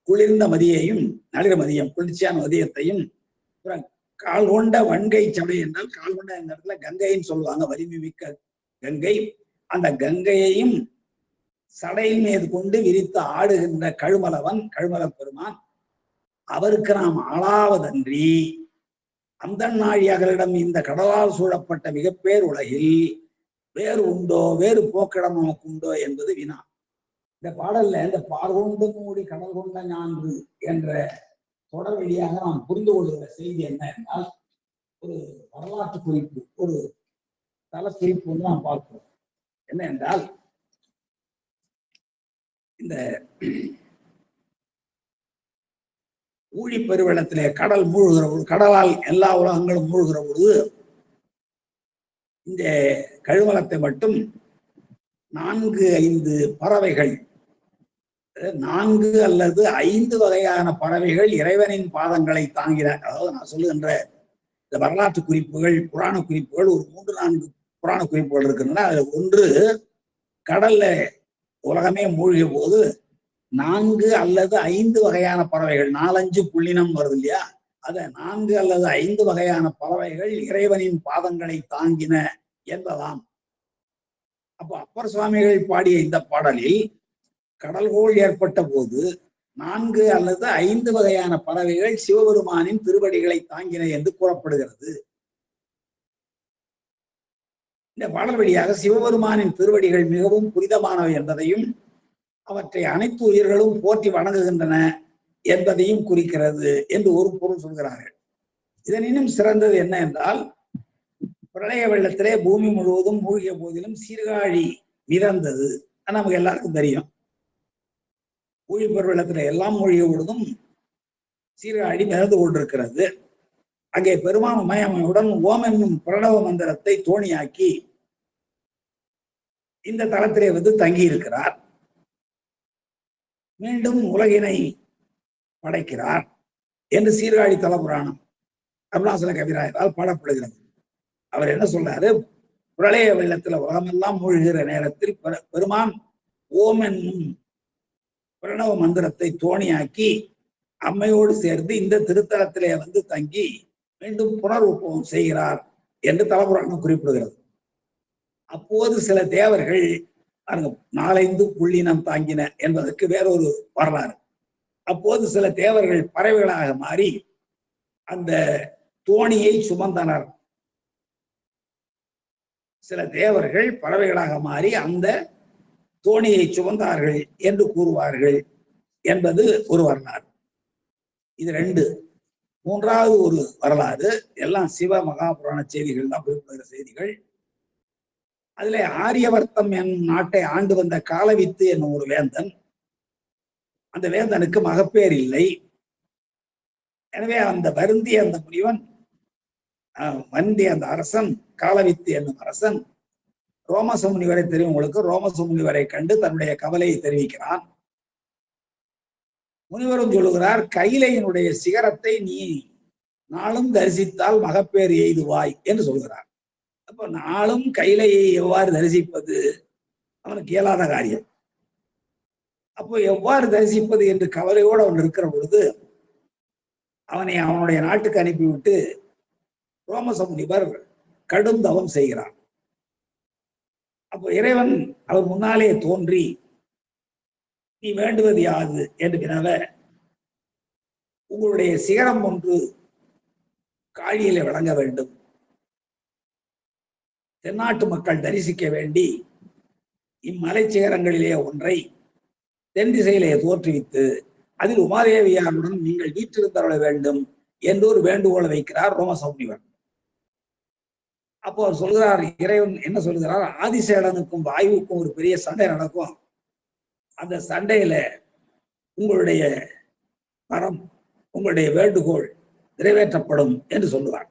குளிர்ந்த மதியையும் நளிர்மதியம் குளிர்ச்சியான மதியத்தையும் கால் கொண்ட வன்கை சடை என்றால் கால் கொண்ட இந்த இடத்துல கங்கைன்னு சொல்லுவாங்க, வலிமை மிக்க கங்கை. அந்த கங்கையையும் சடையின் மீது கொண்டு விரித்து ஆடுகின்ற கழுமலவன் கழுமல பெருமான் அவருக்கு நாம் ஆளாவதன்றி அந்த நாழியர்களிடம் இந்த கடலால் சூழப்பட்ட மிகப்பேர் உலகில் வேறு உண்டோ, வேறு போக்கிடம் நமக்கு உண்டோ என்பது வினா. இந்த பாடல்ல இந்த பார்கொண்டு மூடி கடல் கொண்ட ஞான்று என்ற தொடர் வழியாக நாம் புரிந்து கொள்கிற செய்தி என்ன என்றால் ஒரு வரலாற்று குறிப்பு, ஒரு தல குறிப்பு வந்து நாம் பார்க்கிறோம். என்ன என்றால் இந்த ஊழி பெருவெள்ளத்திலே கடல் மூழ்கிற பொழுது, கடலால் எல்லா உலகங்களும் மூழ்கிற பொழுது இந்த கழுமலத்தை மட்டும் 4-5 பறவைகள், 4 அல்லது 5 வகையான பறவைகள் இறைவனின் பாதங்களை தாங்கின. அதாவது நான் சொல்லுகின்ற இந்த வரலாற்று குறிப்புகள், புராண குறிப்புகள் ஒரு 3-4 புராண குறிப்புகள் இருக்கின்றன. அதுல ஒன்று, கடல்ல உலகமே மூழ்கிய போது 4 அல்லது 5 வகையான பறவைகள், 4-5 புள்ளினம் வருது இல்லையா, அத 4 அல்லது 5 வகையான பறவைகள் இறைவனின் பாதங்களை தாங்கின என்பதாம். அப்போ அப்பர் சுவாமிகள் பாடிய இந்த பாடலில் கடல்கோள் ஏற்பட்ட போது 4 அல்லது 5 வகையான பறவைகள் சிவபெருமானின் திருவடிகளை தாங்கின என்று கூறப்படுகிறது. இந்த பாடல் வழியாக சிவபெருமானின் திருவடிகள் மிகவும் புனிதமானவை என்பதையும் அவற்றை அனைத்து உயிர்களும் போற்றி வணங்குகின்றன என்பதையும் குறிக்கிறது என்று ஒரு பொருள் சொல்கிறார்கள். இதனினும் சிறந்தது என்ன என்றால், பிரளய வெள்ளத்திலே பூமி முழுவதும் மூழ்கிய போதிலும் சீர்காழி மிதந்தது. நமக்கு எல்லாருக்கும் தெரியும். ஊழிப்பெரு வெள்ளத்துல எல்லாம் மூழ்கிய பொழுதும் சீர்காழி மிதந்து கொண்டிருக்கிறது. அங்கே பெருமான் மயமையுடன் ஓம் என்னும் பிரணவ மந்திரத்தை தோணியாக்கி இந்த தளத்திலே வந்து தங்கி இருக்கிறார். மீண்டும் உலகினை படைக்கிறார் என்று சீர்காழி தலபுராணம் அருணாசல கவிராயரால் பாடப்படுகிறது. அவர் என்ன சொல்றாரு, பிரளய வெள்ளத்துல உலகமெல்லாம் மூழ்கிற நேரத்தில் பெருமான் ஓம் என்னும் பிரணவ மந்திரத்தை தோணியாக்கி அம்மையோடு சேர்ந்து இந்த திருத்தலத்திலே வந்து தங்கி மீண்டும் புனருப்பவம் செய்கிறார் என்று தலபுராணம் குறிப்பிடுகிறது. அப்போது சில தேவர்கள் 4-5 புள்ளினம் தாங்கின என்பதற்கு வேறொரு வரலாறு. அப்போது சில தேவர்கள் பறவைகளாக மாறி அந்த தோணியை சுமந்தனர். சில தேவர்கள் பறவைகளாக மாறி அந்த தோணியை சுமந்தார்கள் என்று கூறுவார்கள் என்பது ஒரு வரலாறு. இது 2. 3வது ஒரு வரலாறு, எல்லாம் சிவ மகாபுராண செய்திகள் தான், குறிப்பிடுகிற செய்திகள். அதிலே ஆரியவர்த்தம் என்னும் நாட்டை ஆண்டு வந்த காலவித்து என்னும் ஒரு வேந்தன் அந்த வேந்தனுக்கு மகப்பேர் இல்லை. எனவே அந்த வருந்திய அந்த முனிவன் வந்திய அந்த அரசன் காலவித்து என்னும் அரசன் ரோமச முனிவரை தெரியும் உங்களுக்கு. ரோமச முனிவரை கண்டு தன்னுடைய கவலையை தெரிவிக்கிறான். முனிவரும் சொல்லுகிறார், கைலையினுடைய சிகரத்தை நீ நாளும் தரிசித்தால் மகப்பேர் எய்துவாய் என்று சொல்கிறார். அப்ப நாளும் கைலையை எவ்வாறு தரிசிப்பது? அவனுக்கு இயலாத காரியம். அப்போ எவ்வாறு தரிசிப்பது என்று கவலையோடு அவன் இருக்கிற பொழுது அவனை அவனுடைய நாட்டுக்கு அனுப்பிவிட்டு ரோமச முனிவர் கடும் தவம் செய்கிறார். அப்போ இறைவன் அவர் முன்னாலே தோன்றி, நீ வேண்டுவது யாது என்று வினவ, உங்களுடைய சிகரம் ஒன்று காழியிலே வழங்க வேண்டும், தென்னாட்டு மக்கள் தரிசிக்க வேண்டி இம்மலை சிகரங்களிலே ஒன்றை தென் திசையிலே தோற்றுவித்து அதில் உமாதேவியாருடன் நீங்கள் வீற்றிருந்தருள வேண்டும் என்று ஒரு வேண்டுகோளை வைக்கிறார் ரோமச முனிவர். அப்போ அவர் சொல்கிறார், இறைவன் என்ன சொல்கிறார், ஆதிசேடனுக்கும் வாயுவுக்கும் ஒரு பெரிய சண்டை நடக்கும். அந்த சண்டையில உங்களுடைய வரம், உங்களுடைய வேண்டுகோள் நிறைவேற்றப்படும் என்று சொல்லுவார்.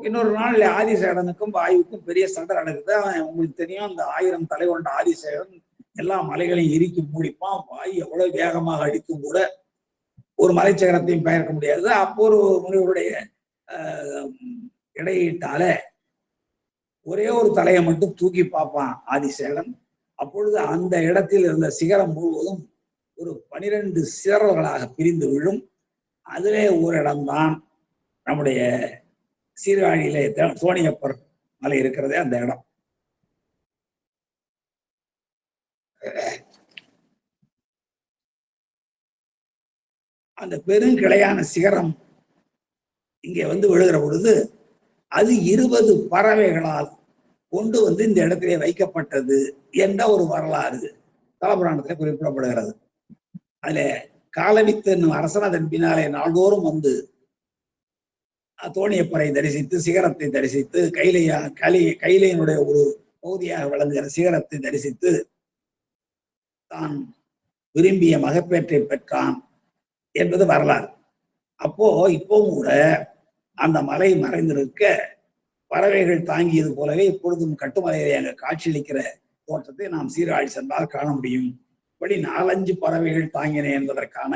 இன்னொரு நாள் ஆதிசேடனுக்கும் வாயுவுக்கும் பெரிய சண்டை நடக்குது. உங்களுக்கு தெரியும், அந்த 1000 தலை கொண்ட ஆதிசேடன் எல்லா மலைகளையும் இறுக்கி மூடிப்பான். வாயு எவ்வளவு வேகமாக அடித்தும் கூட ஒரு மலைச்சேகரத்தையும் பெயர்க்க முடியாது. அப்போ ஒரு முனிவருடைய இடையிட்டால ஒரே ஒரு தலையை மட்டும் தூக்கி பார்ப்பான் ஆதிசேடன். அப்பொழுது அந்த இடத்தில் இருந்த சிகரம் முழுவதும் ஒரு 12 சிதறல்களாக பிரிந்து விழும். அதிலே ஒரு இடம்தான் நம்முடைய சீர்காழியிலே சோனியப்பர் மலை இருக்கிறதே அந்த இடம். அந்த பெருங்கிளையான சிகரம் இங்கே வந்து விழுகிற பொழுது அது 20 பறவைகளால் கொண்டு வந்து இந்த இடத்திலே வைக்கப்பட்டது என்ற ஒரு வரலாறு தலபுராணத்திலே குறிப்பிடப்படுகிறது. அதுல காலவித்து என்னும் அரசன் அதன் பின்னாலே நாள்தோறும் வந்து தோணியப்பரை தரிசித்து சிகரத்தை தரிசித்து கைலையினுடைய ஒரு பகுதியாக விளங்குகிற சிகரத்தை தரிசித்து தான் விரும்பிய மகப்பேற்றை பெற்றான் என்பது வரலாறு. அப்போ இப்பவும் கூட அந்த மலை மறைந்திருக்க பறவைகள் தாங்கியது போலவே இப்பொழுதும் கட்டுமலையை அங்க காட்சியளிக்கிற தோற்றத்தை நாம் சீர்காழி சென்றால் காண முடியும். இப்படி 4-5 பறவைகள் தாங்கின என்பதற்கான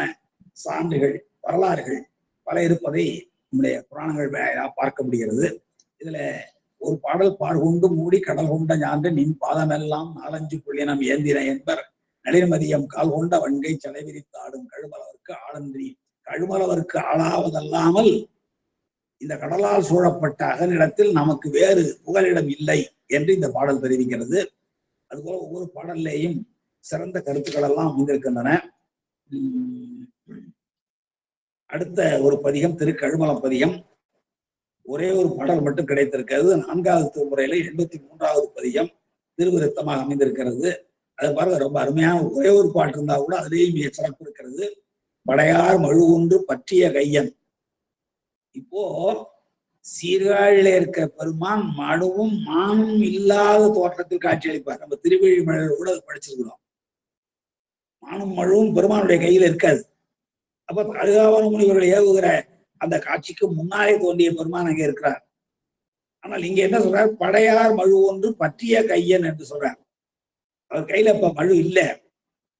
சான்றுகள், வரலாறுகள் பல இருப்பதை நம்முடைய புராணங்கள் பார்க்க முடிகிறது. இதுல ஒரு பாடல், பாடுகொண்டு மூடி கடல் கொண்ட ஞான்று நின் பாதமெல்லாம் 4-5 புள்ளினம் ஏந்தின என்பர் நளிர்மதியம் கால் கொண்ட வன்கை சடை விரித்து ஆடும் கழுமலவர்க்கு ஆளன்றி கழுமலவர்க்கு ஆளாவதல்லாமல் இந்த கடலால் சூழப்பட்ட அகலிடத்தில் நமக்கு வேறு புகலிடம் இல்லை என்று இந்த பாடல் தெரிவிக்கிறது. அதுபோல ஒவ்வொரு பாடல்லையும் சிறந்த கருத்துக்கள் எல்லாம் அமைந்திருக்கின்றன. அடுத்த ஒரு பதிகம் திருக்கழுமலம் பதிகம். ஒரே ஒரு பாடல் மட்டும் கிடைத்திருக்கிறது. 4வது திருமுறையில 83வது பதிகம் திருவிருத்தமாக அமைந்திருக்கிறது. அது பாருங்க, ரொம்ப அருமையான ஒரே ஒரு பாட்டு இருந்தா கூட அதிலேயும் மிக சிறப்பு இருக்கிறது. படையார் மழுவுன்று பற்றிய கையன். இப்போ சீர்காழியில இருக்க பெருமான் மழுவும் மானும் இல்லாத தோற்றத்தில் காட்சியளிப்பார். நம்ம திருவெழிமழையில கூட படிச்சிருக்கிறோம். மானும் மழுவும் பெருமானுடைய கையில இருக்காது. அப்ப அழுகாவன முனிவர்கள் ஏவுகிற அந்த காட்சிக்கு முன்னாலே தோன்றிய பெருமான் அங்கே இருக்கிறார். ஆனால் இங்க என்ன சொல்றார், படையார் மழு ஒன்று பற்றிய கையன் என்று சொல்றார். அவர் கையில இப்ப மழு இல்லை,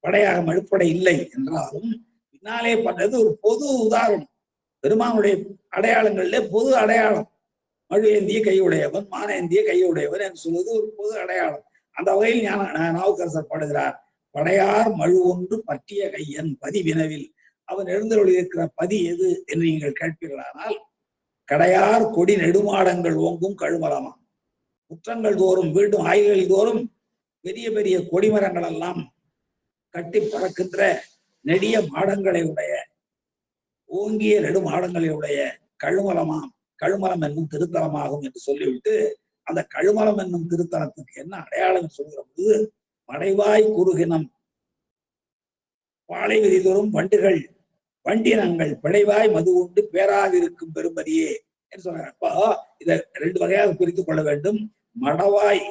படையாக மழுப்படை இல்லை என்றாலும் பின்னாலே பண்றது ஒரு பொது உதாரணம். பெருமானுடைய அடையாளங்கள்ல பொது அடையாளம். மழு ஏந்திய கையுடையவன், மான ஏந்திய கையுடையவன் என்று சொல்வது ஒரு பொது அடையாளம். அந்த வகையில் நாவுக்கரசர் பாடுகிறார், படையார் மழு ஒன்று பற்றிய கையன் பதிவினவில். அவன் எழுந்தருளியிருக்கிற பதி எது என்று நீங்கள் கேட்பீர்களானால், கடையார் கொடி நெடுமாடங்கள் ஓங்கும் கழுமலமாம். குற்றங்கள் தோறும், வீடும் ஆய்வுகள் தோறும் பெரிய பெரிய கொடிமரங்கள் எல்லாம் கட்டி பறக்கின்ற நெடிய மாடங்களை உடைய, ஓங்கிய நெடுமாடங்களை உடைய கழுமலமாம். கழுமலம் என்னும் திருத்தலமாகும் என்று சொல்லிவிட்டு அந்த கழுமலம் என்னும் திருத்தலத்துக்கு என்ன அடையாளம் சொல்கிற போது, மடைவாய் குறுகினம் பாலை விதி தோறும் வண்டுகள் வண்டினங்கள் பிழைவாய் மது உண்டு பேராதிருக்கும் பெருமதியே என்று சொன்னார். அப்போ இதை 2 வகையாக பிரித்துக் கொள்ள வேண்டும். மடவாய்,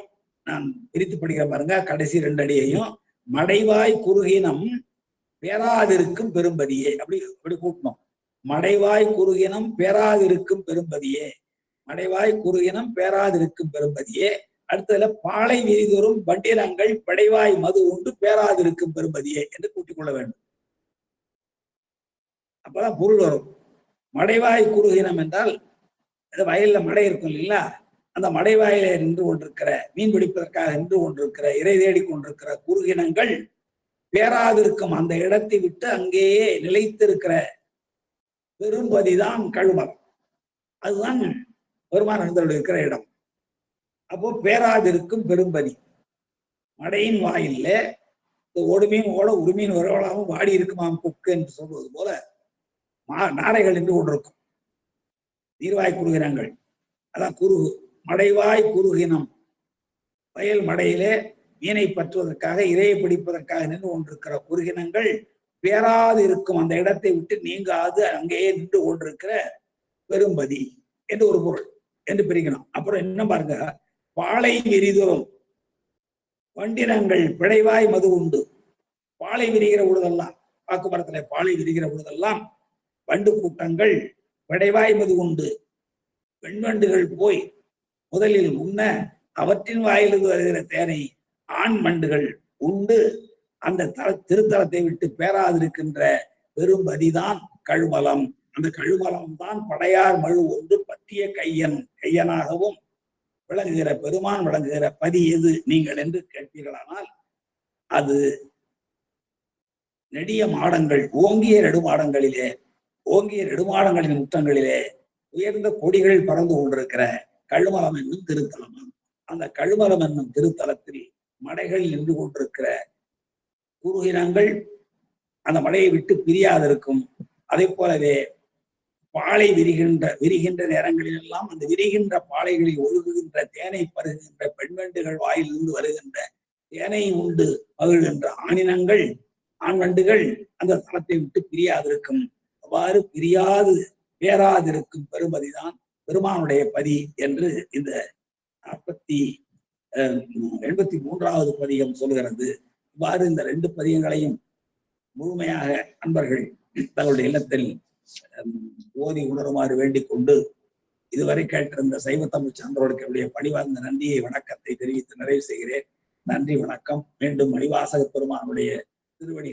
நான் பிரித்து படிக்கிற பாருங்க கடைசி 2 அடியையும், மடைவாய் குறுகினம் பேராதிருக்கும் பெரும்பதியே. அப்படி அப்படி கூட்டணும். மடைவாய் குறுகினம் பேராதிருக்கும் பெரும்பதியே, மடைவாய் குறுகினம் பேராதிருக்கும் பெரும்பதியே. அடுத்ததுல பாலை விரிதோறும் பண்டிரங்கள் படைவாய் மது உண்டு பேராதிருக்கும் பெரும்பதியே என்று கூட்டிக் கொள்ள வேண்டும். அப்பதான் பொருள் வரும். மடைவாய் குறுகினம் என்றால் வயல்ல மடை இருக்கும் இல்லைங்களா, அந்த மடைவாயில நின்று கொண்டிருக்கிற, மீன் பிடிப்பதற்காக நின்று கொண்டிருக்கிற, இறை தேடி கொண்டிருக்கிற குறுகினங்கள் பேராதிருக்கும் அந்த இடத்தை விட்டு அங்கேயே நிலைத்திருக்கிற பெரும்பதிதான் கழுமரம். அதுதான் பெருமான் இருக்கிற இடம். அப்போ பேராதிருக்கும் பெரும்பதி. மடையின் வாயில்ல ஓடுமீன் ஓட உரிமீன் வரவளாகவும் வாடி இருக்குமாம் கொக்கு என்று சொல்வது போல நாரைகள் நின்று கொண்டிருக்கும். நீர்வாய் குறுகினங்கள் அதான் குறுகு. மடைவாய் குறுகினம், வயல் மடையிலே மீனை பற்றுவதற்காக இரையை பிடிப்பதற்காக நின்று கொண்டிருக்கிற குறுகினங்கள் பேராது இருக்கும் அந்த இடத்தை விட்டு நீங்காது அங்கேயே நின்று கொண்டிருக்கிற பெரும்பதி என்று ஒரு பொருள் என்று பிரிக்கணும். அப்புறம் என்ன பாருங்க, பாலை விரிதோறும் வண்டினங்கள் பிழைவாய் மது உண்டு. பாலை விரிகிற பொழுதெல்லாம், வாக்குமரத்துல பாலை விரிகிற பொழுதெல்லாம் வண்டு கூட்டங்கள் பிழைவாய் மது உண்டு. பெண்வண்டுகள் போய் முதலில் உண்ண அவற்றின் வாயிலிருந்து வருகிற தேனை ஆண் மண்டுகள் உண்டு அந்த திருத்தலத்தை விட்டு பேராதிருக்கின்ற பெரும்பதிதான் கழுமலம். அந்த கழுமலம் தான் படையார் மழு ஒன்று பற்றிய கையனாகவும் விளங்குகிற பெருமான் விளங்குகிற பதி எது நீங்கள் என்று கேட்பீர்களானால் அது நெடிய மாடங்கள், ஓங்கிய நெடுமாடங்களிலே, ஓங்கிய நெடுமாடங்களின் முற்றங்களிலே உயர்ந்த கொடிகள் பறந்து கொண்டிருக்கிற கழுமலம் என்னும் திருத்தலம். அந்த கழுமலம் என்னும் திருத்தலத்தில் மடைகள் நின்று கொண்டிருக்கிற குறுகினங்கள் அந்த மடையை விட்டு பிரியாதிருக்கும். அதே போலவே பாலை விரிகின்ற நேரங்களில் எல்லாம் அந்த விரிகின்ற பாலைகளில் ஒழுகுகின்ற தேனை பருகின்ற பெண்வண்டுகள் வாயிலிருந்து வருகின்ற தேனை உண்டு மகிழ்கின்ற ஆணினங்கள், ஆண்வண்டுகள் அந்த தலத்தை விட்டு பிரியாதிருக்கும். அவ்வாறு பிரியாது பேராதிருக்கும் பெருமதிதான் பெருமானுடைய பதி என்று இந்த 83வது பதிகம் சொல்கிறது. இவ்வாறு இந்த 2 பதிகங்களையும் முழுமையாக அன்பர்கள் தங்களுடைய இல்லத்தில் ஓதி உணருமாறு வேண்டிக் கொண்டு இதுவரை கேட்டிருந்த சைவ தமிழ் சான்றோருக்கு என்னுடைய பணிவார்ந்த நன்றியை வணக்கத்தை தெரிவித்து நிறைவு செய்கிறேன். நன்றி, வணக்கம். மீண்டும் மணிவாசக பெருமானுடைய திருவடி